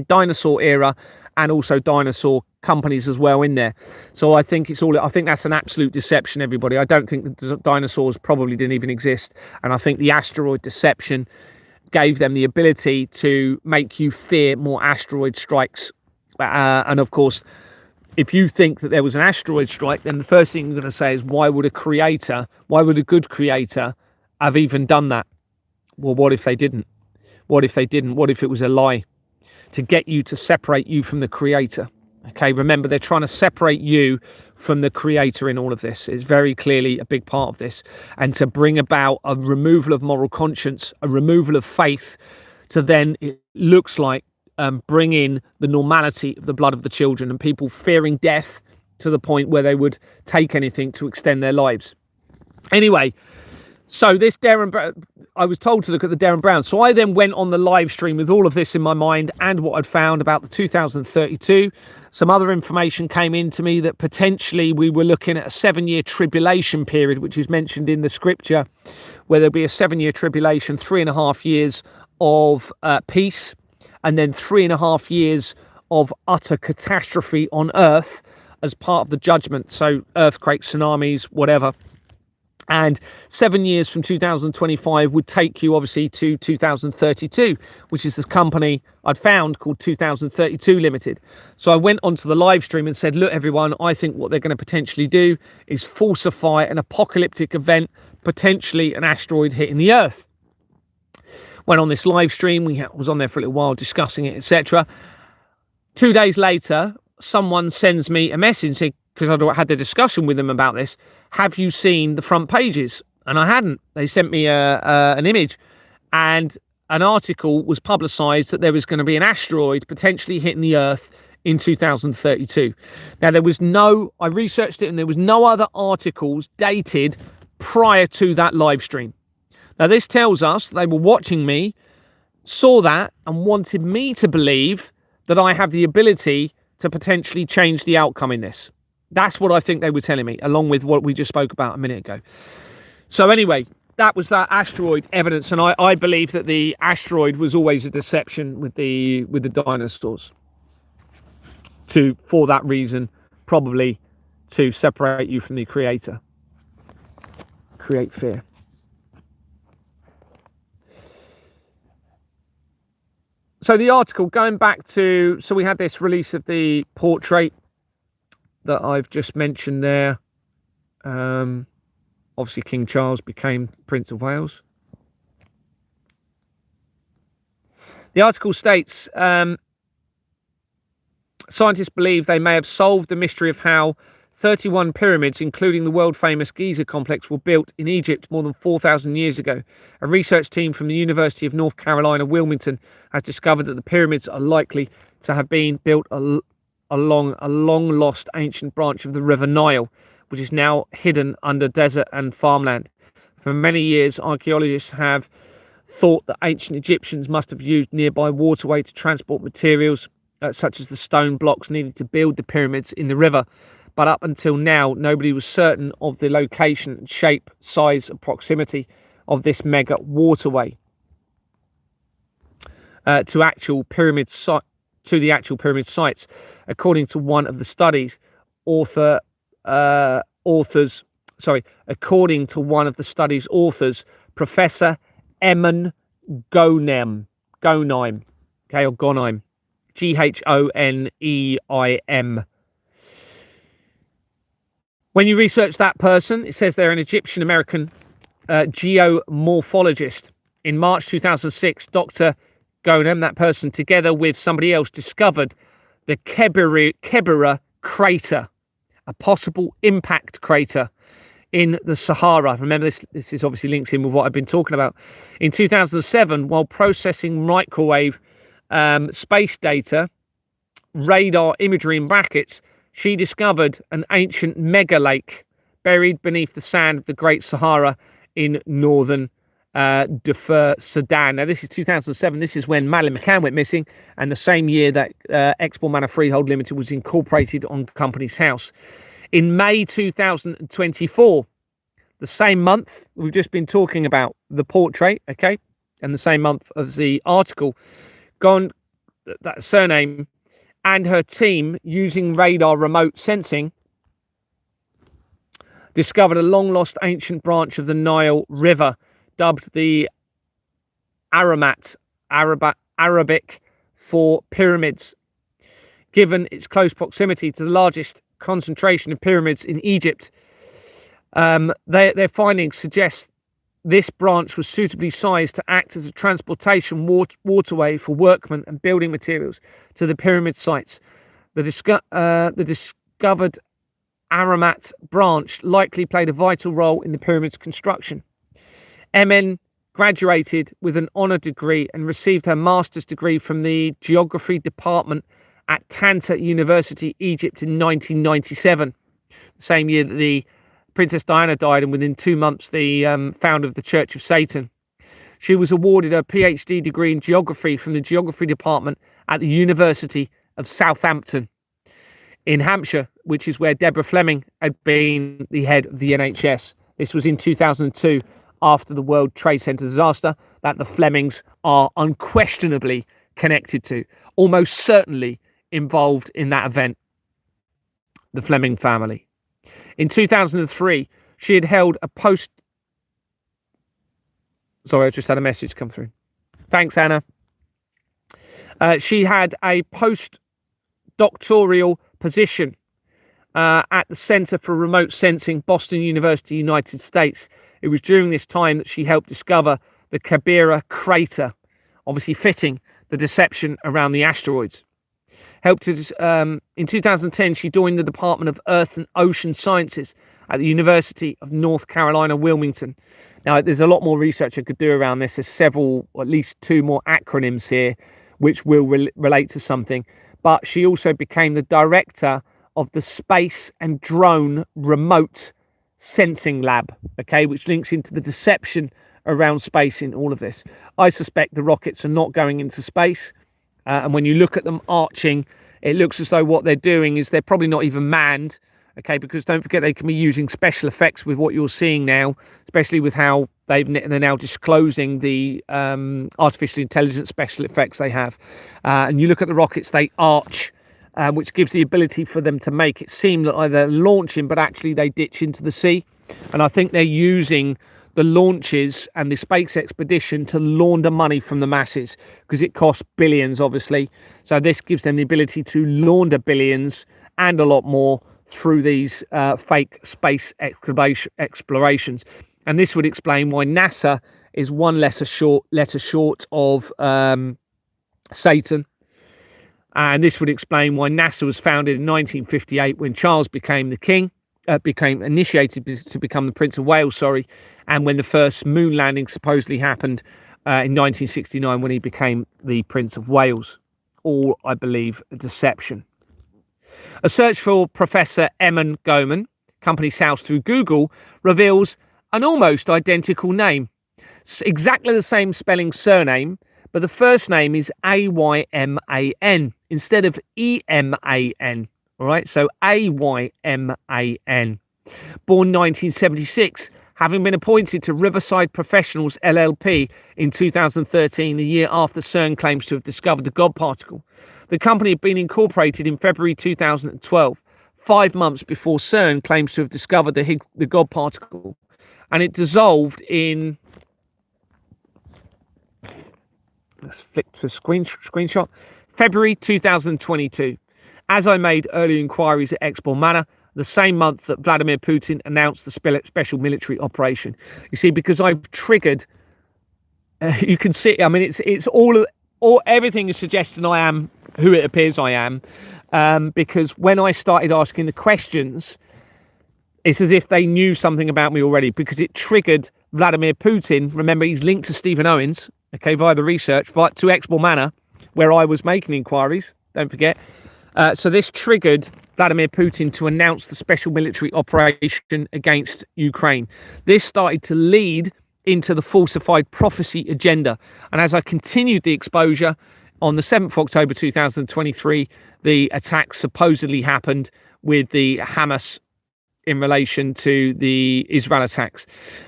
dinosaur era, and also dinosaur companies as well in there. So I think that's an absolute deception, everybody. I don't think the dinosaurs probably didn't even exist, and I think the asteroid deception gave them the ability to make you fear more asteroid strikes. And of course, if you think that there was an asteroid strike, then the first thing you're going to say is, why would a good creator have even done that? Well, what if they didn't? What if it was a lie to get you to separate you from the creator? Okay, remember, they're trying to separate you from the creator in all of this. It's very clearly a big part of this, and to bring about a removal of moral conscience, a removal of faith, to then, it looks like, bring in the normality of the blood of the children and people fearing death to the point where they would take anything to extend their lives. Anyway, so this I was told to look at the Derren Brown. So I then went on the live stream with all of this in my mind and what I'd found about the 2032. Some other information came in to me that potentially we were looking at a 7-year tribulation period, which is mentioned in the scripture, where there'll be a 7-year tribulation, 3.5 years of peace, and then 3.5 years of utter catastrophe on Earth as part of the judgment. So earthquakes, tsunamis, whatever. And 7 years from 2025 would take you obviously to 2032, which is the company I'd found called 2032 Limited. So I went onto the live stream and said, look, everyone, I think what they're going to potentially do is falsify an apocalyptic event, potentially an asteroid hitting the Earth. Went on this live stream, was on there for a little while discussing it, etc. 2 days later, someone sends me a message, because I had the discussion with them about this. Have you seen the front pages and I hadn't. They sent me an image, and an article was publicized that there was going to be an asteroid potentially hitting the Earth in 2032. Now, I researched it, and there was no other articles dated prior to that live stream. Now, this tells us they were watching me, saw that, and wanted me to believe that I have the ability to potentially change the outcome in this. That's what I think they were telling me, along with what we just spoke about a minute ago. So anyway, that was that asteroid evidence, and I believe that the asteroid was always a deception with the dinosaurs. For that reason, probably to separate you from the creator, create fear. So the article, going back to, so we had this release of the portrait that I've just mentioned there. Obviously, King Charles became Prince of Wales. The article states, scientists believe they may have solved the mystery of how 31 pyramids, including the world-famous Giza complex, were built in Egypt more than 4,000 years ago. A research team from the University of North Carolina, Wilmington, has discovered that the pyramids are likely to have been built along a long-lost ancient branch of the River Nile, which is now hidden under desert and farmland. For many years, archaeologists have thought that ancient Egyptians must have used nearby waterway to transport materials, such as the stone blocks needed to build the pyramids in the river. But up until now, nobody was certain of the location, shape, size, and proximity of this mega waterway to the actual pyramid sites. According to one of the study's authors, Professor Eamon Ghoneim, or Ghoneim, Ghoneim. When you research that person, it says they're an Egyptian-American geomorphologist. In March 2006, Dr. Ghoneim, that person, together with somebody else, discovered the Kebira crater, a possible impact crater in the Sahara. Remember, this is obviously linked in with what I've been talking about. In 2007, while processing microwave space data, radar imagery in brackets, she discovered an ancient mega lake buried beneath the sand of the Great Sahara in northern Darfur, Sudan. Now, this is 2007. This is when Madeleine McCann went missing, and the same year that Export Manor Freehold Limited was incorporated on Companies House. In May 2024, the same month we've just been talking about the portrait, okay, and the same month as the article, that surname, and her team, using radar remote sensing, discovered a long-lost ancient branch of the Nile River, dubbed the Arabic for pyramids. Given its close proximity to the largest concentration of pyramids in Egypt, their findings suggest this branch was suitably sized to act as a transportation waterway for workmen and building materials to the pyramid sites. The discovered Aramat branch likely played a vital role in the pyramid's construction. Eamon graduated with an honour degree and received her master's degree from the geography department at Tanta University, Egypt, in 1997, the same year that the Princess Diana died, and within 2 months the founder of the Church of Satan. She was awarded a PhD degree in geography from the geography department at the University of Southampton in Hampshire, which is where Deborah Fleming had been the head of the NHS. This was in 2002, after the World Trade Center disaster, that the Flemings are unquestionably connected to, almost certainly involved in that event, the Fleming family. In 2003, she had held a Sorry, I just had a message come through. Thanks, Anna. She had a postdoctoral position at the Center for Remote Sensing, Boston University, United States. It was during this time that she helped discover the Kebira crater, obviously fitting the deception around the asteroids. In 2010, she joined the Department of Earth and Ocean Sciences at the University of North Carolina, Wilmington. Now, there's a lot more research I could do around this. There's several, or at least two more acronyms here, which will relate to something. But she also became the director of the Space and Drone Remote Sensing Lab, okay, which links into the deception around space in all of this. I suspect the rockets are not going into space. And when you look at them arching, it looks as though what they're doing is they're probably not even manned, okay, because don't forget they can be using special effects with what you're seeing now, especially with how they're now disclosing the artificial intelligence special effects they have. And you look at the rockets, they arch, which gives the ability for them to make it seem like they're launching, but actually they ditch into the sea. And I think they're using the launches and the space expedition to launder money from the masses, because it costs billions, obviously. So this gives them the ability to launder billions and a lot more through these fake space explorations. And this would explain why NASA is one letter short of Satan. And this would explain why NASA was founded in 1958 when Charles became the king, became initiated to become the Prince of Wales, sorry, and when the first moon landing supposedly happened in 1969 when he became the Prince of Wales. All, I believe, a deception. A search for Professor Eamon Goman, company's house through Google, reveals an almost identical name. Exactly the same spelling surname, but the first name is Ayman instead of Eman. All right, so Ayman. Born 1976, having been appointed to Riverside Professionals LLP in 2013, the year after CERN claims to have discovered the God particle. The company had been incorporated in February 2012, 5 months before CERN claims to have discovered the God particle, and it dissolved in. Let's flick to a screenshot. February 2022. As I made early inquiries at Export Manor, the same month that Vladimir Putin announced the special military operation. You see, because I've triggered, you can see, I mean, it's all everything is suggesting I am who it appears I am, because when I started asking the questions, it's as if they knew something about me already, because it triggered Vladimir Putin. Remember, he's linked to Stephen Owens, okay, via the research, to Export Manor, where I was making inquiries, don't forget. So this triggered Vladimir Putin to announce the special military operation against Ukraine. This started to lead into the falsified prophecy agenda. And as I continued the exposure, on the 7th of October 2023, the attack supposedly happened with the Hamas in relation to the Israel attacks.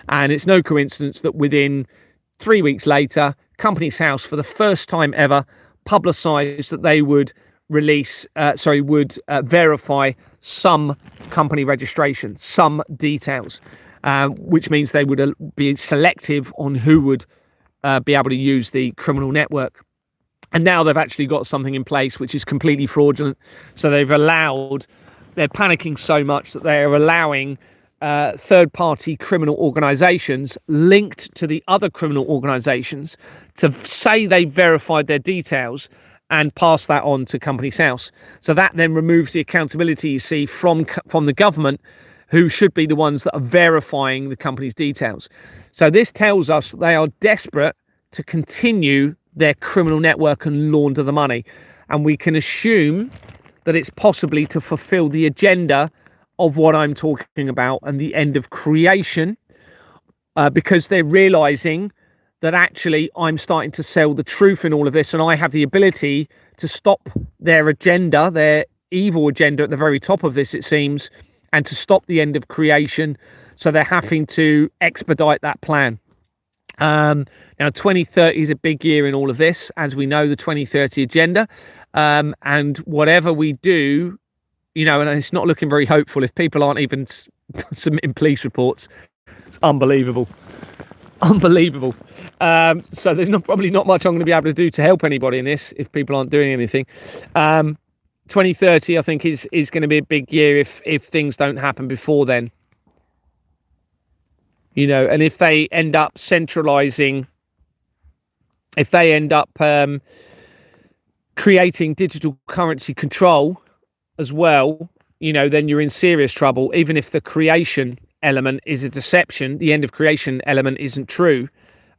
And it's no coincidence that within 3 weeks later, Companies House, for the first time ever, publicised that they would verify some company registration, some details, which means they would be selective on who would be able to use the criminal network. And now they've actually got something in place which is completely fraudulent. So they're panicking so much that they are allowing third-party criminal organisations linked to the other criminal organisations to say they verified their details and pass that on to Companies House. So that then removes the accountability, you see, from the government, who should be the ones that are verifying the company's details. So this tells us that they are desperate to continue their criminal network and launder the money. And we can assume that it's possibly to fulfill the agenda of what I'm talking about and the end of creation, because they're realizing that actually I'm starting to sell the truth in all of this, and I have the ability to stop their agenda, their evil agenda at the very top of this, it seems, and to stop the end of creation. So they're having to expedite that plan. Now 2030 is a big year in all of this, as we know, the 2030 agenda, and whatever we do, you know, and it's not looking very hopeful. If people aren't even submitting police reports, it's unbelievable. So there's probably not much I'm going to be able to do to help anybody in this if people aren't doing anything. 2030, I think, is going to be a big year if things don't happen before then. You know, and if they end up centralizing, if they end up creating digital currency control as well, then you're in serious trouble. Even if the creation element is a deception, the end of creation element isn't true,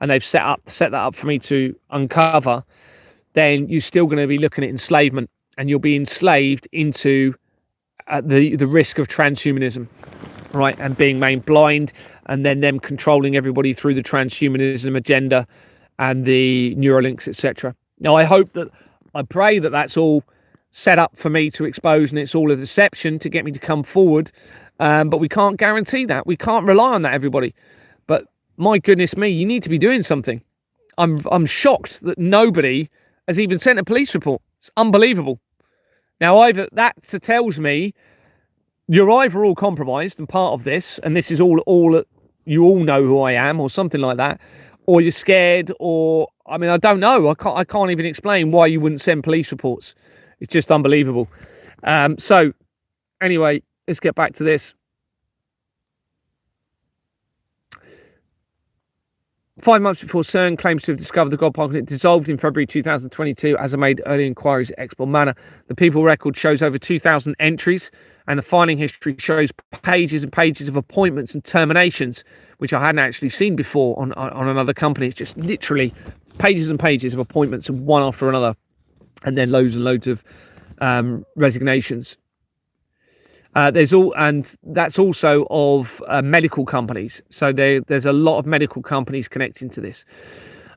and they've set that up for me to uncover, then you're still going to be looking at enslavement, and you'll be enslaved into the risk of transhumanism, right, and being made blind, and then them controlling everybody through the transhumanism agenda and the Neuralinks, etc. Now, I pray that that's all set up for me to expose, and it's all a deception to get me to come forward. But we can't guarantee that. We can't rely on that, everybody. But my goodness me, you need to be doing something. I'm shocked that nobody has even sent a police report. It's unbelievable. Now, either that tells me you're either all compromised and part of this, and this is all you all know who I am, or something like that, or you're scared, or I mean, I don't know. I can't even explain why you wouldn't send police reports. It's just unbelievable. So anyway, let's get back to this. 5 months before CERN claims to have discovered the God particle, it dissolved in February 2022 as I made early inquiries at Export Manor. The People record shows over 2,000 entries, and the filing history shows pages and pages of appointments and terminations, which I hadn't actually seen before on another company. It's just literally pages and pages of appointments, and one after another, and then loads and loads of resignations. That's also of medical companies. So there's a lot of medical companies connecting to this.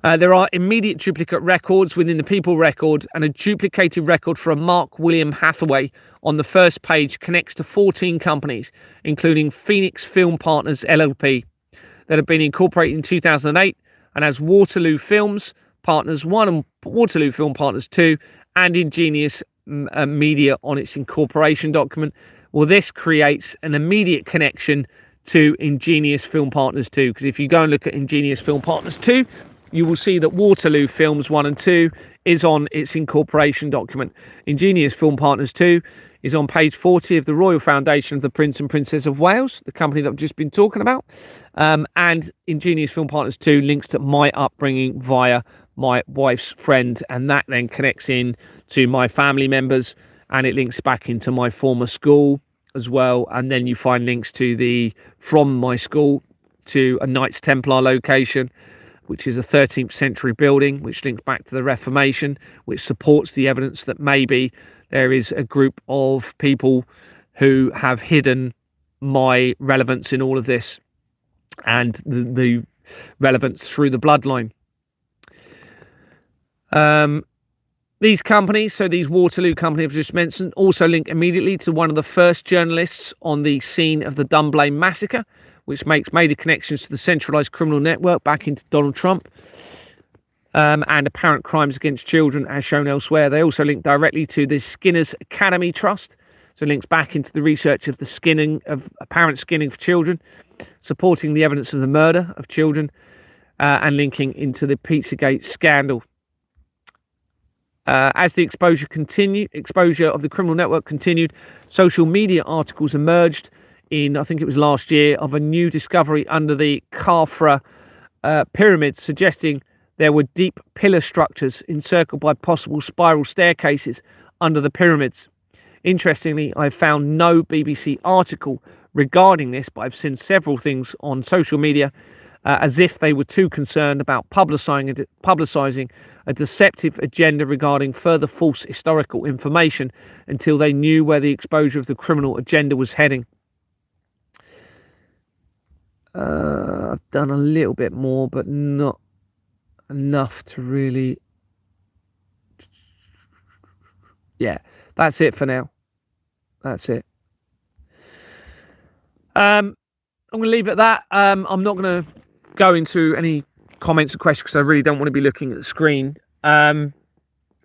There are immediate duplicate records within the People record, and a duplicated record for a Mark William Hathaway on the first page connects to 14 companies, including Phoenix Film Partners LLP, that have been incorporated in 2008, and as Waterloo Films Partners 1 and Waterloo Film Partners 2, and Ingenious Media on its incorporation document. Well, this creates an immediate connection to Ingenious Film Partners 2, because if you go and look at Ingenious Film Partners 2, you will see that Waterloo Films 1 and 2 is on its incorporation document. Ingenious Film Partners 2 is on page 40 of the Royal Foundation of the Prince and Princess of Wales, the company that I've just been talking about. And Ingenious Film Partners 2 links to my upbringing via my wife's friend, and that then connects in to my family members, and it links back into my former school as well. And then you find links to from my school to a Knights Templar location, which is a 13th century building, which links back to the Reformation, which supports the evidence that maybe there is a group of people who have hidden my relevance in all of this, and the relevance through the bloodline. These companies, so these Waterloo companies I've just mentioned, also link immediately to one of the first journalists on the scene of the Dunblane massacre, which makes major connections to the centralised criminal network back into Donald Trump, and apparent crimes against children as shown elsewhere. They also link directly to the Skinner's Academy Trust, so links back into the research of the apparent skinning for children, supporting the evidence of the murder of children, and linking into the Pizzagate scandal. As the exposure of the criminal network continued, social media articles emerged in, I think it was last year, of a new discovery under the Khafra pyramids, suggesting there were deep pillar structures encircled by possible spiral staircases under the pyramids. Interestingly, I've found no BBC article regarding this, but I've seen several things on social media as if they were too concerned about publicising a deceptive agenda regarding further false historical information until they knew where the exposure of the criminal agenda was heading. I've done a little bit more, but not enough to really... Yeah, that's it for now. That's it. I'm going to leave it at that. I'm not going to go into any comments or questions because I really don't want to be looking at the screen.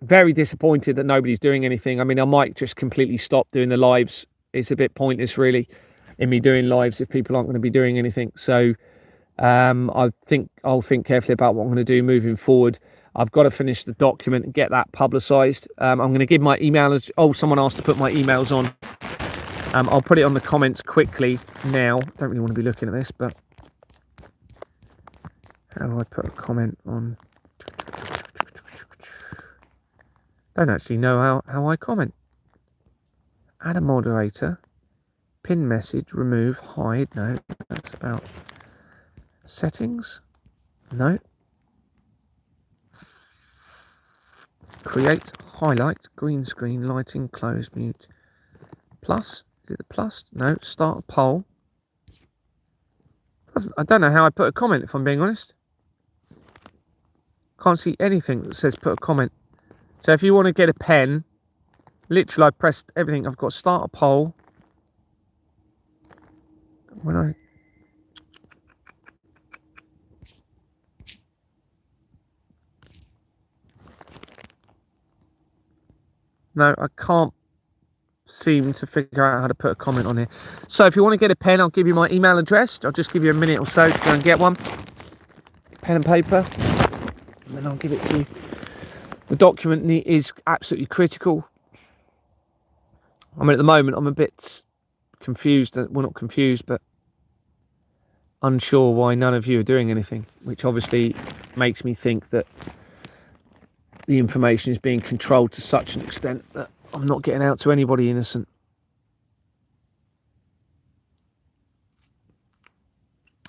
Very disappointed that nobody's doing anything. I mean, I might just completely stop doing the lives. It's a bit pointless, really, in me doing lives if people aren't going to be doing anything. So I think I'll think carefully about what I'm going to do moving forward. I've got to finish the document and get that publicised. I'm going to give my email. Oh, someone asked to put my emails on. I'll put it on the comments quickly now. Don't really want to be looking at this, but how do I put a comment on? Don't actually know how I comment. Add a moderator. pin message, remove, hide. No, that's about settings. No. Create, highlight, green screen, lighting, close, mute. Plus, is it the plus? No, start a poll. I don't know how I put a comment, if I'm being honest. Can't see anything that says put a comment. So if you want to get a pen, literally I pressed everything. I've got start a poll. When I... No, I can't seem to figure out how to put a comment on here. So if you want to get a pen, I'll give you my email address. I'll just give you a minute or so to go and get one. Pen and paper. And then I'll give it to you. The document is absolutely critical. I mean, at the moment, I'm a bit confused. Well, not confused, but unsure why none of you are doing anything, which obviously makes me think that the information is being controlled to such an extent that I'm not getting out to anybody innocent.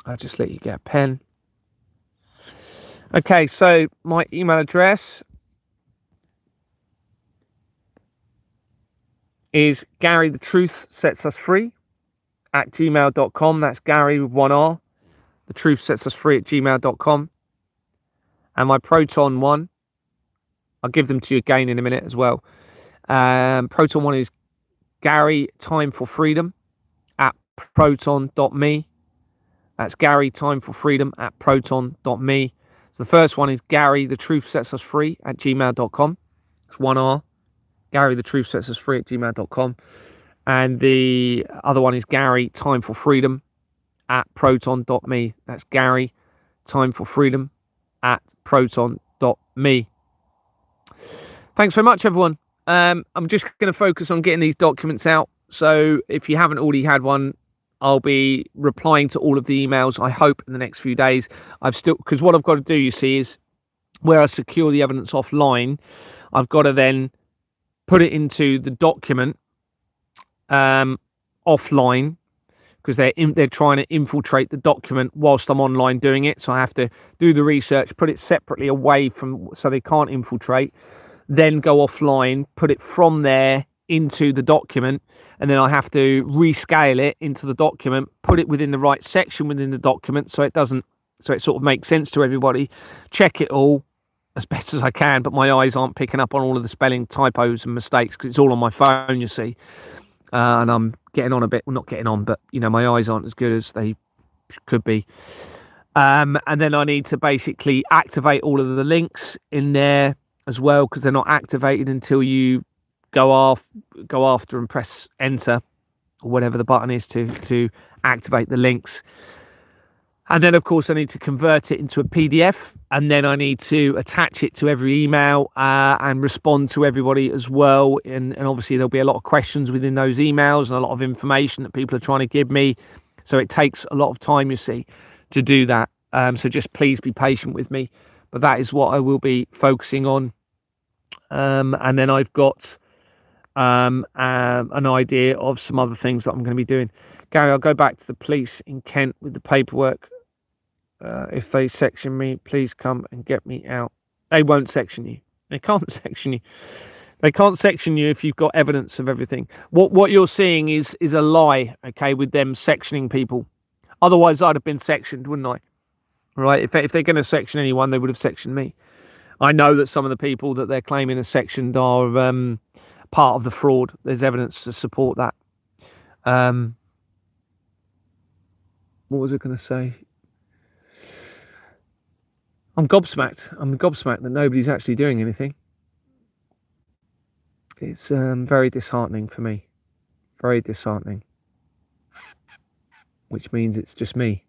I'll just let you get a pen. Okay, so my email address is GaryTheTruthSetsUsFree@gmail.com. That's Gary with one R. TheTruthSetsUsFree@gmail.com. And my Proton one, I'll give them to you again in a minute as well. Proton one is Gary Time for Freedom at proton.me. That's Gary Time for Freedom at proton.me. So the first one is Gary The Truth Sets Us Free at gmail.com. It's one R. Gary The Truth Sets Us Free at gmail.com. And the other one is Gary Time for Freedom at proton.me. That's Gary Time for Freedom at proton.me. Thanks very much, everyone. I'm just going to focus on getting these documents out. So if you haven't already had one, I'll be replying to all of the emails, I hope, in the next few days. Because what I've got to do, you see, is where I secure the evidence offline, I've got to then put it into the document offline, because they're trying to infiltrate the document whilst I'm online doing it. So I have to do the research, put it separately away from, so they can't infiltrate, then go offline, put it from there into the document, and then I have to rescale it into the document, put it within the right section within the document, so it sort of makes sense to everybody, check it all as best as I can, but my eyes aren't picking up on all of the spelling typos and mistakes because it's all on my phone, you see. And I'm getting on a bit, well, not getting on, but my eyes aren't as good as they could be. And then I need to basically activate all of the links in there as well, because they're not activated until you go after and press enter, or whatever the button is to activate the links. And then, of course, I need to convert it into a PDF, and then I need to attach it to every email and respond to everybody as well. And obviously, there'll be a lot of questions within those emails and a lot of information that people are trying to give me. So it takes a lot of time, you see, to do that. So just please be patient with me. But that is what I will be focusing on. And then I've got an idea of some other things that I'm going to be doing. Gary, I'll go back to the police in Kent with the paperwork. If they section me, please come and get me out. They won't section you. They can't section you. They can't section you if you've got evidence of everything. What you're seeing is a lie, okay, with them sectioning people. Otherwise, I'd have been sectioned, wouldn't I? Right? If they're going to section anyone, they would have sectioned me. I know that some of the people that they're claiming are sectioned are part of the fraud. There's evidence to support that. What was I going to say? I'm gobsmacked. I'm gobsmacked that nobody's actually doing anything. It's very disheartening for me. Very disheartening. Which means it's just me.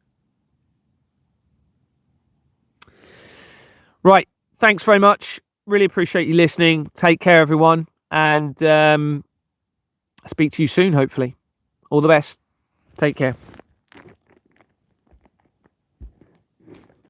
Right. Thanks very much. Really appreciate you listening. Take care, everyone. And speak to you soon, hopefully. All the best. Take care.